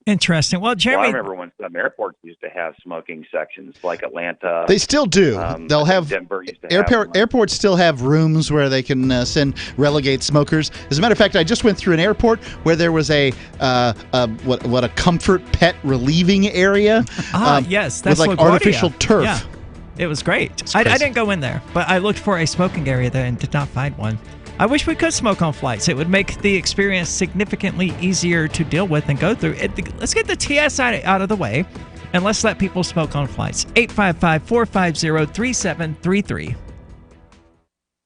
Interesting. Well, Jeremy,
I remember when some airports used to have smoking sections, like Atlanta.
They still do. They'll have
Denver used to have
airports still have rooms where they can relegate smokers. As a matter of fact, I just went through an airport where there was a comfort pet relieving area.
Yes, that's
with like
LaGuardia.
artificial turf.
Yeah, it was great. I didn't go in there, but I looked for a smoking area there and did not find one. I wish we could smoke on flights. It would make the experience significantly easier to deal with and go through. Let's get the TSI out of the way, and let's let people smoke on flights. 855-450-3733.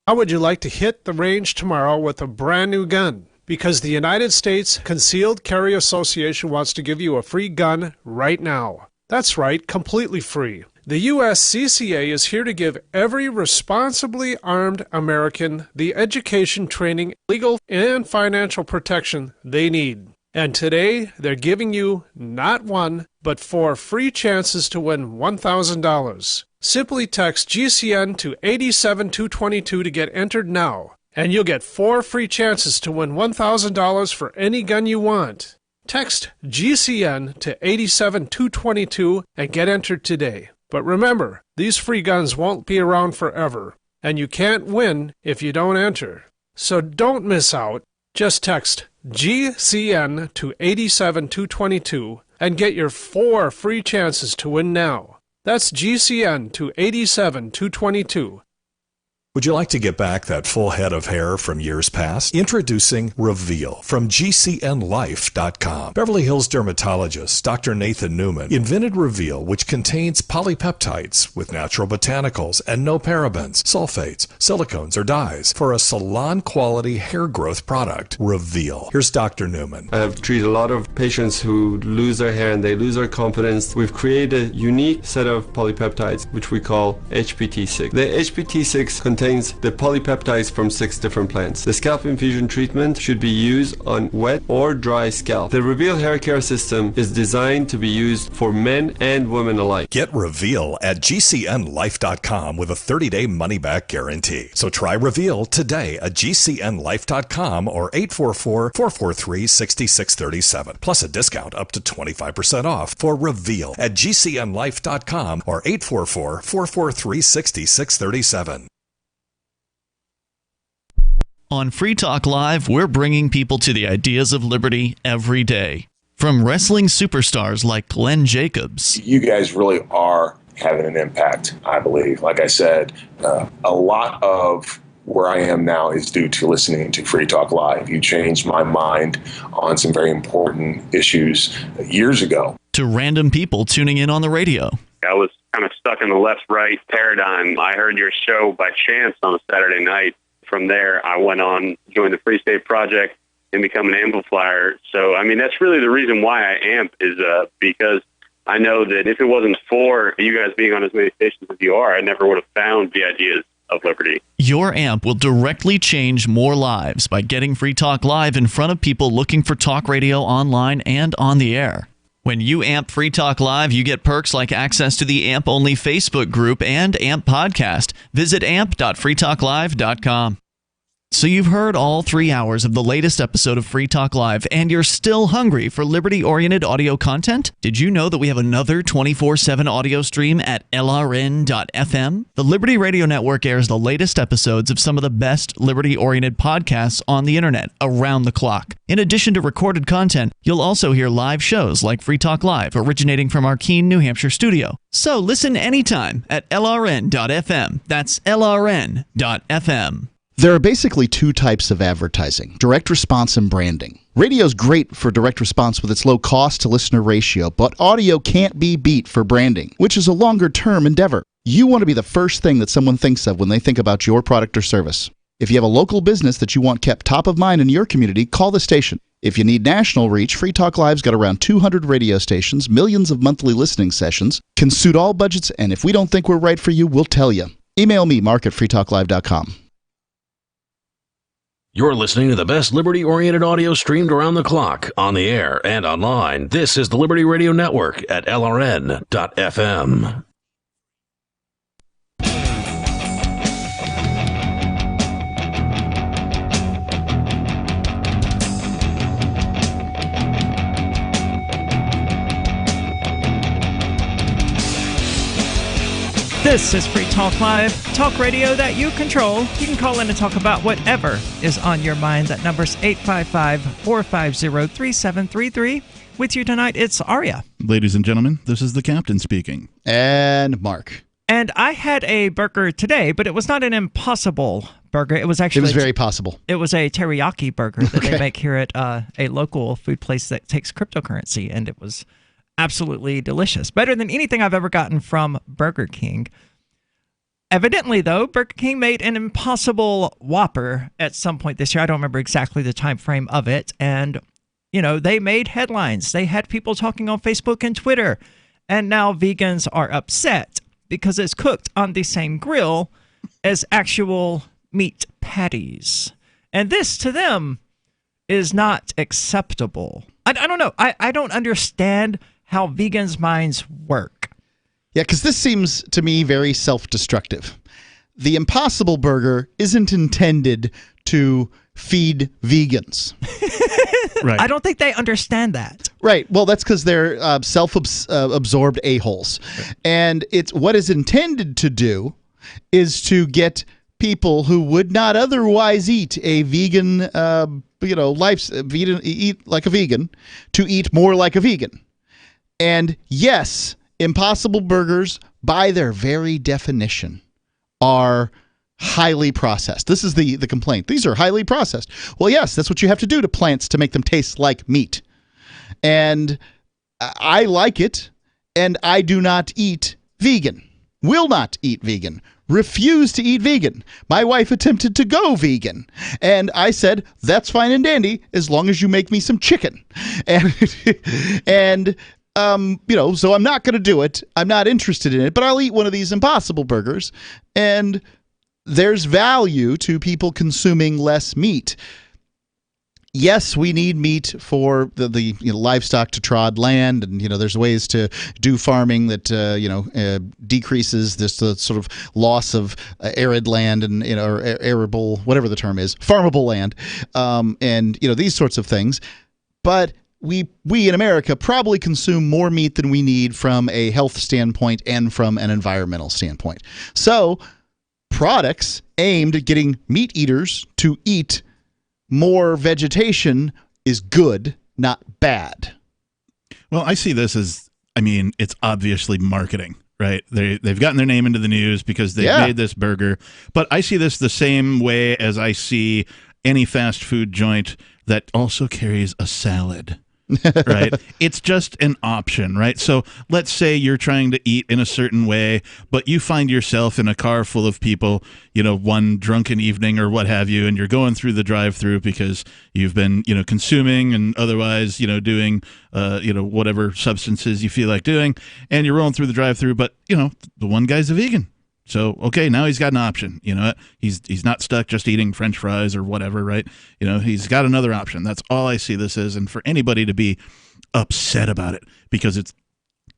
How would you like to hit the range tomorrow with a brand new gun? Because the United States Concealed Carry Association wants to give you a free gun right now. That's right, completely free. The USCCA is here to give every responsibly armed American the education, training, legal, and financial protection they need. And today, they're giving you not 1, but 4 free chances to win $1,000. Simply text GCN to 87222 to get entered now, and you'll get 4 free chances to win $1,000 for any gun you want. Text GCN to 87222 and get entered today. But remember, these free guns won't be around forever, and you can't win if you don't enter. So don't miss out. Just text GCN to 87222 and get your 4 free chances to win now. That's GCN to 87222.
Would you like to get back that full head of hair from years past? Introducing Reveal from GCNlife.com. Beverly Hills dermatologist Dr. Nathan Newman invented Reveal, which contains polypeptides with natural botanicals and no parabens, sulfates, silicones, or dyes for a salon-quality hair growth product. Reveal. Here's Dr. Newman.
I have treated a lot of patients who lose their hair and they lose their confidence. We've created a unique set of polypeptides, which we call HPT6. The HPT6 contains the polypeptides from 6 different plants. The scalp infusion treatment should be used on wet or dry scalp. The Reveal hair care system is designed to be used for men and women alike.
Get Reveal at GCNlife.com with a 30-day money-back guarantee. So try Reveal today at GCNlife.com or 844-443-6637. Plus a discount up to 25% off for Reveal at GCNlife.com or 844-443-6637.
On Free Talk Live, we're bringing people to the ideas of liberty every day. From wrestling superstars like Glenn Jacobs.
You guys really are having an impact, I believe. Like I said, a lot of where I am now is due to listening to Free Talk Live. You changed my mind on some very important issues years ago.
to random people tuning in on the radio.
I was kind of stuck in the left-right paradigm. I heard your show by chance on a Saturday night. From there, I went on, joined the Free State Project, and become an amplifier. So, I mean, that's really the reason why I amp is because I know that if it wasn't for you guys being on as many stations as you are, I never would have found the ideas of liberty.
Your amp will directly change more lives by getting Free Talk Live in front of people looking for talk radio online and on the air. When you amp Free Talk Live, you get perks like access to the AMP-only Facebook group and AMP podcast. Visit amp.freetalklive.com. So you've heard all 3 hours of the latest episode of Free Talk Live, and you're still hungry for liberty-oriented audio content? Did you know that we have another 24/7 audio stream at LRN.FM? The Liberty Radio Network airs the latest episodes of some of the best liberty-oriented podcasts on the internet around the clock. In addition to recorded content, you'll also hear live shows like Free Talk Live, originating from our Keene, New Hampshire studio. So listen anytime at LRN.FM. That's LRN.FM.
There are basically two types of advertising: direct response and branding. Radio's great for direct response with its low cost to listener ratio, but audio can't be beat for branding, which is a longer term endeavor. You want to be the first thing that someone thinks of when they think about your product or service. If you have a local business that you want kept top of mind in your community, call the station. If you need national reach, Free Talk Live's got around 200 radio stations, millions of monthly listening sessions, can suit all budgets, and if we don't think we're right for you, we'll tell you. Email me, mark@freetalklive.com.
You're listening to the best liberty-oriented audio streamed around the clock, on the air, and online. This is the Liberty Radio Network at LRN.FM.
This is Free Talk Live, talk radio that you control. You can call in and talk about whatever is on your mind. That number's 855-450-3733. With you tonight, it's Aria.
Ladies and gentlemen, this is the captain speaking.
And Mark.
And I had a burger today, but it was not an Impossible burger. It was actually...
It was very possible.
It was a teriyaki burger that they make here at a local food place that takes cryptocurrency, and it was absolutely delicious. Better than anything I've ever gotten from Burger King. Evidently, though, Burger King made an Impossible Whopper at some point this year. I don't remember exactly the time frame of it. And, you know, they made headlines. They had people talking on Facebook and Twitter. And now vegans are upset because it's cooked on the same grill as actual meat patties. And this, to them, is not acceptable. I don't know. I don't understand how vegans' minds work.
Yeah, because this seems to me very self-destructive. The Impossible Burger isn't intended to feed vegans.
Right.
I don't think they understand that.
Right. Well, that's because they're self-absorbed a-holes. Right. And it's what is intended to do is to get people who would not otherwise eat a vegan, eat like a vegan, to eat more like a vegan. And yes, Impossible Burgers, by their very definition, are highly processed. This is the complaint. These are highly processed. Well, yes, that's what you have to do to plants to make them taste like meat. And I like it, and I do not eat vegan. Will not eat vegan. Refuse to eat vegan. My wife attempted to go vegan, and I said, that's fine and dandy as long as you make me some chicken. And so I'm not going to do it. I'm not interested in it, but I'll eat one of these Impossible Burgers. And there's value to people consuming less meat. Yes, we need meat for the livestock to trod land, and there's ways to do farming that decreases this sort of loss of arid land and or arable, whatever the term is, farmable land, and these sorts of things. But we in America probably consume more meat than we need from a health standpoint and from an environmental standpoint. So products aimed at getting meat eaters to eat more vegetation is good, not bad.
Well, I see this as, it's obviously marketing, right? They've gotten their name into the news because they made this burger. But I see this the same way as I see any fast food joint that also carries a salad. Right? It's just an option, right? So let's say you're trying to eat in a certain way, but you find yourself in a car full of people, one drunken evening or what have you, and you're going through the drive-thru because you've been, consuming and otherwise, doing, whatever substances you feel like doing, and you're rolling through the drive-thru, but, the one guy's a vegan. So, okay, now he's got an option. He's not stuck just eating French fries or whatever, right? He's got another option. That's all I see this as. And for anybody to be upset about it because it's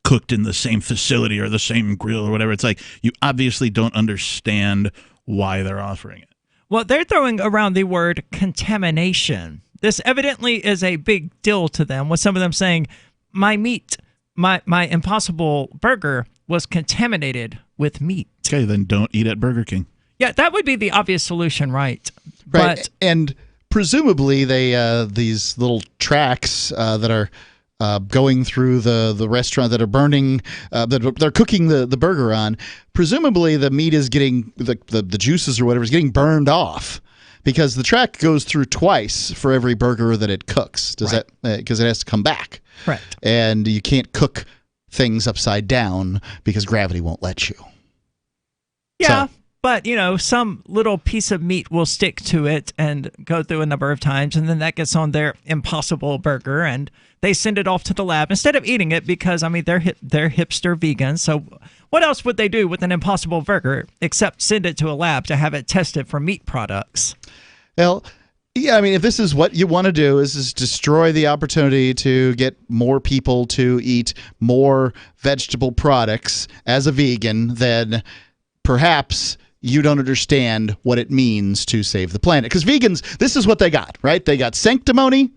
cooked in the same facility or the same grill or whatever, it's like you obviously don't understand why they're offering it.
Well, they're throwing around the word contamination. This evidently is a big deal to them, with some of them saying, my meat, my Impossible Burger was contaminated with meat.
Okay, then don't eat at Burger King.
Yeah, that would be the obvious solution, right?
Right,
But
and presumably they these little tracks that are going through the restaurant that are burning, that they're cooking the burger on, presumably the meat is getting, the juices or whatever is getting burned off. Because the track goes through twice for every burger that it cooks. Does that, because it has to come back.
Right.
And you can't cook things upside down because gravity won't let you.
yeah, but, some little piece of meat will stick to it and go through a number of times, and then that gets on their Impossible Burger, and they send it off to the lab instead of eating it because, they're hipster vegans. So what else would they do with an Impossible Burger except send it to a lab to have it tested for meat products?
Well, yeah, if this is what you want to do, is destroy the opportunity to get more people to eat more vegetable products as a vegan, then perhaps you don't understand what it means to save the planet. Because vegans, this is what they got, right? They got sanctimony,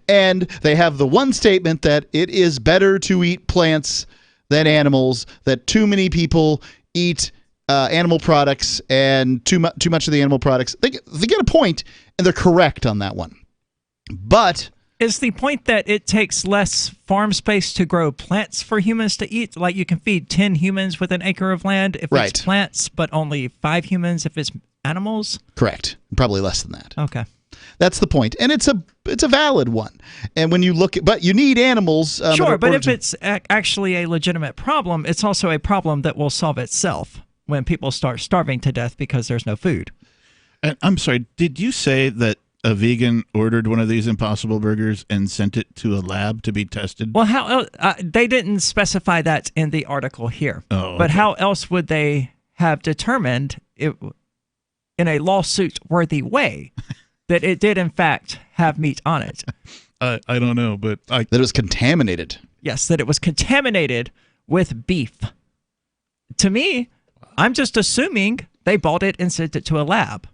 and they have the one statement that it is better to eat plants than animals, that too many people eat animal products, and too much of the animal products. They get a point, and they're correct on that one. But
is the point that it takes less farm space to grow plants for humans to eat? Like you can feed 10 humans with an acre of land if it's plants, but only 5 humans if it's animals?
Correct. Probably less than that.
Okay.
That's the point. And it's a valid one. And when you look at, but you need animals.
Sure, but if it's actually a legitimate problem, it's also a problem that will solve itself when people start starving to death because there's no food.
And I'm sorry, did you say that a vegan ordered one of these Impossible Burgers and sent it to a lab to be tested?
Well, how they didn't specify that in the article here.
Oh,
but how else would they have determined it in a lawsuit-worthy way that it did, in fact, have meat on it?
I don't know, but
that it was contaminated.
Yes, that it was contaminated with beef. To me, I'm just assuming they bought it and sent it to a lab.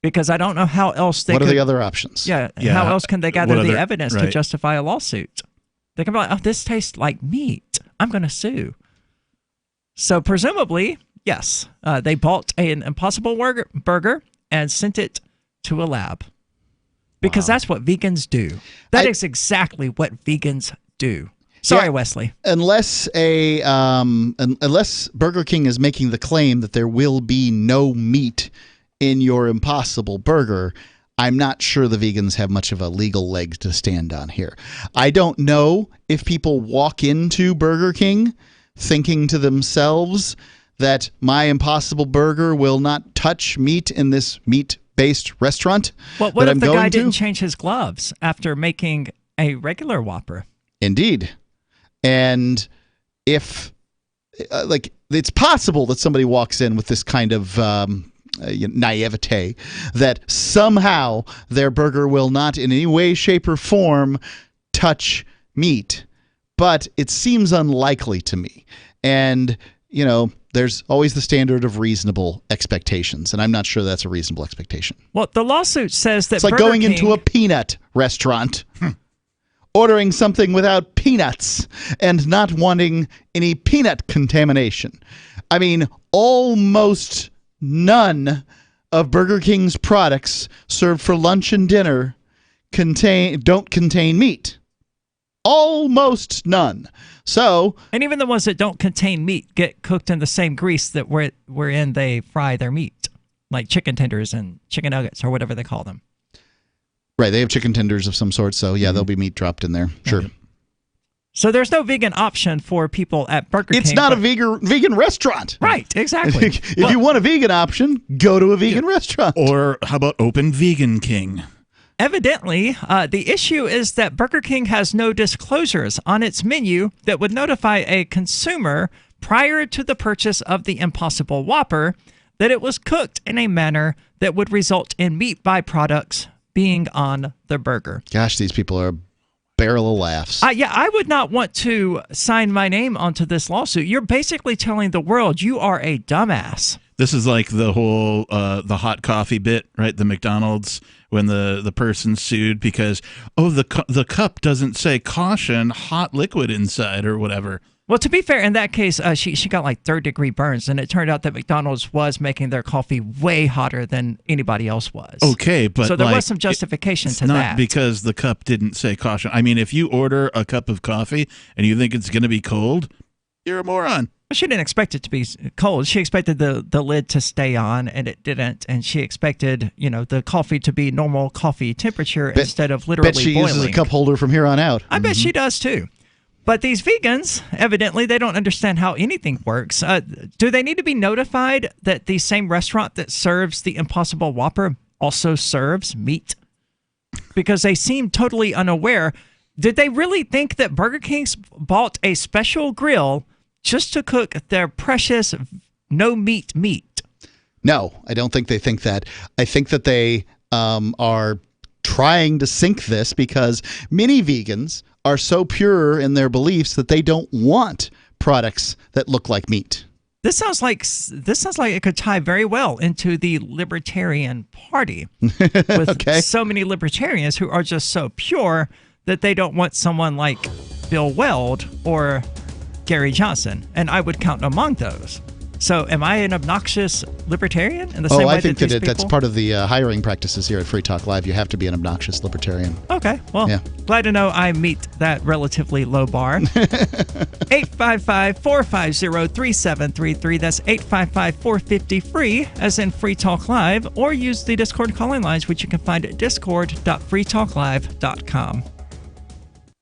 Because I don't know how else they
What are the other options?
Yeah, how else can they gather the evidence to justify a lawsuit? They can be like, oh, this tastes like meat. I'm going to sue. So presumably, yes, they bought an Impossible Burger and sent it to a lab. Because that's what vegans do. That is exactly what vegans do. Sorry, Wesley.
Unless unless Burger King is making the claim that there will be no meat in your Impossible Burger, I'm not sure the vegans have much of a legal leg to stand on here. I don't know if people walk into Burger King thinking to themselves that my Impossible Burger will not touch meat in this meat-based restaurant.
Well, what if the guy didn't change his gloves after making a regular Whopper?
Indeed. And if, it's possible that somebody walks in with this kind of naivete that somehow their burger will not in any way, shape, or form touch meat. But it seems unlikely to me. And, there's always the standard of reasonable expectations, and I'm not sure that's a reasonable expectation.
Well, the lawsuit says that
it's like
Burger
going
King
into a peanut restaurant, ordering something without peanuts, and not wanting any peanut contamination. I mean, almost none of Burger King's products served for lunch and dinner don't contain meat. Almost none. So,
and even the ones that don't contain meat get cooked in the same grease that wherein they fry their meat, like chicken tenders and chicken nuggets or whatever they call them.
Right, they have chicken tenders of some sort, so yeah, there'll be meat dropped in there. Sure.
So there's no vegan option for people at Burger King.
It's not a vegan restaurant.
Right, exactly.
If you want a vegan option, go to a vegan restaurant.
Or how about Open Vegan King?
Evidently, the issue is that Burger King has no disclosures on its menu that would notify a consumer prior to the purchase of the Impossible Whopper that it was cooked in a manner that would result in meat byproducts being on the burger.
Gosh, these people are a barrel of laughs.
Yeah, I would not want to sign my name onto this lawsuit. You're basically telling the world you are a dumbass.
This is like the whole the hot coffee bit, right? The McDonald's, when the person sued because the cup doesn't say caution, hot liquid inside or whatever.
Well, to be fair, in that case, she got like third-degree burns, and it turned out that McDonald's was making their coffee way hotter than anybody else was.
Okay, but
so there was some justification to that.
Not because the cup didn't say caution. I mean, if you order a cup of coffee and you think it's going to be cold, you're a moron.
She didn't expect it to be cold. She expected the lid to stay on, and it didn't. And she expected, the coffee to be normal coffee temperature instead of literally
boiling. Bet she
boiling.
uses a cup holder from here on out.
I bet she does too. But these vegans, evidently, they don't understand how anything works. Do they need to be notified that the same restaurant that serves the Impossible Whopper also serves meat? Because they seem totally unaware. Did they really think that Burger King's bought a special grill just to cook their precious no-meat meat?
No, I don't think they think that. I think that they are trying to sink this because many vegans are so pure in their beliefs that they don't want products that look like meat.
This sounds like it could tie very well into the Libertarian Party with so many libertarians who are just so pure that they don't want someone like Bill Weld or Gary Johnson, and I would count among those. So am I an obnoxious libertarian in the same way
I think
that
that's part of the hiring practices here at Free Talk Live. You have to be an obnoxious libertarian.
Okay, well, glad to know I meet that relatively low bar. 855-450-3733. That's 855-450-FREE, as in Free Talk Live, or use the Discord calling lines, which you can find at discord.freetalklive.com.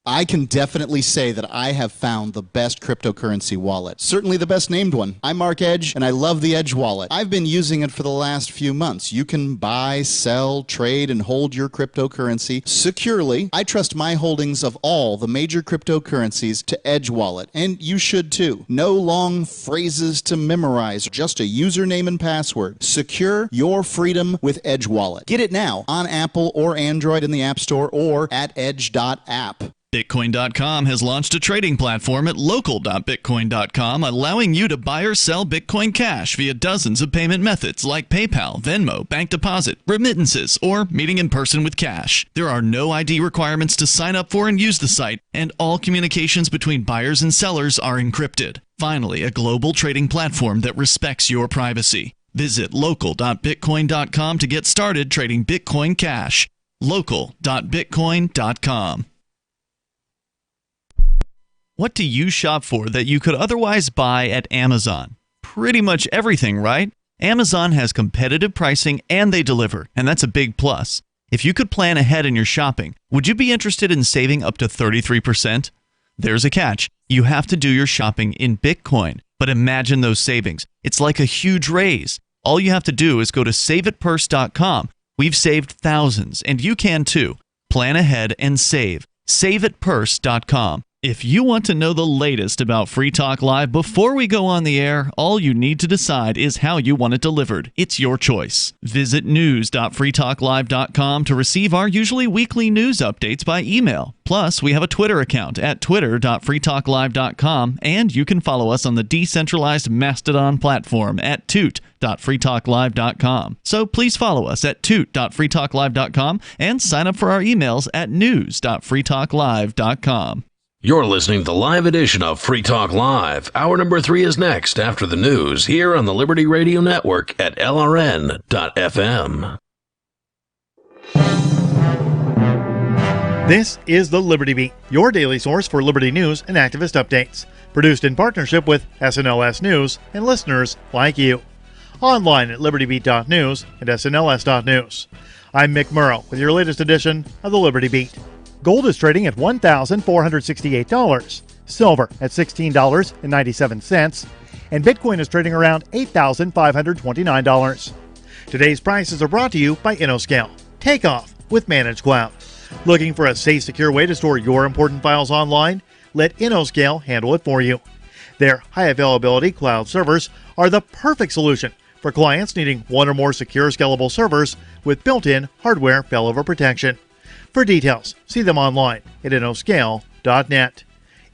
I can definitely say that I have found the best cryptocurrency wallet. Certainly the best named one. I'm Mark Edge, and I love the Edge wallet. I've been using it for the last few months. You can buy, sell, trade, and hold your cryptocurrency securely. I trust my holdings of all the major cryptocurrencies to Edge wallet, and you should too. No long phrases to memorize, just a username and password. Secure your freedom with Edge wallet. Get it now on Apple or Android in the App Store or at edge.app.
Bitcoin.com has launched a trading platform at local.bitcoin.com, allowing you to buy or sell Bitcoin Cash via dozens of payment methods like PayPal, Venmo, bank deposit, remittances, or meeting in person with cash. There are no ID requirements to sign up for and use the site, and all communications between buyers and sellers are encrypted. Finally, a global trading platform that respects your privacy. Visit local.bitcoin.com to get started trading Bitcoin Cash. local.bitcoin.com. What do you shop for that you could otherwise buy at Amazon? Pretty much everything, right? Amazon has competitive pricing and they deliver, and that's a big plus. If you could plan ahead in your shopping, would you be interested in saving up to 33%? There's a catch. You have to do your shopping in Bitcoin. But imagine those savings. It's like a huge raise. All you have to do is go to saveatpurse.com. We've saved thousands, and you can too. Plan ahead and save. Saveatpurse.com. If you want to know the latest about Free Talk Live before we go on the air, all you need to decide is how you want it delivered. It's your choice. Visit news.freetalklive.com to receive our usually weekly news updates by email. Plus, we have a Twitter account at twitter.freetalklive.com, and you can follow us on the decentralized Mastodon platform at toot.freetalklive.com. So please follow us at toot.freetalklive.com and sign up for our emails at news.freetalklive.com.
You're listening to the live edition of Free Talk Live. Hour number 3 is next after the news here on the Liberty Radio Network at LRN.FM.
This is the Liberty Beat, your daily source for Liberty news and activist updates. Produced in partnership with SNLS News and listeners like you. Online at libertybeat.news and snls.news. I'm Mick Murrow with your latest edition of the Liberty Beat. Gold is trading at $1,468, silver at $16.97, and Bitcoin is trading around $8,529. Today's prices are brought to you by InnoScale. Take off with Managed Cloud. Looking for a safe, secure way to store your important files online? Let InnoScale handle it for you. Their high availability cloud servers are the perfect solution for clients needing one or more secure, scalable servers with built-in hardware failover protection. For details, see them online at innoscale.net.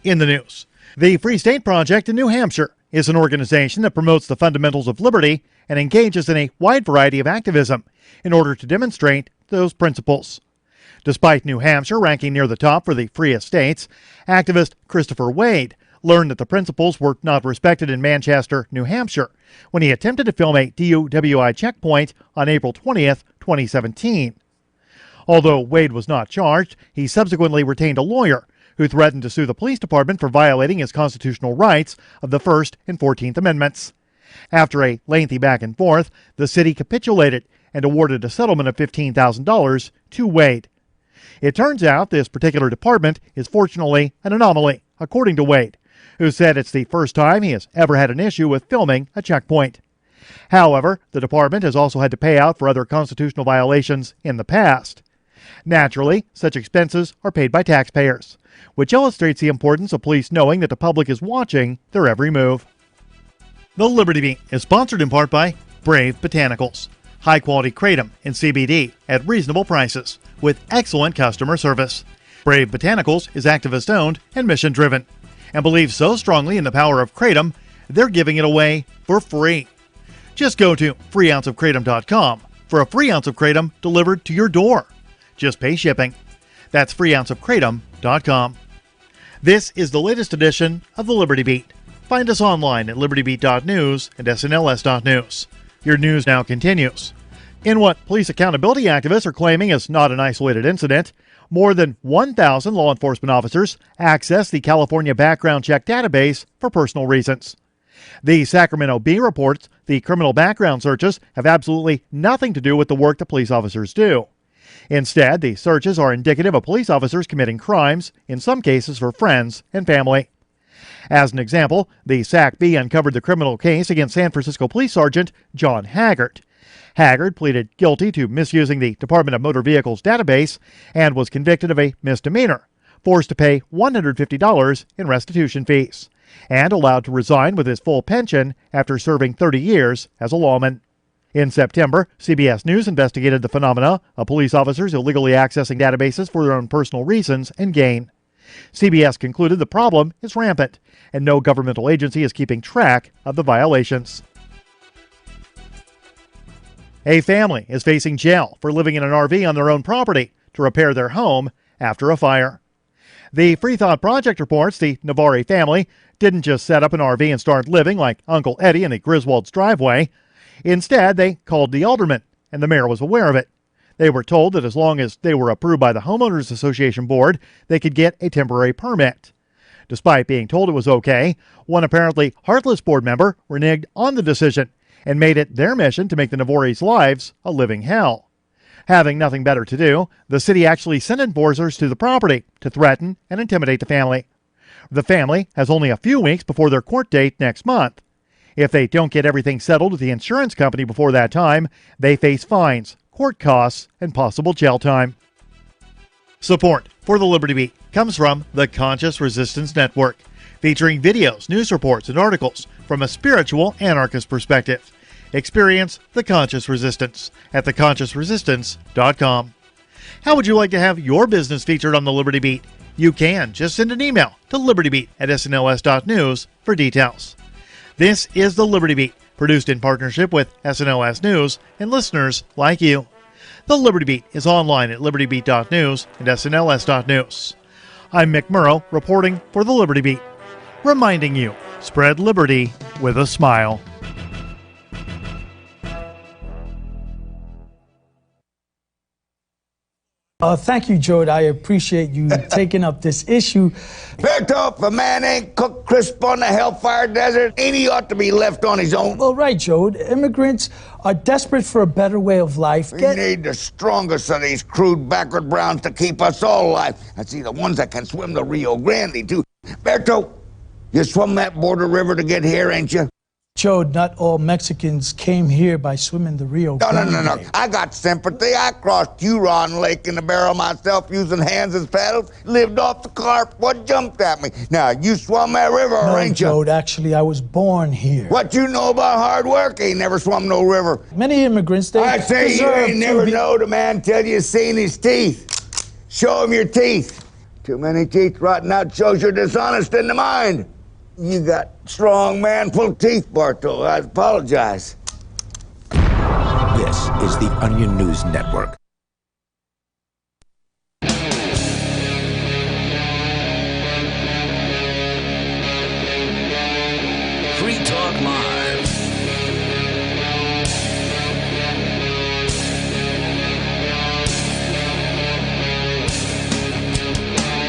In the news, the Free State Project in New Hampshire is an organization that promotes the fundamentals of liberty and engages in a wide variety of activism in order to demonstrate those principles. Despite New Hampshire ranking near the top for the freest states, activist Christopher Wade learned that the principles were not respected in Manchester, New Hampshire, when he attempted to film a DUWI checkpoint on April 20th, 2017. Although Wade was not charged, he subsequently retained a lawyer who threatened to sue the police department for violating his constitutional rights of the First and 14th Amendments. After a lengthy back and forth, the city capitulated and awarded a settlement of $15,000 to Wade. It turns out this particular department is fortunately an anomaly, according to Wade, who said it's the first time he has ever had an issue with filming a checkpoint. However, the department has also had to pay out for other constitutional violations in the past. Naturally, such expenses are paid by taxpayers, which illustrates the importance of police knowing that the public is watching their every move. The Liberty Beat is sponsored in part by Brave Botanicals, high-quality kratom and CBD at reasonable prices with excellent customer service. Brave Botanicals is activist-owned and mission-driven, and believes so strongly in the power of kratom, they're giving it away for free. Just go to freeounceofkratom.com for a free ounce of kratom delivered to your door. Just pay shipping. That's freeounceofkratom.com. This is the latest edition of the Liberty Beat. Find us online at libertybeat.news and snls.news. Your news now continues. In what police accountability activists are claiming is not an isolated incident, more than 1,000 law enforcement officers access the California background check database for personal reasons. The Sacramento Bee reports the criminal background searches have absolutely nothing to do with the work that police officers do. Instead, the searches are indicative of police officers committing crimes, in some cases for friends and family. As an example, the Sac Bee uncovered the criminal case against San Francisco Police Sergeant John Haggard. Haggard pleaded guilty to misusing the Department of Motor Vehicles database and was convicted of a misdemeanor, forced to pay $150 in restitution fees, and allowed to resign with his full pension after serving 30 years as a lawman. In September, CBS News investigated the phenomena of police officers illegally accessing databases for their own personal reasons and gain. CBS concluded the problem is rampant, and no governmental agency is keeping track of the violations. A family is facing jail for living in an RV on their own property to repair their home after a fire. The Free Thought Project reports the Navari family didn't just set up an RV and start living like Uncle Eddie in the Griswold's driveway. Instead, they called the alderman, and the mayor was aware of it. They were told that as long as they were approved by the Homeowners Association Board, they could get a temporary permit. Despite being told it was okay, one apparently heartless board member reneged on the decision and made it their mission to make the Navori's lives a living hell. Having nothing better to do, the city actually sent enforcers to the property to threaten and intimidate the family. The family has only a few weeks before their court date next month. If they don't get everything settled with the insurance company before that time, they face fines, court costs, and possible jail time. Support for the Liberty Beat comes from the Conscious Resistance Network, featuring videos, news reports, and articles from a spiritual anarchist perspective. Experience the Conscious Resistance at theconsciousresistance.com. How would you like to have your business featured on the Liberty Beat? You can. Just send an email to libertybeat@snls.news for details. This is the Liberty Beat, produced in partnership with SNLS News and listeners like you. The Liberty Beat is online at libertybeat.news and snls.news. I'm Mick Murrow, reporting for the Liberty Beat, reminding you, spread liberty with a smile.
Thank you, Jode. I appreciate you taking up this issue.
Berto, if a man ain't cooked crisp on the Hellfire Desert, ain't he ought to be left on his own?
Well, right, Jode. Immigrants are desperate for a better way of life.
We need the strongest of these crude backward browns to keep us all alive. I see the ones that can swim the Rio Grande, too. Berto, you swum that border river to get here, ain't you?
Jode, not all Mexicans came here by swimming the Rio Grande.
No. I got sympathy. I crossed Huron Lake in the barrel myself using hands as paddles. Lived off the carp. What jumped at me? Now, you swum that river, ain't you?
Jode, actually, I was born here.
What you know about hard work? Ain't never swum no river.
Many immigrants, they
I say you ain't never knowed a man till you seen his teeth. Show him your teeth. Too many teeth rotting out shows you're dishonest in the mind. You got strong man-full teeth, Bartol. I apologize.
This is the Onion News Network.
Free Talk Live.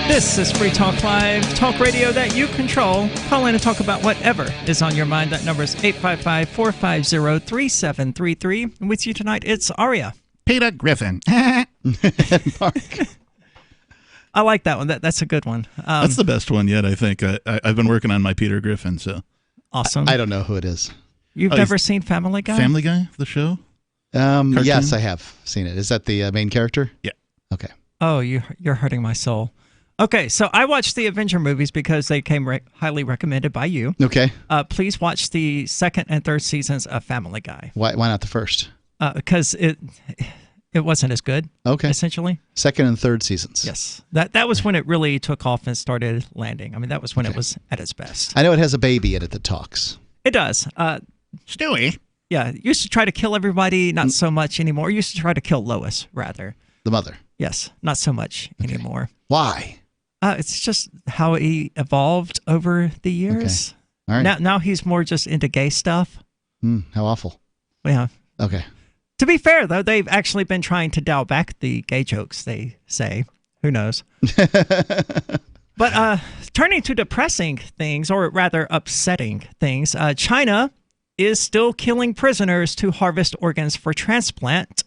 This is Free Talk Live, talk radio that you control. Call in and talk about whatever is on your mind. That number is 855-450-3733. And with you tonight, it's Aria.
Peter Griffin.
I like that one. That's a good one.
That's the best one yet, I think. I've been working on my Peter Griffin, so.
Awesome.
I don't know who it is.
You've never seen Family Guy?
Family Guy, the show?
Yes, I have seen it. Is that the main character?
Yeah.
Okay.
Oh, you're hurting my soul. Okay, so I watched the Avenger movies because they came highly recommended by you.
Okay.
Please watch the second and third seasons of Family Guy.
Why not the first?
Because it wasn't as good.
Okay.
Essentially.
Second and third seasons.
Yes. That was when it really took off and started landing. I mean, that was when it was at its best.
I know it has a baby in it that talks.
It does.
Stewie.
Yeah. It used to try to kill everybody, not so much anymore. It used to try to kill Lois, rather.
The mother.
Yes. Not so much anymore.
Why?
It's just how he evolved over the years.
Okay. All right.
Now he's more just into gay stuff.
How awful.
Yeah.
Okay.
To be fair, though, they've actually been trying to dial back the gay jokes, they say. Who knows? But turning to depressing things, or rather upsetting things, China is still killing prisoners to harvest organs for transplant.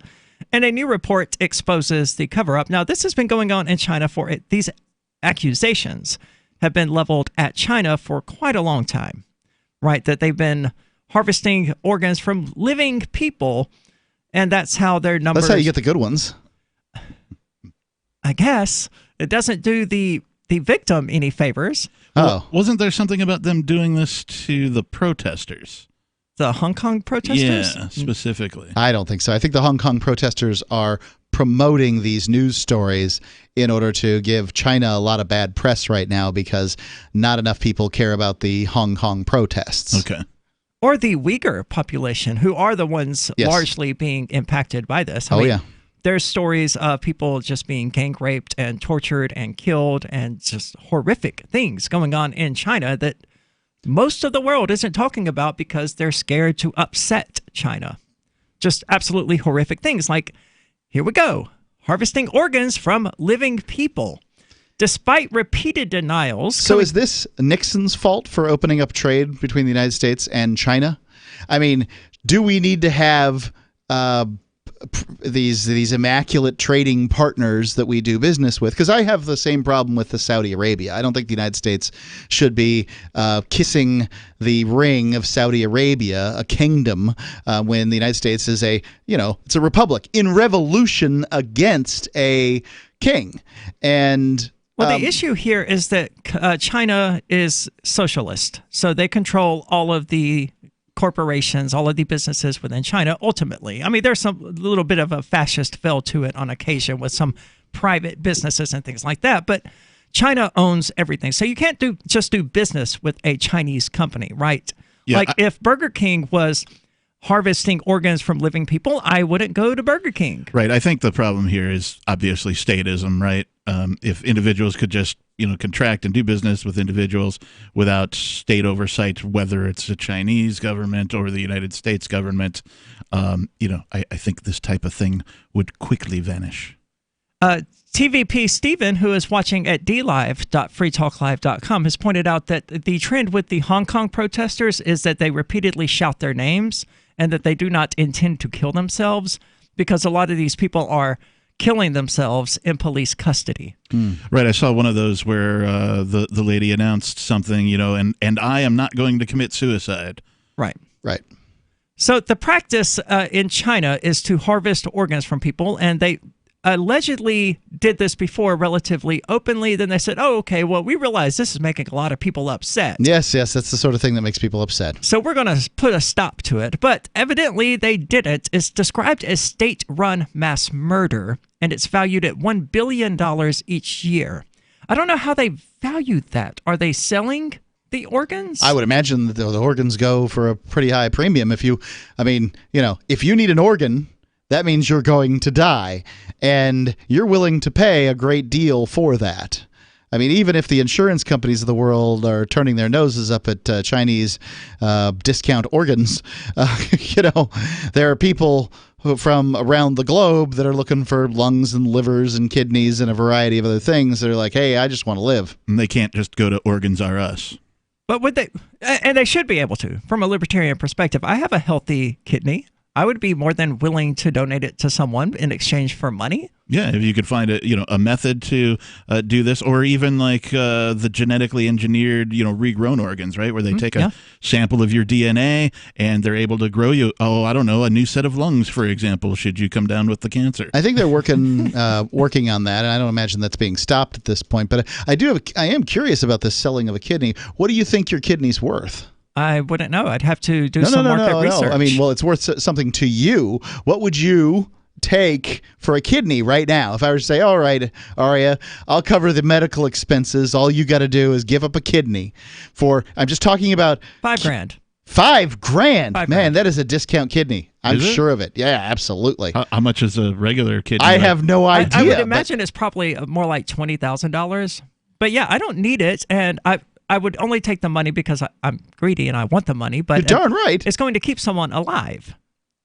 And a new report exposes the cover-up. Now, this has been going on in China for these accusations have been leveled at China for quite a long time, right? That they've been harvesting organs from living people, and that's how their numbers...
That's how you get the good ones.
I guess. It doesn't do the victim any favors.
Well, wasn't there something about them doing this to the protesters?
The Hong Kong protesters?
Yeah, specifically.
I don't think so. I think the Hong Kong protesters are promoting these news stories in order to give China a lot of bad press right now because not enough people care about the Hong Kong protests.
Okay.
Or the Uyghur population, who are the ones largely being impacted by this. I mean, there's stories of people just being gang raped and tortured and killed and just horrific things going on in China that most of the world isn't talking about because they're scared to upset China. Just absolutely horrific things like, here we go, harvesting organs from living people. Despite repeated denials.
So is this Nixon's fault for opening up trade between the United States and China? I mean, do we need to have these immaculate trading partners that we do business with? Because I have the same problem with the Saudi Arabia. I don't think the United States should be kissing the ring of Saudi Arabia, a kingdom, when the United States is it's a republic in revolution against a king. And
well, the issue here is that China is socialist, so they control all of the corporations, all of the businesses within China, ultimately. I mean, there's a little bit of a fascist feel to it on occasion with some private businesses and things like that, but China owns everything. So you can't just do business with a Chinese company, right? Yeah, if Burger King was harvesting organs from living people, I wouldn't go to Burger King.
Right. I think the problem here is obviously statism, right? If individuals could just, contract and do business with individuals without state oversight, whether it's the Chinese government or the United States government, I think this type of thing would quickly vanish.
TVP Stephen, who is watching at dlive.freetalklive.com, has pointed out that the trend with the Hong Kong protesters is that they repeatedly shout their names and that they do not intend to kill themselves because a lot of these people are killing themselves in police custody.
Right. I saw one of those where the lady announced something, and I am not going to commit suicide.
Right.
Right.
So the practice in China is to harvest organs from people, and they allegedly did this before relatively openly. Then they said, oh, okay, well, we realize this is making a lot of people upset.
Yes, that's the sort of thing that makes people upset.
So we're going to put a stop to it. But evidently they didn't. It's described as state-run mass murder, and it's valued at $1 billion each year. I don't know how they valued that. Are they selling the organs?
I would imagine that the organs go for a pretty high premium. If you need an organ, that means you're going to die, and you're willing to pay a great deal for that. I mean, even if the insurance companies of the world are turning their noses up at Chinese discount organs, there are people from around the globe that are looking for lungs and livers and kidneys and a variety of other things that are like, hey, I just want to live.
And they can't just go to Organs R Us.
But would they? And they should be able to, from a libertarian perspective. I have a healthy kidney. I would be more than willing to donate it to someone in exchange for money.
Yeah, if you could find a method to do this, or even like the genetically engineered, regrown organs, right, where they take a sample of your DNA and they're able to grow you, a new set of lungs, for example, should you come down with the cancer.
I think they're working on that, and I don't imagine that's being stopped at this point. But I am curious about this selling of a kidney. What do you think your kidney's worth?
I wouldn't know. I'd have to do some market research.
I mean, well, it's worth something to you. What would you take for a kidney right now? If I were to say, all right, Aria, I'll cover the medical expenses. All you got to do is give up a kidney I'm just talking about
$5,000.
$5,000. Man, that is a discount kidney. I'm sure of it. Yeah, absolutely.
How much is a regular kidney?
I have no idea.
I would imagine it's probably more like $20,000. But yeah, I don't need it, and I would only take the money because I'm greedy and I want the money, but
you're darn right.
It's going to keep someone alive.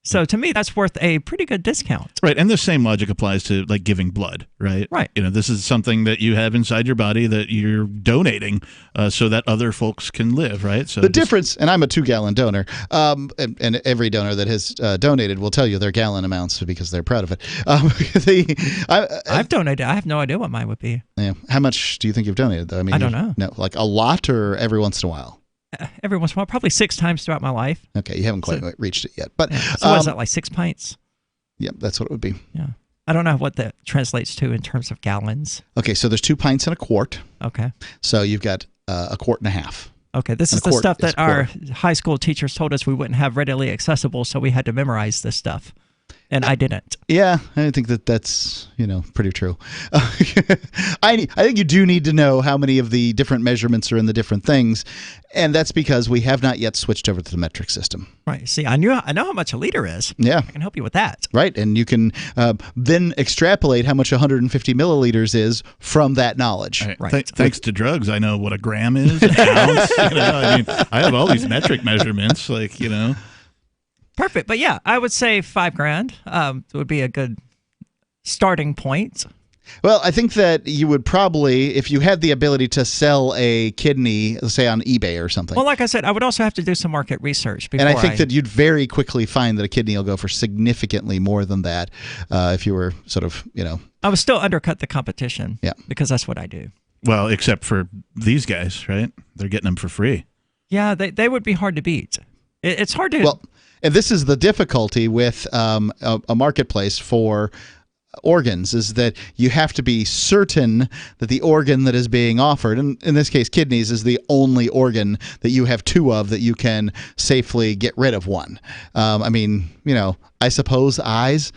So to me, that's worth a pretty good discount.
Right, and the same logic applies to like giving blood, right?
Right.
This is something that you have inside your body that you're donating so that other folks can live, right? So
the difference, and I'm a 2-gallon donor, and every donor that has donated will tell you their gallon amounts because they're proud of it.
I've donated. I have no idea what mine would be.
Yeah. How much do you think you've donated, though? I mean,
I don't know.
No, like a lot or every once in a while?
Every once in a while, probably 6 times throughout my life.
Okay, you haven't quite reached it yet. But
so what is that, like 6 pints?
Yeah, that's what it would be.
Yeah. I don't know what that translates to in terms of gallons.
Okay, so there's 2 pints in a quart.
Okay.
So you've got a quart and a half.
Okay, this is the stuff that our high school teachers told us we wouldn't have readily accessible, so we had to memorize this stuff. And I didn't.
Yeah, I think that's pretty true. I think you do need to know how many of the different measurements are in the different things, and that's because we have not yet switched over to the metric system.
Right. See, I know how much a liter is.
Yeah.
I can help you with that.
Right, and you can then extrapolate how much 150 milliliters is from that knowledge.
Right. Thanks to drugs, I know what a gram is, an ounce. I have all these metric measurements,
Perfect. But yeah, I would say $5,000 would be a good starting point.
Well, I think that you would probably, if you had the ability to sell a kidney, let's say on eBay or something.
Well, like I said, I would also have to do some market research before.
And I think that you'd very quickly find that a kidney will go for significantly more than that if you were sort of,
I would still undercut the competition.
Yeah.
Because that's what I do.
Well, except for these guys, right? They're getting them for free.
Yeah, they would be hard to beat. It's hard to...
Well, and this is the difficulty with a marketplace for organs, is that you have to be certain that the organ that is being offered, and in this case kidneys, is the only organ that you have 2 of that you can safely get rid of one. I suppose eyes,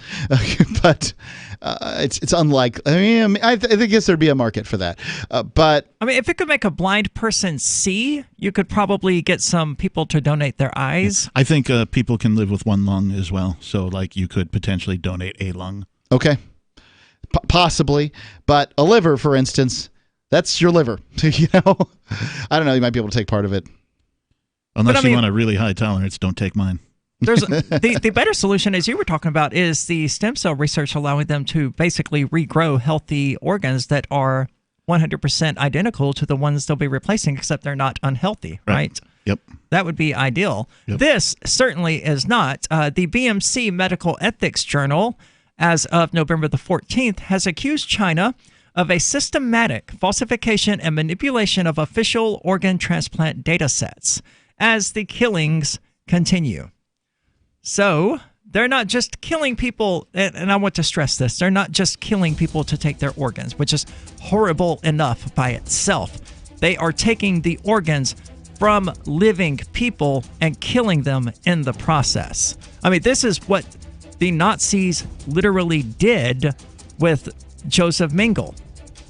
but it's unlikely. I guess there'd be a market for that. But
if it could make a blind person see, you could probably get some people to donate their eyes.
I think people can live with 1 lung as well. So you could potentially donate a lung.
Okay. Possibly. But a liver, for instance, that's your liver. I don't know. You might be able to take part of it.
Unless you want a really high tolerance, don't take mine.
the better solution, as you were talking about, is the stem cell research, allowing them to basically regrow healthy organs that are 100% identical to the ones they'll be replacing, except they're not unhealthy, right?
Yep.
That would be ideal.
Yep.
This certainly is not. The BMC Medical Ethics Journal, as of November the 14th, has accused China of a systematic falsification and manipulation of official organ transplant data sets as the killings continue. So they're not just killing people, and I want to stress this, they're not just killing people to take their organs, which is horrible enough by itself. They are taking the organs from living people and killing them in the process. I mean, this is what the Nazis literally did with Joseph Mengele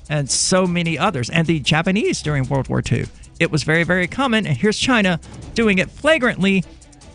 and so many others, and the Japanese during World War II. It was very, very common, and here's China doing it flagrantly,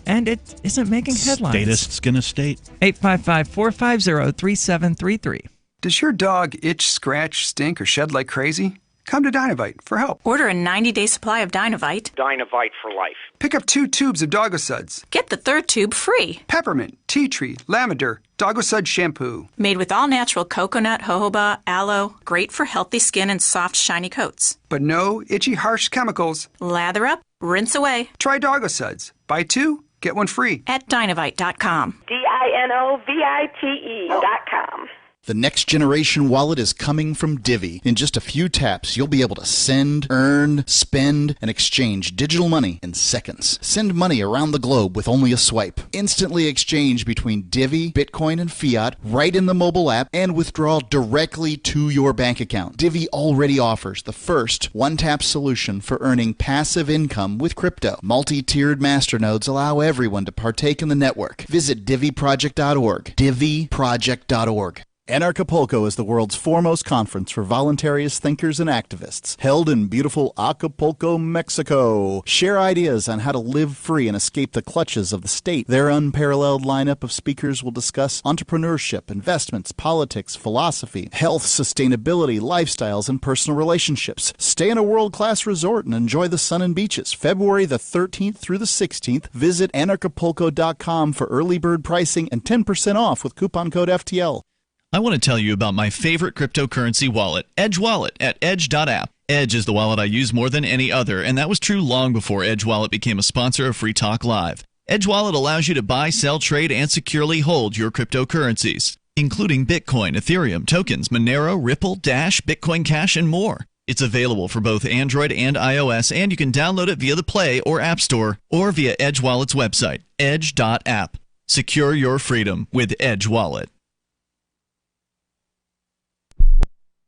and it isn't making headlines.
Statist's gonna state.
855-450-3733.
Does your dog itch, scratch, stink, or shed like crazy? Come to Dynavite for help.
Order a 90-day supply of Dynavite.
Dynavite for life. Pick up 2 tubes of Doggosuds.
Get the 3rd tube free.
Peppermint, tea tree, lavender, Doggosud shampoo.
Made with all-natural coconut, jojoba, aloe. Great for healthy skin and soft, shiny coats.
But no itchy, harsh chemicals.
Lather up, rinse away.
Try Doggosuds. Buy 2, get 1 free.
At Dynavite.com.
DINOVITE.com.
The next generation wallet is coming from Divvy. In just a few taps, you'll be able to send, earn, spend, and exchange digital money in seconds. Send money around the globe with only a swipe. Instantly exchange between Divvy, Bitcoin, and fiat right in the mobile app, and withdraw directly to your bank account. Divvy already offers the first one-tap solution for earning passive income with crypto. Multi-tiered masternodes allow everyone to partake in the network. Visit DivvyProject.org. DivvyProject.org. Anarchapulco is the world's foremost conference for voluntarist thinkers and activists, held in beautiful Acapulco, Mexico. Share ideas on how to live free and escape the clutches of the state. Their unparalleled lineup of speakers will discuss entrepreneurship, investments, politics, philosophy, health, sustainability, lifestyles, and personal relationships. Stay in a world-class resort and enjoy the sun and beaches. February the 13th through the 16th. Visit anarchapulco.com for early bird pricing and 10% off with coupon code FTL.
I want to tell you about my favorite cryptocurrency wallet, Edge Wallet, at edge.app. Edge is the wallet I use more than any other, and that was true long before Edge Wallet became a sponsor of Free Talk Live. Edge Wallet allows you to buy, sell, trade, and securely hold your cryptocurrencies, including Bitcoin, Ethereum, tokens, Monero, Ripple, Dash, Bitcoin Cash, and more. It's available for both Android and iOS, and you can download it via the Play or App Store or via Edge Wallet's website, edge.app. Secure your freedom with Edge Wallet.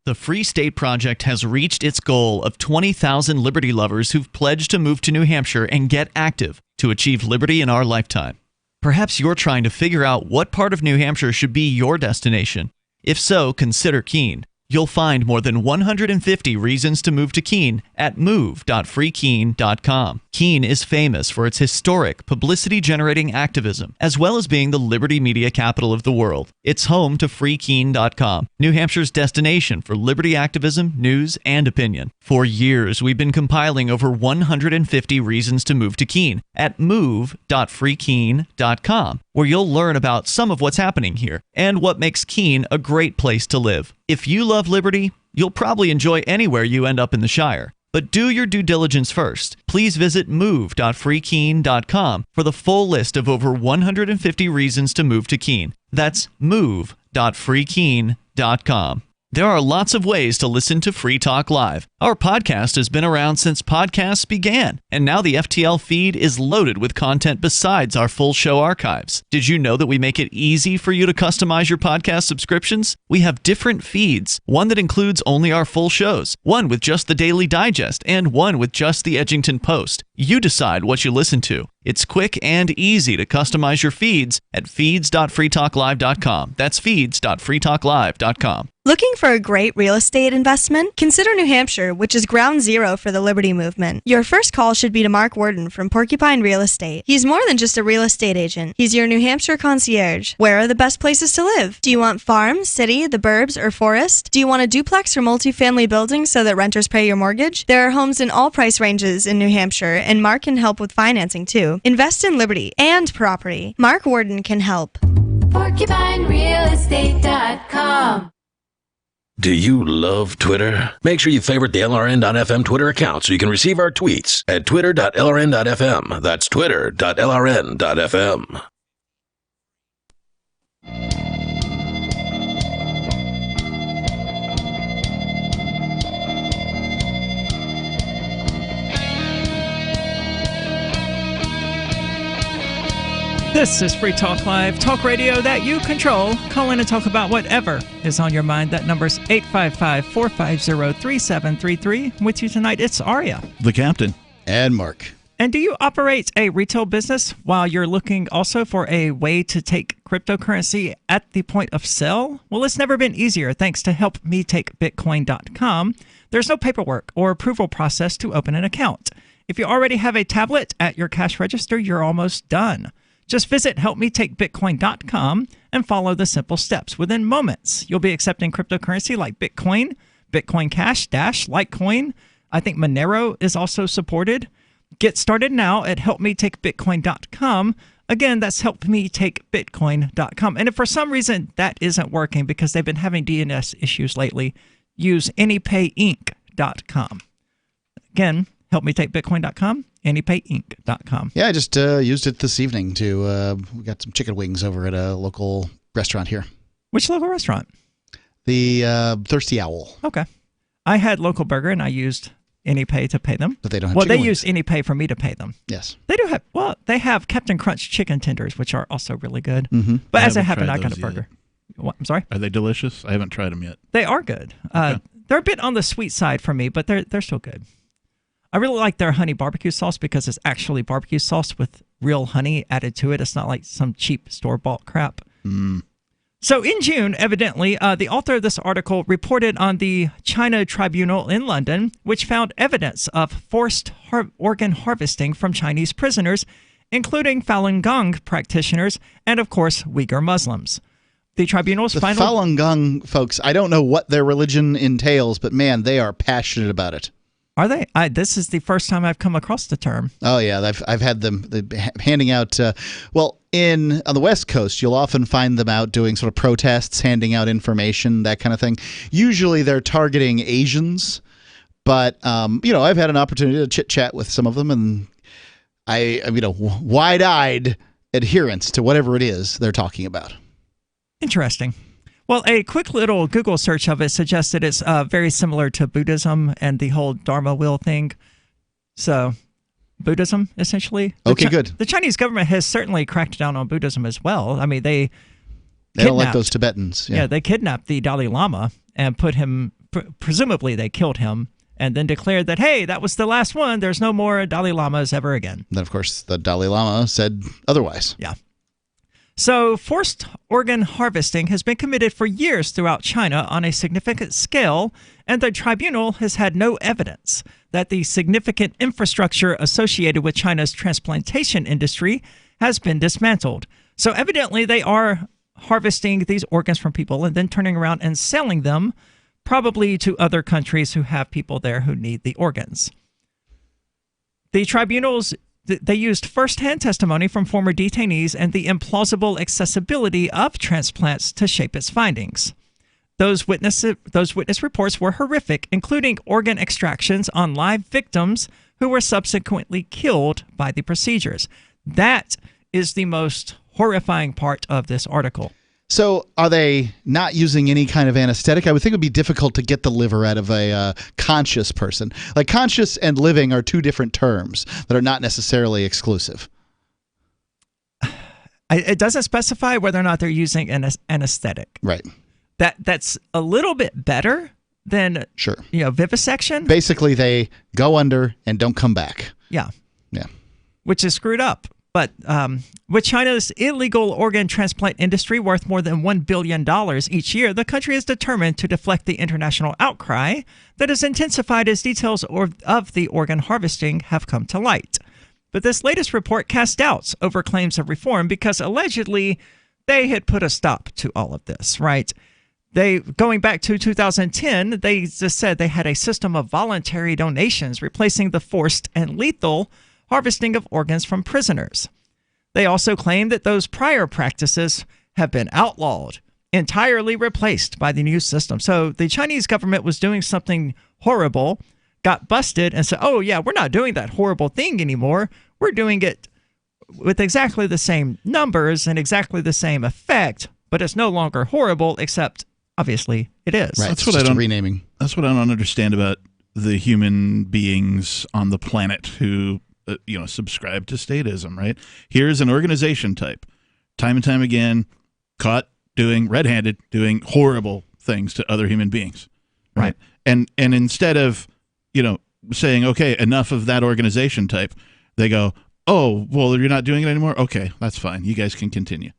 The Free State Project has reached its goal of 20,000 liberty lovers who've pledged to move to New Hampshire and get active to achieve liberty in our lifetime. Perhaps you're trying to figure out what part of New Hampshire should be your destination. If so, consider Keene. You'll find more than 150 reasons to move to Keene at move.freekeene.com. Keene is famous for its historic, publicity-generating activism, as well as being the liberty media capital of the world. It's home to freekeene.com, New Hampshire's destination for liberty activism, news, and opinion. For years, we've been compiling over 150 reasons to move to Keene at move.freekeene.com, where you'll learn about some of what's happening here and what makes Keene a great place to live. If you love liberty, you'll probably enjoy anywhere you end up in the Shire. But do your due diligence first. Please visit move.freekeene.com for the full list of over 150 reasons to move to Keene. That's move.freekeene.com. There are lots of ways to listen to Free Talk Live. Our podcast has been around since podcasts began, and now the FTL feed is loaded with content besides our full show archives. Did you know that we make it easy for you to customize your podcast subscriptions? We have different feeds, one that includes only our full shows, one with just the Daily Digest, and one with just the Edgington Post. You decide what you listen to. It's quick and easy to customize your feeds at feeds.freetalklive.com. That's feeds.freetalklive.com.
Looking for a great real estate investment? Consider New Hampshire, which is ground zero for the Liberty Movement. Your first call should be to Mark Worden from Porcupine Real Estate. He's more than just a real estate agent. He's your New Hampshire concierge. Where are the best places to live? Do you want farm, city, the burbs, or forest? Do you want a duplex or multifamily building so that renters pay your mortgage? There are homes in all price ranges in New Hampshire, and Mark can help with financing too. Invest in liberty and property. Mark Warden can help.
PorcupineRealEstate.com.
Do you love Twitter? Make sure you favorite the LRN.FM Twitter account so you can receive our tweets at twitter.lrn.fm. That's twitter.lrn.fm.
This is Free Talk Live, talk radio that you control. Call in and talk about whatever is on your mind. That number's 855-450-3733. With you tonight, it's Aria.
The captain.
And Mark.
And do you operate a retail business while you're looking also for a way to take cryptocurrency at the point of sale? Well, it's never been easier thanks to helpmetakebitcoin.com. There's no paperwork or approval process to open an account. If you already have a tablet at your cash register, you're almost done. Just visit helpmetakebitcoin.com and follow the simple steps. Within moments, you'll be accepting cryptocurrency like Bitcoin, Bitcoin Cash, Dash, Litecoin. I think Monero is also supported. Get started now at helpmetakebitcoin.com. Again, that's helpmetakebitcoin.com. And if for some reason that isn't working because they've been having DNS issues lately, use anypayinc.com. Again, helpmetakebitcoin.com. anypayinc.com.
Yeah, I just used it this evening to we got some chicken wings over at a local restaurant here.
Which local restaurant?
The Thirsty Owl.
Okay. I had Local Burger and I used AnyPay to pay them.
But they don't have
Well,
chicken
they
wings.
use AnyPay for me to pay them.
Yes.
They do have, well, they have Captain Crunch chicken tenders, which are also really good.
Mm-hmm.
But
I
as it
haven't
happened, I
tried
got a
those
burger. What, I'm sorry?
Are they delicious? I haven't tried them yet.
They are good. They're a bit on the sweet side for me, but they're still good. I really like their honey barbecue sauce because it's actually barbecue sauce with real honey added to it. It's not like some cheap store-bought crap.
Mm.
So in June, evidently, the author of this article reported on the China Tribunal in London, which found evidence of forced organ harvesting from Chinese prisoners, including Falun Gong practitioners and, of course, Uyghur Muslims. The tribunal's
The
final...
Falun Gong folks, I don't know what their religion entails, but man, they are passionate about it.
Are they? This is the first time I've come across the term.
Oh yeah, I've had them handing out. On the West Coast, you'll often find them out doing sort of protests, handing out information, that kind of thing. Usually, they're targeting Asians, but I've had an opportunity to chit chat with some of them, and wide-eyed adherence to whatever it is they're talking about.
Interesting. Well, a quick little Google search of it suggests that it's very similar to Buddhism and the whole Dharma wheel thing. So, Buddhism, essentially.
Okay, good.
The Chinese government has certainly cracked down on Buddhism as well. I mean, they
don't like those Tibetans.
Yeah, they kidnapped the Dalai Lama and put him, presumably they killed him, and then declared that, hey, that was the last one. There's no more Dalai Lamas ever again.
Then, of course, the Dalai Lama said otherwise.
Yeah. So forced organ harvesting has been committed for years throughout China on a significant scale, and the tribunal has had no evidence that the significant infrastructure associated with China's transplantation industry has been dismantled. So evidently they are harvesting these organs from people and then turning around and selling them, probably to other countries who have people there who need the organs. The tribunals, they used first-hand testimony from former detainees and the implausible accessibility of transplants to shape its findings. Those witness reports were horrific, including organ extractions on live victims who were subsequently killed by the procedures. That is the most horrifying part of this article.
So are they not using any kind of anesthetic? I would think it would be difficult to get the liver out of a conscious person. Like conscious and living are two different terms that are not necessarily exclusive.
It doesn't specify whether or not they're using an anesthetic.
Right.
That's a little bit better than vivisection.
Basically, they go under and don't come back.
Yeah.
Yeah.
Which is screwed up. But with China's illegal organ transplant industry worth more than $1 billion each year, the country is determined to deflect the international outcry that has intensified as details of the organ harvesting have come to light. But this latest report cast doubts over claims of reform because allegedly they had put a stop to all of this, right? Going back to 2010, they just said they had a system of voluntary donations replacing the forced and lethal harvesting of organs from prisoners. They also claim that those prior practices have been outlawed, entirely replaced by the new system. So the Chinese government was doing something horrible, got busted, and said, oh, yeah, we're not doing that horrible thing anymore. We're doing it with exactly the same numbers and exactly the same effect, but it's no longer horrible, except obviously it is.
Right.
That's what I don't renaming. That's what I don't understand about the human beings on the planet who subscribe to statism, right? Here's an organization type, time and time again, caught doing red-handed, doing horrible things to other human beings, right? And instead of, saying, okay, enough of that organization type, they go, oh, well, you're not doing it anymore? Okay, that's fine. You guys can continue.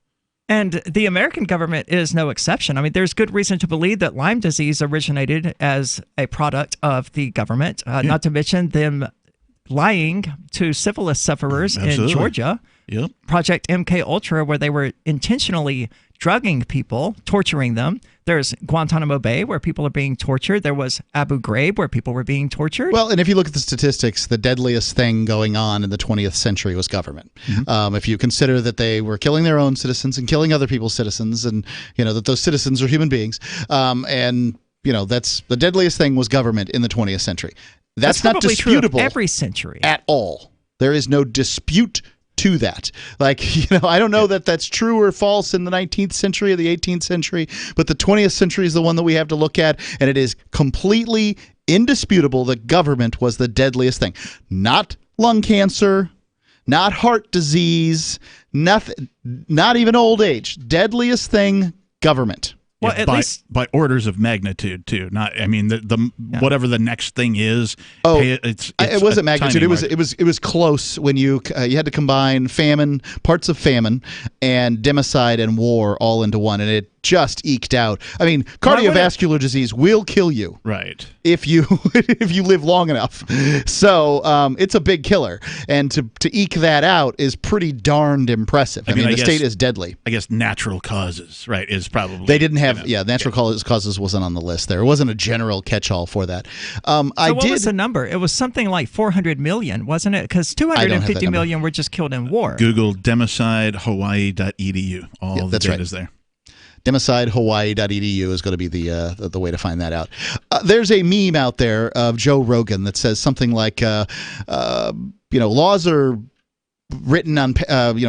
And the American government is no exception. I mean, there's good reason to believe that Lyme disease originated as a product of the government, not to mention them lying to syphilis sufferers in Georgia.
Yep.
Project MK Ultra, where they were intentionally drugging people, torturing them. There's Guantanamo Bay, where people are being tortured. There was Abu Ghraib, where people were being tortured.
Well, and if you look at the statistics, the deadliest thing going on in the 20th century was government.
Mm-hmm.
If you consider that they were killing their own citizens and killing other people's citizens, and that those citizens are human beings, that's the deadliest thing was government in the 20th century. That's not disputable.
True of every century
at all. There is no dispute to that. I don't know that that's true or false in the 19th century or the 18th century, but the 20th century is the one that we have to look at, and it is completely indisputable that government was the deadliest thing. Not lung cancer, not heart disease, nothing, not even old age. Deadliest thing, government.
Well, at least
by orders of magnitude too. Not, I mean, whatever the next thing is.
Oh,
it
wasn't magnitude. It was close when you had to combine parts of famine, and democide and war all into one, and it just eked out. I mean, cardiovascular disease will kill you,
right?
If you live long enough. So it's a big killer, and to eke that out is pretty darned impressive. I mean, the state is deadly.
I guess natural causes, right, is probably
they didn't have. Natural causes wasn't on the list there. It wasn't a general catch-all for that.
What was the number? It was something like 400 million, wasn't it? Because 250 million were just killed in war.
Google democidehawaii.edu. All the data is there.
Democidehawaii.edu is going to be the way to find that out. There's a meme out there of Joe Rogan that says something like, laws are written on,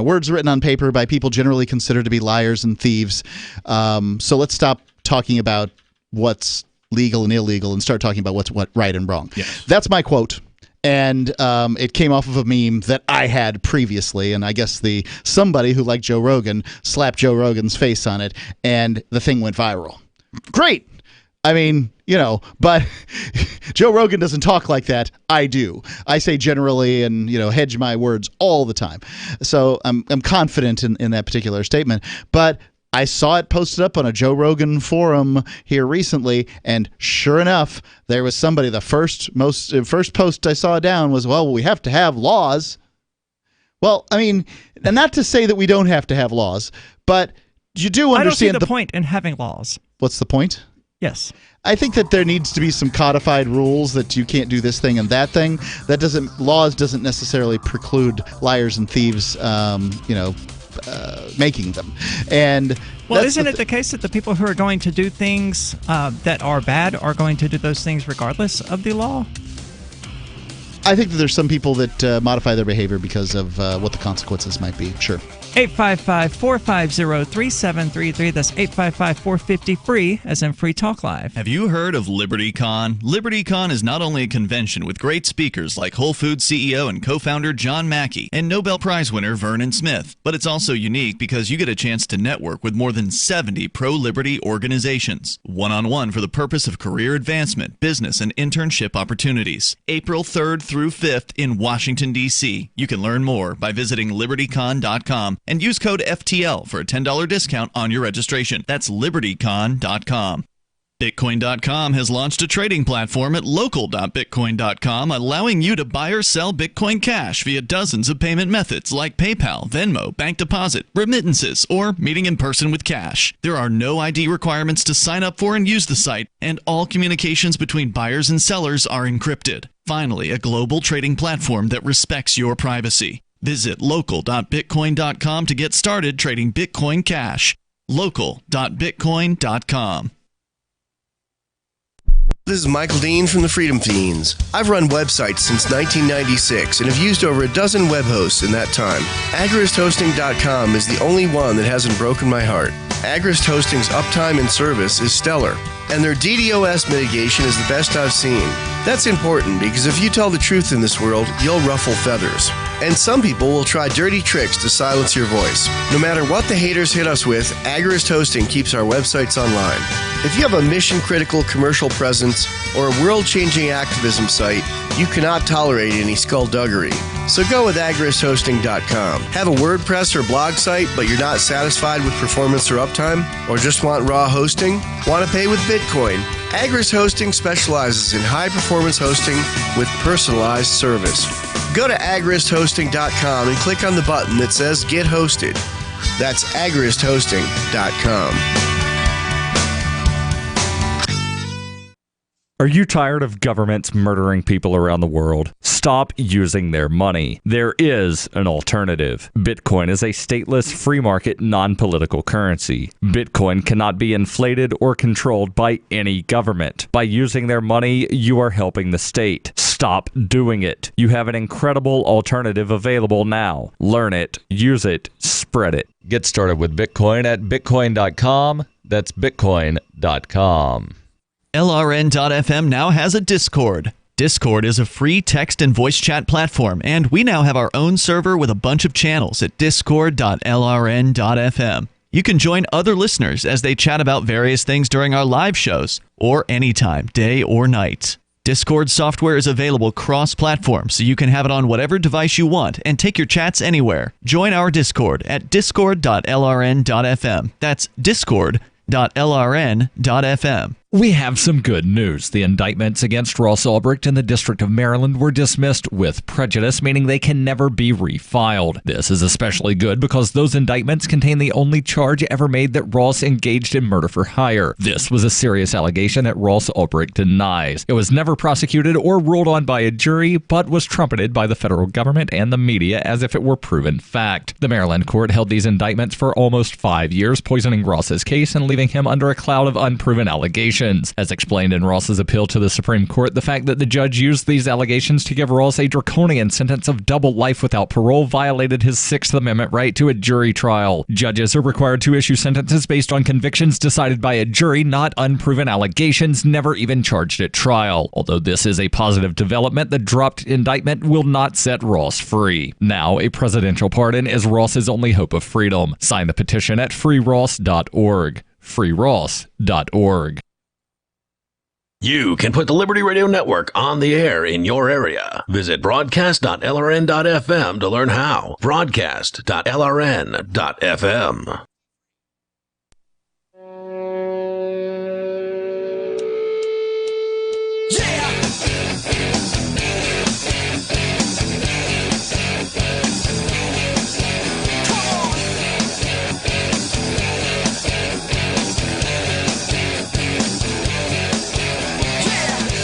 words written on paper by people generally considered to be liars and thieves. So let's stop talking about what's legal and illegal and start talking about what's right and wrong.
Yes.
That's my quote. And it came off of a meme that I had previously, and I guess somebody who liked Joe Rogan slapped Joe Rogan's face on it, and the thing went viral. Great! I mean, but Joe Rogan doesn't talk like that. I do. I say generally and, hedge my words all the time. So I'm confident in that particular statement. But I saw it posted up on a Joe Rogan forum here recently, and sure enough, there was somebody. The first post I saw down was, well, we have to have laws. Well, I mean, and not to say that we don't have to have laws, but you do understand
I don't see the point in having laws.
What's the point?
Yes.
I think that there needs to be some codified rules that you can't do this thing and that thing. Laws doesn't necessarily preclude liars and thieves, making them. And
isn't it the case that the people who are going to do things that are bad are going to do those things regardless of the law?
I think that there's some people that modify their behavior because of what the consequences might be. Sure.
855-450-3733. That's 855-450-FREE, as in Free Talk Live.
Have you heard of LibertyCon? LibertyCon is not only a convention with great speakers like Whole Foods CEO and co-founder John Mackey and Nobel Prize winner Vernon Smith, but it's also unique because you get a chance to network with more than 70 pro-liberty organizations, one-on-one for the purpose of career advancement, business, and internship opportunities. April 3rd through 5th in Washington, D.C. You can learn more by visiting libertycon.com and use code FTL for a $10 discount on your registration. That's libertycon.com. Bitcoin.com has launched a trading platform at local.bitcoin.com, allowing you to buy or sell Bitcoin Cash via dozens of payment methods like PayPal, Venmo, bank deposit, remittances, or meeting in person with cash. There are no ID requirements to sign up for and use the site, and all communications between buyers and sellers are encrypted. Finally, a global trading platform that respects your privacy. Visit local.bitcoin.com to get started trading Bitcoin Cash. local.bitcoin.com.
This is Michael Dean from the Freedom Fiends. I've run websites since 1996 and have used over a dozen web hosts in that time. AgristHosting.com is the only one that hasn't broken my heart. Agrist Hosting's uptime and service is stellar, and their DDoS mitigation is the best I've seen. That's important because if you tell the truth in this world, you'll ruffle feathers. And some people will try dirty tricks to silence your voice. No matter what the haters hit us with, Agrist Hosting keeps our websites online. If you have a mission-critical commercial presence or a world-changing activism site, you cannot tolerate any skullduggery. So go with agristhosting.com. Have a WordPress or blog site, but you're not satisfied with performance or uptime? Or just want raw hosting? Want to pay with Bitcoin? Agrist Hosting specializes in high-performance hosting with personalized service. Go to agristhosting.com and click on the button that says Get Hosted. That's agristhosting.com.
Are you tired of governments murdering people around the world? Stop using their money. There is an alternative. Bitcoin is a stateless, free market, non-political currency. Bitcoin cannot be inflated or controlled by any government. By using their money, you are helping the state. Stop doing it. You have an incredible alternative available now. Learn it, use it, spread it.
Get started with Bitcoin at bitcoin.com. That's bitcoin.com.
LRN.FM now has a Discord. Discord is a free text and voice chat platform, and we now have our own server with a bunch of channels at discord.lrn.fm. You can join other listeners as they chat about various things during our live shows, or anytime, day or night. Discord software is available cross-platform, so you can have it on whatever device you want and take your chats anywhere. Join our Discord at discord.lrn.fm. That's discord.lrn.fm.
We have some good news. The indictments against Ross Ulbricht in the District of Maryland were dismissed with prejudice, meaning they can never be refiled. This is especially good because those indictments contain the only charge ever made that Ross engaged in murder for hire. This was a serious allegation that Ross Ulbricht denies. It was never prosecuted or ruled on by a jury, but was trumpeted by the federal government and the media as if it were proven fact. The Maryland court held these indictments for almost 5 years, poisoning Ross's case and leaving him under a cloud of unproven allegations. As explained in Ross's appeal to the Supreme Court, the fact that the judge used these allegations to give Ross a draconian sentence of double life without parole violated his Sixth Amendment right to a jury trial. Judges are required to issue sentences based on convictions decided by a jury, not unproven allegations never even charged at trial. Although this is a positive development, the dropped indictment will not set Ross free. Now, a presidential pardon is Ross's only hope of freedom. Sign the petition at freeross.org. freeross.org.
You can put the Liberty Radio Network on the air in your area. Visit broadcast.lrn.fm to learn how. Broadcast.lrn.fm.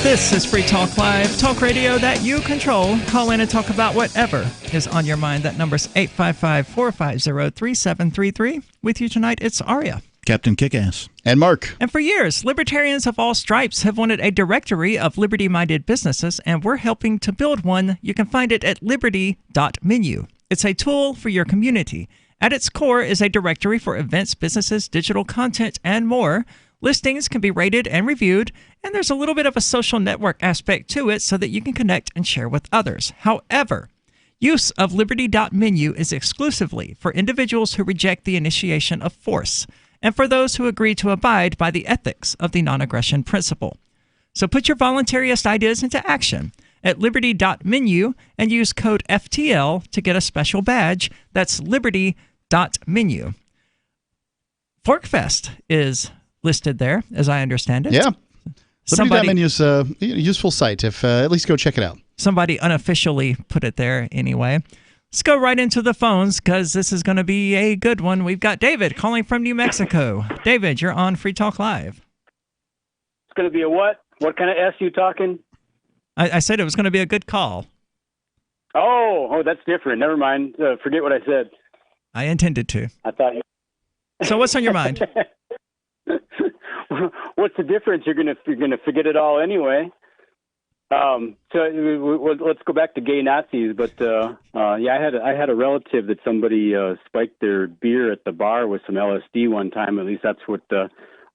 This is Free Talk Live, talk radio that you control. Call in and talk about whatever is on your mind. That number's 855-450-3733. With you tonight, it's Aria.
Captain Kickass.
And Mark.
And for years, libertarians of all stripes have wanted a directory of liberty-minded businesses, and we're helping to build one. You can find it at liberty.menu. It's a tool for your community. At its core is a directory for events, businesses, digital content, and more. Listings can be rated and reviewed, and there's a little bit of a social network aspect to it so that you can connect and share with others. However, use of liberty.menu is exclusively for individuals who reject the initiation of force and for those who agree to abide by the ethics of the non-aggression principle. So put your voluntarist ideas into action at liberty.menu and use code FTL to get a special badge. That's liberty.menu. Forkfest is listed there, as I understand it.
Yeah. Liberty.menu is a useful site. If at least go check it out.
Somebody unofficially put it there anyway. Let's go right into the phones because this is going to be a good one. We've got David calling from New Mexico. David, you're on Free Talk Live.
It's going to be a what? What kind of S you talking?
I said it was going to be a good call.
Oh, that's different. Never mind. Forget what I said.
I intended to.
I thought.
So what's on your mind?
What's the difference? You're gonna forget it all anyway. So let's go back to gay Nazis. But I had a relative that somebody spiked their beer at the bar with some LSD one time. At least that's what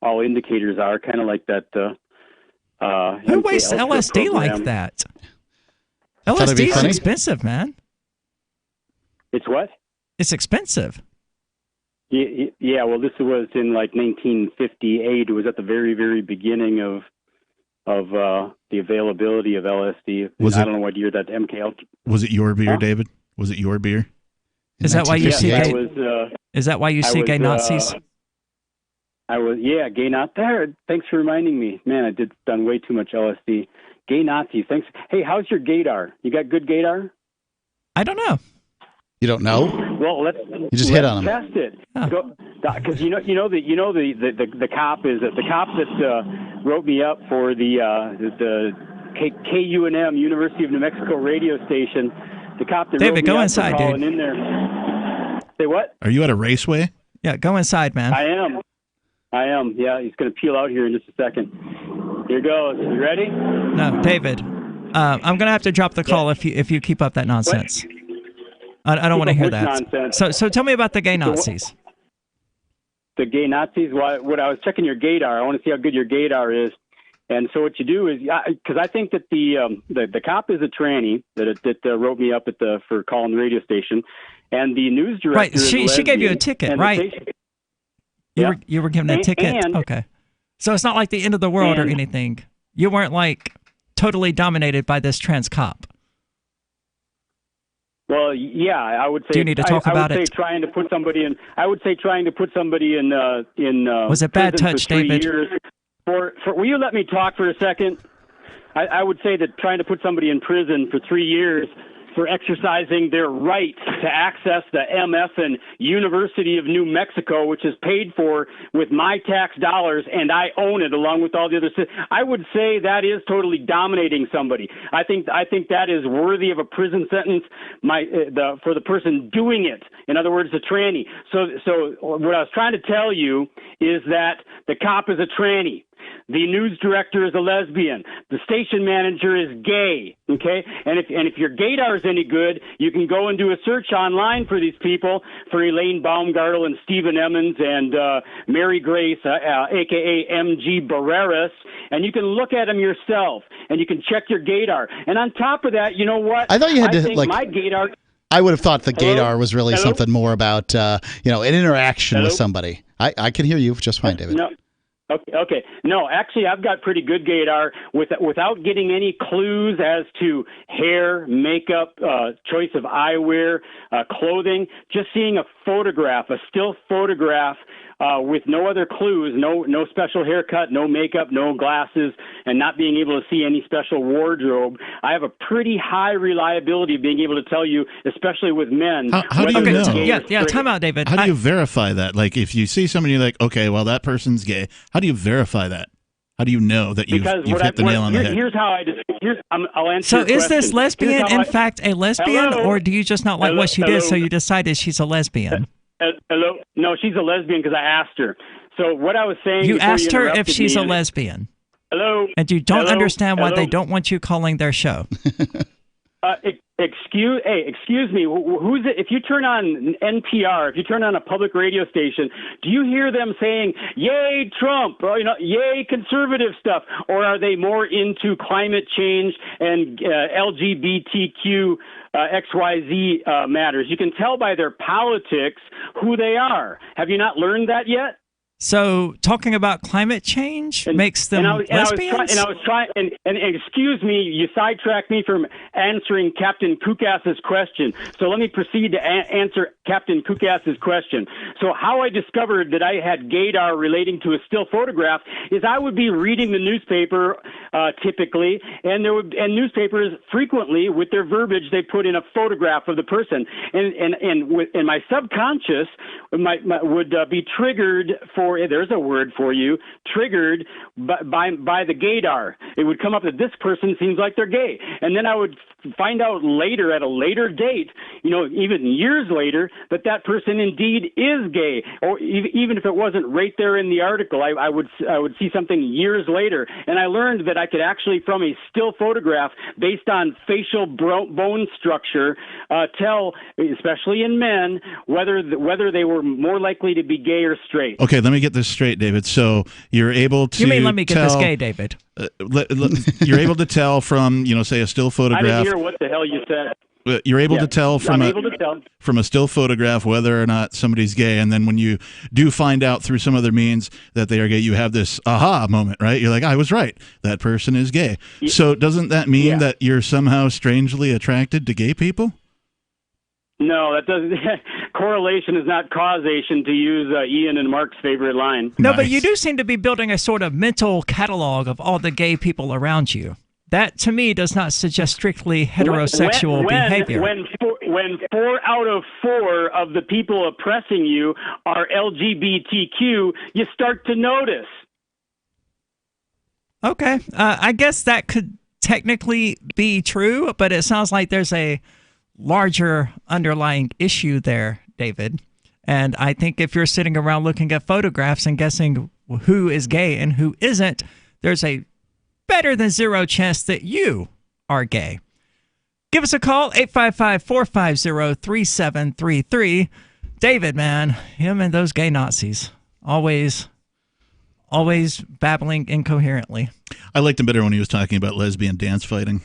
all indicators are. Kind of like that.
Who wastes LSD like that? LSD is expensive, man.
It's what?
It's expensive.
Yeah, well, this was in like 1958. It was at the very, very beginning of the availability of LSD. I don't know what year that MKL.
Was it your beer, David? Was it your beer?
Is that why you see gay? Is that why you see gay Nazis?
Gay Nazis. Thanks for reminding me. Man, I done way too much LSD. Gay Nazis. Thanks. Hey, how's your gaydar? You got good gaydar?
I don't know.
You don't know?
Well, let's
hit on him.
Test it. Because the cop is the cop that wrote me up for the KUNM University of New Mexico radio station. The cop that
David,
wrote me
go
up
inside,
for calling
dude.
in there. Say what?
Are you at a raceway?
Yeah, go inside, man.
I am. Yeah, he's going to peel out here in just a second. Here goes. You ready?
No, David. I'm going to have to drop the call if you keep up that nonsense. I don't want to hear that.
Nonsense?
So tell me about the gay Nazis.
The gay Nazis? Well, what I was checking your gaydar. I want to see how good your gaydar is. And so what you do is, because I think that the cop is a tranny that wrote me up for calling the radio station, and the news director.
Right, she gave you a ticket, right? You were given a ticket. Okay, so it's not like the end of the world or anything. You weren't like totally dominated by this trans cop.
Well, yeah, I would say.
Do you need to talk about it?
I would say trying to put somebody in.
Was it bad touch, David?
Will you let me talk for a second? I would say that trying to put somebody in prison for 3 years for exercising their right to access the MF University of New Mexico, which is paid for with my tax dollars, and I own it along with all the other. I would say that is totally dominating somebody. I think that is worthy of a prison sentence. For the person doing it. In other words, the tranny. So what I was trying to tell you is that the cop is a tranny. The news director is a lesbian. The station manager is gay. Okay, and if your gaydar is any good, you can go and do a search online for these people, for Elaine Baumgartel and Stephen Emmons and Mary Grace, aka MG Barreras, and you can look at them yourself, and you can check your gaydar. And on top of that, you know what?
I thought you had
my gaydar.
I would have thought the gaydar was really something more about an interaction with somebody. I can hear you just fine, David.
No. Okay. No, actually, I've got pretty good gaydar without getting any clues as to hair, makeup, choice of eyewear, clothing. Just seeing a still photograph with no other clues, no special haircut, no makeup, no glasses, and not being able to see any special wardrobe. I have a pretty high reliability of being able to tell you, especially with men.
How do you know?
Yeah, time out, David.
How do you verify that? Like, if you see somebody, you're like, okay, well, that person's gay. How do you verify that? How do you know that you've hit the nail on the head?
Here's how I'll answer.
So is this lesbian in fact a lesbian,
Hello?
or do you just not like what she did, so you decided she's a lesbian?
Hello? No, she's a lesbian because I asked her. So what I was saying.
You asked her if she's a lesbian.
Hello?
And you don't understand why they don't want you calling their show.
Excuse me. Who's it? If you turn on NPR, if you turn on a public radio station, do you hear them saying "Yay Trump" or "Yay conservative stuff," or are they more into climate change and LGBTQ XYZ matters? You can tell by their politics who they are. Have you not learned that yet?
So talking about climate change makes them lesbians?
And excuse me, you sidetracked me from answering Captain Kookass's question. So let me proceed to answer Captain Kookass's question. So how I discovered that I had gaydar relating to a still photograph is I would be reading the newspaper typically, and newspapers frequently with their verbiage they put in a photograph of the person, and my subconscious would be triggered for or there's a word for you, triggered by the gaydar. It would come up that this person seems like they're gay. And then I would find out later, at a later date, even years later, that person indeed is gay. Or even if it wasn't right there in the article, I would see something years later. And I learned that I could actually, from a still photograph, based on facial bone structure, tell, especially in men, whether they were more likely to be gay or straight.
Okay, let me get this straight, David. So you're able to
You mean let me get this gay, David?
You're able to tell from, say, a still photograph.
I didn't hear what the hell you said.
You're able to tell from a still photograph whether or not somebody's gay, and then when you do find out through some other means that they are gay, you have this aha moment, right? You're like, I was right. That person is gay. So doesn't that mean that you're somehow strangely attracted to gay people?
No, that doesn't. Correlation is not causation, to use Ian and Mark's favorite line.
No, but you do seem to be building a sort of mental catalog of all the gay people around you. That, to me, does not suggest strictly heterosexual behavior.
When 4 out of 4 of the people oppressing you are LGBTQ, you start to notice.
Okay. I guess that could technically be true, but it sounds like there's a larger underlying issue there, David. And I think if you're sitting around looking at photographs and guessing who is gay and who isn't, there's a better than zero chance that you are gay. Give us a call, 855-450-3733. David, man, him and those gay Nazis, always babbling incoherently.
I liked him better when he was talking about lesbian dance fighting.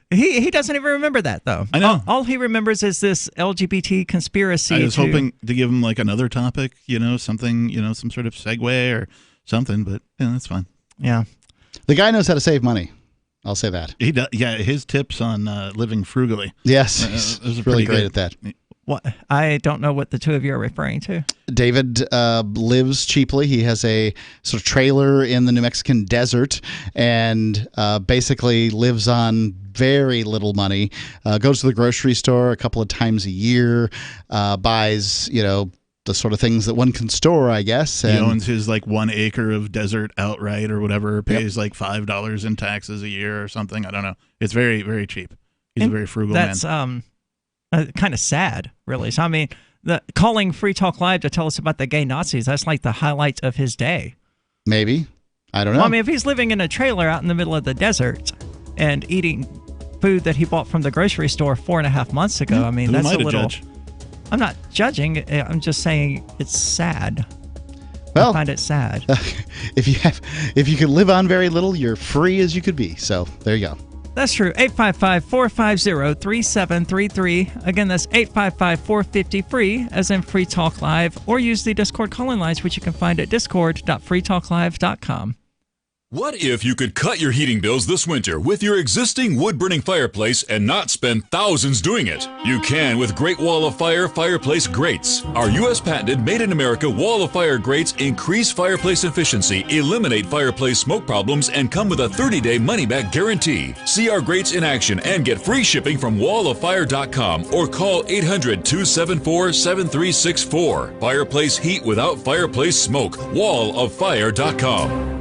He doesn't even remember that, though.
I know.
All he remembers is this LGBT conspiracy.
I was hoping to give him like another topic, something, some sort of segue or something, but that's fine.
Yeah.
The guy knows how to save money. I'll say that.
He does, his tips on living frugally.
Yes, he's really great at that.
What? I don't know what the two of you are referring to.
David lives cheaply. He has a sort of trailer in the New Mexican desert and basically lives on very little money. Goes to the grocery store a couple of times a year, buys, the sort of things that one can store, I guess.
And he owns his 1 acre of desert outright or whatever, pays $5 in taxes a year or something. I don't know. It's very, very cheap. He's a very frugal man.
That's kind of sad, really. So, I mean, calling Free Talk Live to tell us about the gay Nazis, that's like the highlight of his day.
Maybe. I don't know.
Well, I mean, if he's living in a trailer out in the middle of the desert and eating food that he bought from the grocery store 4.5 months ago, I mean, that's a little... Judge? I'm not judging. I'm just saying it's sad.
Well,
I find it sad.
If you can live on very little, you're free as you could be. So there you go.
That's true. 855-450-3733. Again, that's 855-450-FREE, as in Free Talk Live, or use the Discord call-in lines, which you can find at discord.freetalklive.com.
What if you could cut your heating bills this winter with your existing wood-burning fireplace and not spend thousands doing it? You can with Great Wall of Fire fireplace grates. Our U.S. patented made-in-America Wall of Fire grates increase fireplace efficiency, eliminate fireplace smoke problems, and come with a 30-day money-back guarantee. See our grates in action and get free shipping from walloffire.com or call 800-274-7364. Fireplace heat without fireplace smoke. walloffire.com.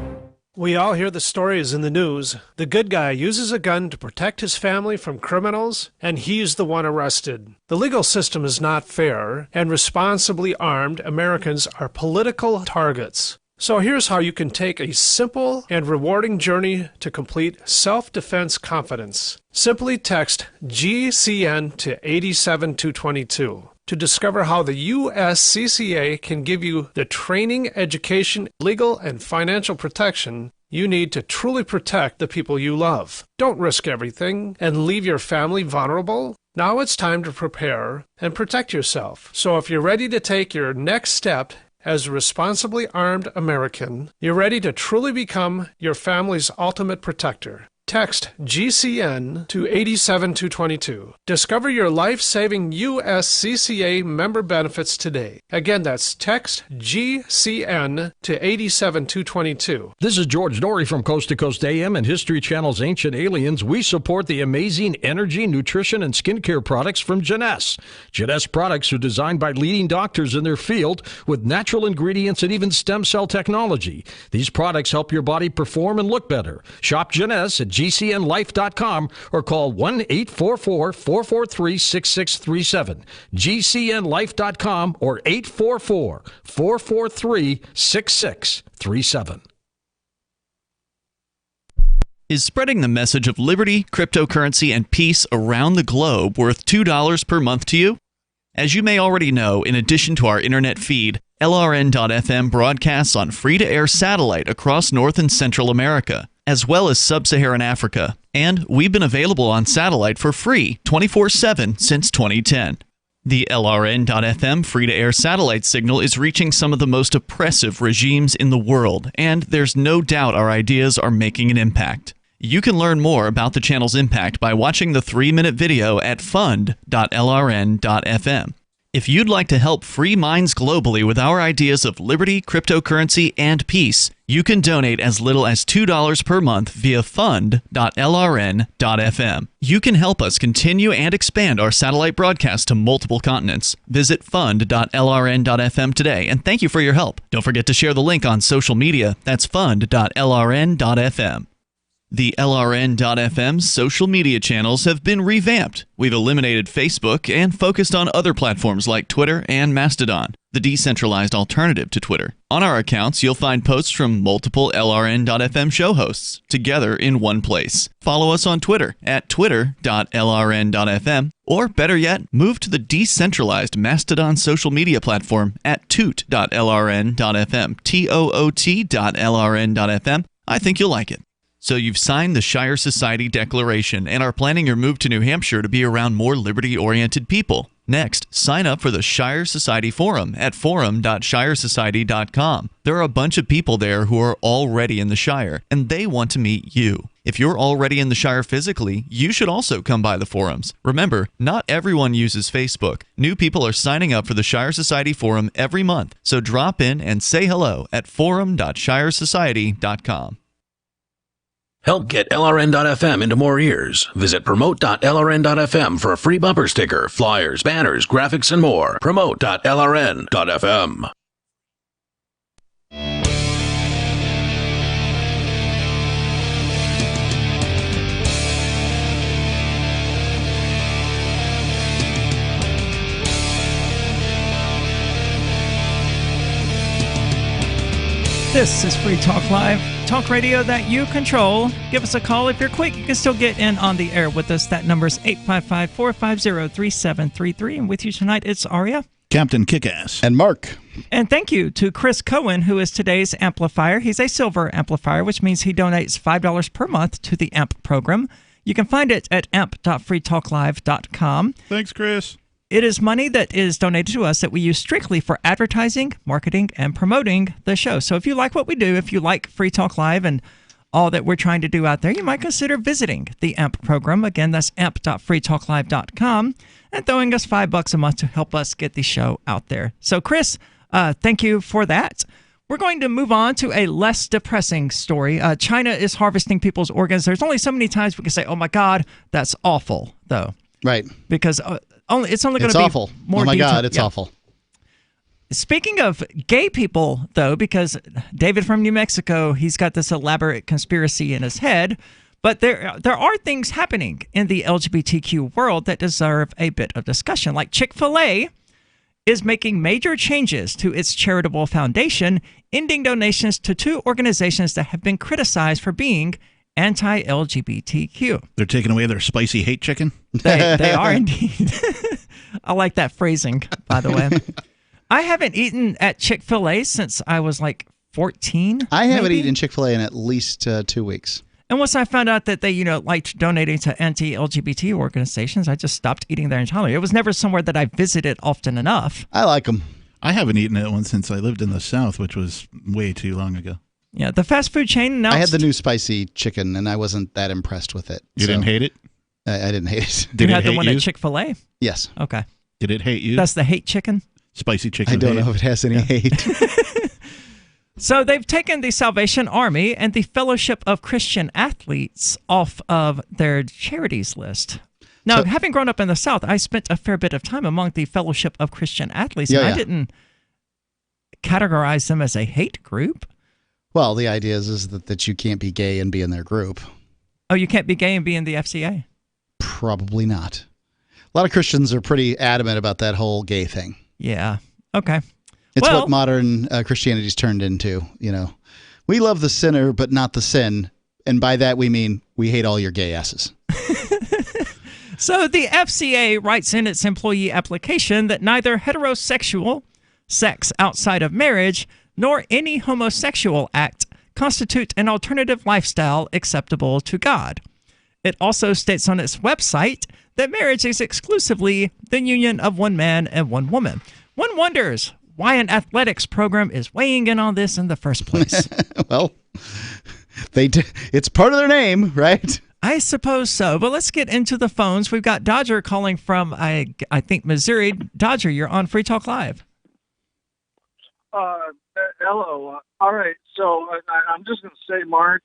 We all hear the stories in the news. The good guy uses a gun to protect his family from criminals, and he's the one arrested. The legal system is not fair, and responsibly armed Americans are political targets. So here's how you can take a simple and rewarding journey to complete self-defense confidence. Simply text GCN to 87222. To discover how the USCCA can give you the training, education, legal, and financial protection you need to truly protect the people you love. Don't risk everything and leave your family vulnerable. Now it's time to prepare and protect yourself. So if you're ready to take your next step as a responsibly armed American, you're ready to truly become your family's ultimate protector. Text GCN to 87222. Discover your life-saving USCCA member benefits today. Again, that's text GCN to 87222.
This is George Norrie from Coast to Coast AM and History Channel's Ancient Aliens. We support the amazing energy, nutrition, and skincare products from Jeunesse. Jeunesse products are designed by leading doctors in their field with natural ingredients and even stem cell technology. These products help your body perform and look better. Shop Jeunesse at GCNlife.com or call 1-844-443-6637. GCNlife.com or 844-443-6637.
Is spreading the message of liberty, cryptocurrency, and peace around the globe worth $2 per month to you? As you may already know, in addition to our internet feed, LRN.FM broadcasts on free-to-air satellite across North and Central America, as well as Sub-Saharan Africa. And we've been available on satellite for free 24/7 since 2010. The LRN.FM free-to-air satellite signal is reaching some of the most oppressive regimes in the world, and there's no doubt our ideas are making an impact. You can learn more about the channel's impact by watching the 3-minute video at fund.lrn.fm. If you'd like to help free minds globally with our ideas of liberty, cryptocurrency, and peace, you can donate as little as $2 per month via fund.lrn.fm. You can help us continue and expand our satellite broadcast to multiple continents. Visit fund.lrn.fm today, and thank you for your help. Don't forget to share the link on social media. That's fund.lrn.fm. The LRN.FM social media channels have been revamped. We've eliminated Facebook and focused on other platforms like Twitter and Mastodon, the decentralized alternative to Twitter. On our accounts, you'll find posts from multiple LRN.FM show hosts together in one place. Follow us on Twitter at twitter.lrn.fm, or better yet, move to the decentralized Mastodon social media platform at toot.lrn.fm, toot.lrn.fm. I think you'll like it. So you've signed the Shire Society Declaration and are planning your move to New Hampshire to be around more liberty-oriented people. Next, sign up for the Shire Society Forum at forum.shiresociety.com. There are a bunch of people there who are already in the Shire, and they want to meet you. If you're already in the Shire physically, you should also come by the forums. Remember, not everyone uses Facebook. New people are signing up for the Shire Society Forum every month, so drop in and say hello at forum.shiresociety.com.
Help get LRN.FM into more ears. Visit promote.lrn.fm for a free bumper sticker, flyers, banners, graphics, and more. Promote.lrn.fm.
This is Free Talk Live, talk radio that you control. Give us a call. If you're quick, you can still get in on the air with us. That number is 855-450-3733. And with you tonight, it's Aria,
Captain Kickass,
and Mark.
And thank you to Chris Cohen, who is today's amplifier. He's a silver amplifier, which means he donates $5 per month to the AMP program. You can find it at amp.freetalklive.com.
Thanks, Chris.
It is money that is donated to us that we use strictly for advertising, marketing, and promoting the show. So if you like what we do, if you like Free Talk Live and all that we're trying to do out there, you might consider visiting the AMP program. Again, that's amp.freetalklive.com, and throwing us $5 a month to help us get the show out there. So Chris, thank you for that. We're going to move on to a less depressing story. China is harvesting people's organs. There's only so many times we can say, oh my God, that's awful, though.
Right.
Because it's only going to be
awful.
More
oh my
detail.
God, it's awful.
Speaking of gay people, though, because David from New Mexico, he's got this elaborate conspiracy in his head, but there are things happening in the LGBTQ world that deserve a bit of discussion. Like Chik-Fil-A is making major changes to its charitable foundation, ending donations to two organizations that have been criticized for being anti-LGBTQ.
They're taking away their spicy hate chicken?
They are indeed. I like that phrasing, by the way. I haven't eaten at Chick-fil-A since I was like 14.
I haven't eaten Chick-fil-A in at least 2 weeks.
And once I found out that they, liked donating to anti-LGBT organizations, I just stopped eating there entirely. It was never somewhere that I visited often enough.
I like them.
I haven't eaten at one since I lived in the South, which was way too long ago.
Yeah, the fast food chain announced...
I had the new spicy chicken, and I wasn't that impressed with it.
You didn't hate it?
I didn't hate it.
Did
you
it
had the
hate
one
you?
at Chick-Fil-A?
Yes.
Okay.
Did it hate you?
That's the hate chicken?
Spicy chicken.
I don't know if it has any hate.
So they've taken the Salvation Army and the Fellowship of Christian Athletes off of their charities list. Now, having grown up in the South, I spent a fair bit of time among the Fellowship of Christian Athletes, and I didn't categorize them as a hate group.
Well, the idea is that you can't be gay and be in their group.
Oh, you can't be gay and be in the FCA?
Probably not. A lot of Christians are pretty adamant about that whole gay thing.
Yeah. Okay.
It's what modern Christianity's turned into, you know. We love the sinner, but not the sin. And by that, we mean we hate all your gay asses.
So the FCA writes in its employee application that neither heterosexual, sex outside of marriage, nor any homosexual act constitute an alternative lifestyle acceptable to God. It also states on its website that marriage is exclusively the union of one man and one woman. One wonders why an athletics program is weighing in on this in the first place.
Well, it's part of their name, right?
I suppose so, but let's get into the phones. We've got Dodger calling from, I think, Missouri. Dodger, you're on Free Talk Live.
Hello. All right, so I'm just going to say, Mark,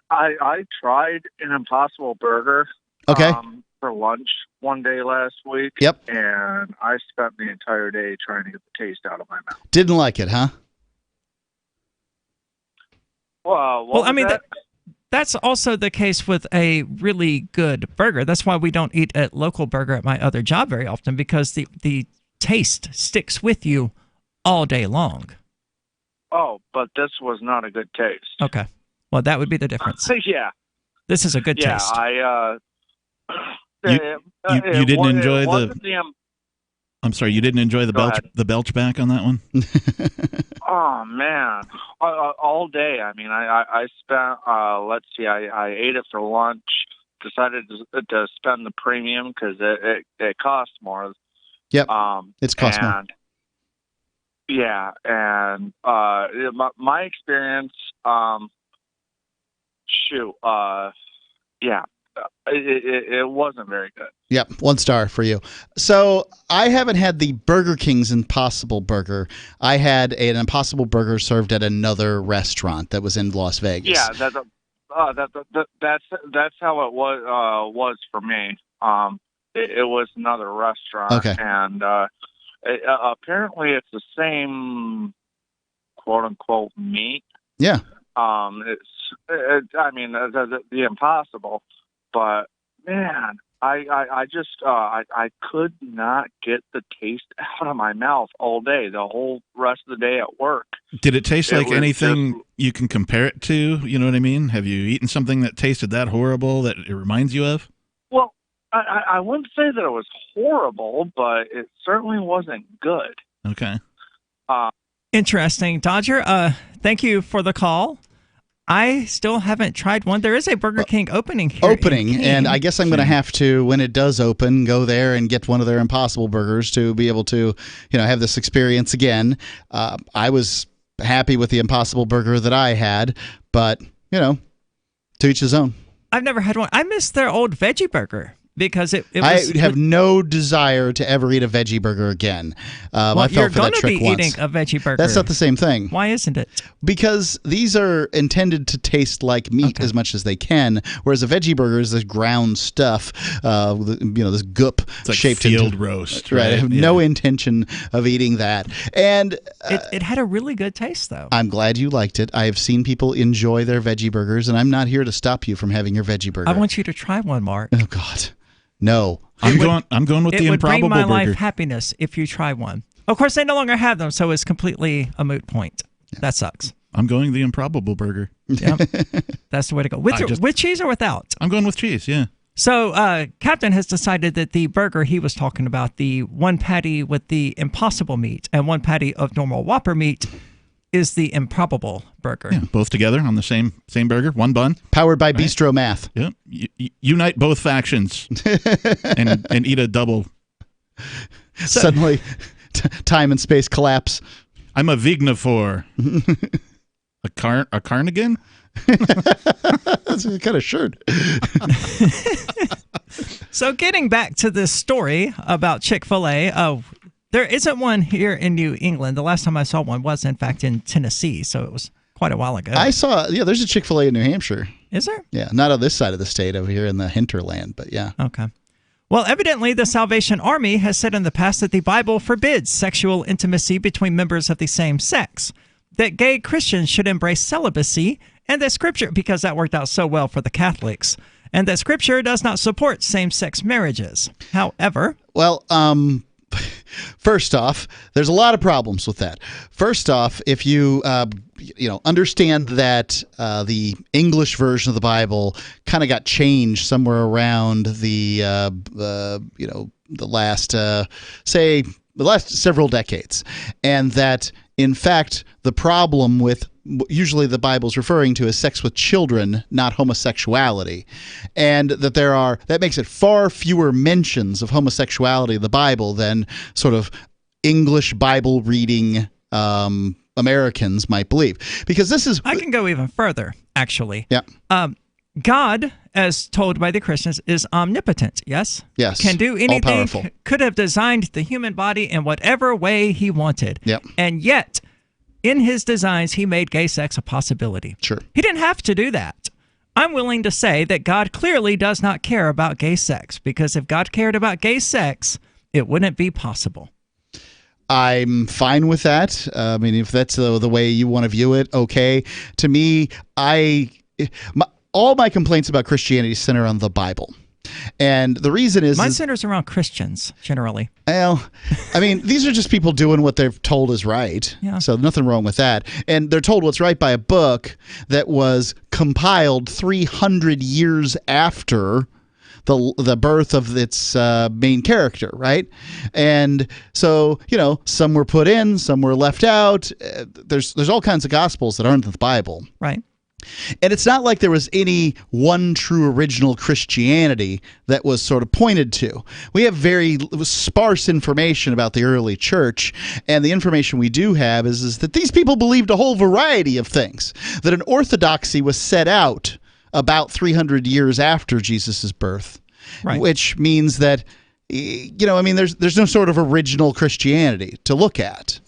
I tried an Impossible Burger for lunch one day last week.
Yep.
And I spent the entire day trying to get the taste out of my mouth.
Didn't like it, huh?
Well,
I mean, that's also the case with a really good burger. That's why we don't eat at Local Burger at my other job very often, because the taste sticks with you all day long.
Oh, but this was not a good taste.
Okay. Well, that would be the difference.
Yeah.
This is a good taste.
You didn't enjoy I'm sorry, you didn't enjoy the belch back on that one?
Oh, man. All day. I mean, I spent, let's see, I ate it for lunch, decided to spend the premium because it costs more.
Yep, it's cost more.
Yeah, and my experience, it wasn't very good.
Yep, 1 star for you. So I haven't had the Burger King's Impossible Burger. I had an Impossible Burger served at another restaurant that was in Las Vegas.
Yeah, that's how it was for me. It was another restaurant,
okay,
and apparently it's the same quote unquote meat.
Yeah.
I mean, the Impossible, but man, I just I could not get the taste out of my mouth all day, the whole rest of the day at work.
Did it taste like anything you can compare it to? You know what I mean? Have you eaten something that tasted that horrible that it reminds you of?
Well, I wouldn't say that it was horrible, but it certainly wasn't good.
Okay.
Interesting. Dodger, thank you for the call. I still haven't tried one. There is a Burger King opening here.
And I guess I'm going to have to, when it does open, go there and get one of their Impossible Burgers to be able to, have this experience again. I was happy with the Impossible Burger that I had, but, to each his own.
I've never had one. I miss their old veggie burger. Because it was,
I have no desire to ever eat a veggie burger again. I fell for that trick once.
You're going to be eating a veggie burger.
That's not the same thing.
Why isn't it?
Because these are intended to taste like meat as much as they can, whereas a veggie burger is this ground stuff, this goop
like
shaped
field roast.
Right. I have no intention of eating that. And
it had a really good taste, though.
I'm glad you liked it. I have seen people enjoy their veggie burgers, and I'm not here to stop you from having your veggie burger.
I want you to try one, Mark.
Oh, God. No.
I'm going with the Improbable Burger. It would bring my life
happiness if you try one. Of course, they no longer have them, so it's completely a moot point. Yeah. That sucks.
I'm going the Improbable Burger.
Yep. That's the way to go. With cheese or without?
I'm going with cheese, yeah.
So Captain has decided that the burger he was talking about, the one patty with the Impossible meat and one patty of normal Whopper meat, is the Improbable Burger.
Yeah, both together on the same burger, one bun.
Powered by Bistro Math.
Yep. Unite both factions and eat a double.
Suddenly, time and space collapse.
I'm a veganivore. A carnigan?
That's a kind of shirt.
So getting back to this story about Chick-fil-A, there isn't one here in New England. The last time I saw one was, in fact, in Tennessee, so it was quite a while ago.
There's a Chick-fil-A in New Hampshire.
Is there?
Yeah, not on this side of the state, over here in the hinterland, but yeah.
Okay. Well, evidently, the Salvation Army has said in the past that the Bible forbids sexual intimacy between members of the same sex, that gay Christians should embrace celibacy, and that Scripture, because that worked out so well for the Catholics, and that Scripture does not support same-sex marriages. However...
Well, first off, there's a lot of problems with that. First off, if you understand that the English version of the Bible kind of got changed somewhere around the last several decades, and that in fact the problem with usually the Bible's referring to is sex with children, not homosexuality, and that makes it far fewer mentions of homosexuality in the Bible than sort of English Bible reading Americans might believe. Because this is...
I can go even further, actually.
Yeah.
God, as told by the Christians, is omnipotent, yes?
Yes.
Can do anything,
all-powerful.
could have designed the human body in whatever way he wanted.
Yep.
And yet, in his designs, he made gay sex a possibility.
Sure.
He didn't have to do that. I'm willing to say that God clearly does not care about gay sex, because if God cared about gay sex, it wouldn't be possible.
I'm fine with that. I mean, if that's the way you want to view it, okay. To me, all my complaints about Christianity center on the Bible. And the reason is...
Mine centers around Christians, generally.
Well, I mean, these are just people doing what they're told is right.
Yeah.
So nothing wrong with that. And they're told what's right by a book that was compiled 300 years after the birth of its main character, right? And so, some were put in, some were left out. There's all kinds of gospels that aren't in the Bible.
Right.
And it's not like there was any one true original Christianity that was sort of pointed to. We have very sparse information about the early church, and the information we do have is that these people believed a whole variety of things, that an orthodoxy was set out about 300 years after Jesus' birth,
right.
Which means that, there's no sort of original Christianity to look at,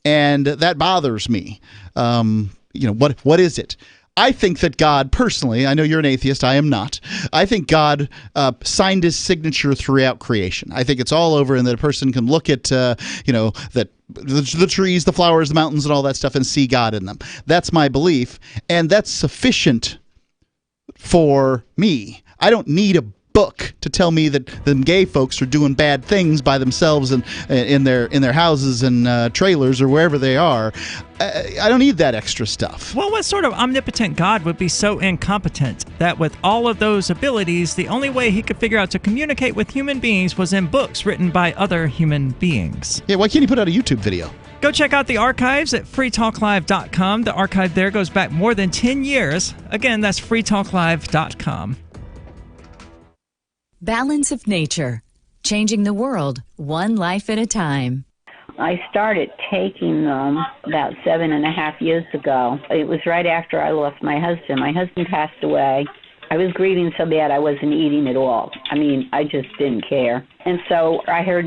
and that bothers me. What is it? I think that God, personally, I know you're an atheist, I am not. I think God signed his signature throughout creation. I think it's all over, and that a person can look at, that the trees, the flowers, the mountains, and all that stuff and see God in them. That's my belief, and that's sufficient for me. I don't need a book to tell me that the gay folks are doing bad things by themselves and in their houses and trailers or wherever they are. I don't need that extra stuff.
Well, what sort of omnipotent God would be so incompetent that with all of those abilities, the only way he could figure out to communicate with human beings was in books written by other human beings?
Yeah, why can't he put out a YouTube video?
Go check out the archives at freetalklive.com. The archive there goes back more than 10 years. Again, that's freetalklive.com.
Balance of Nature, changing the world one life at a time.
I started taking them about 7.5 years ago. It was right after I lost my husband. My husband passed away. I was grieving so bad I wasn't eating at all. I mean, I just didn't care. And so I heard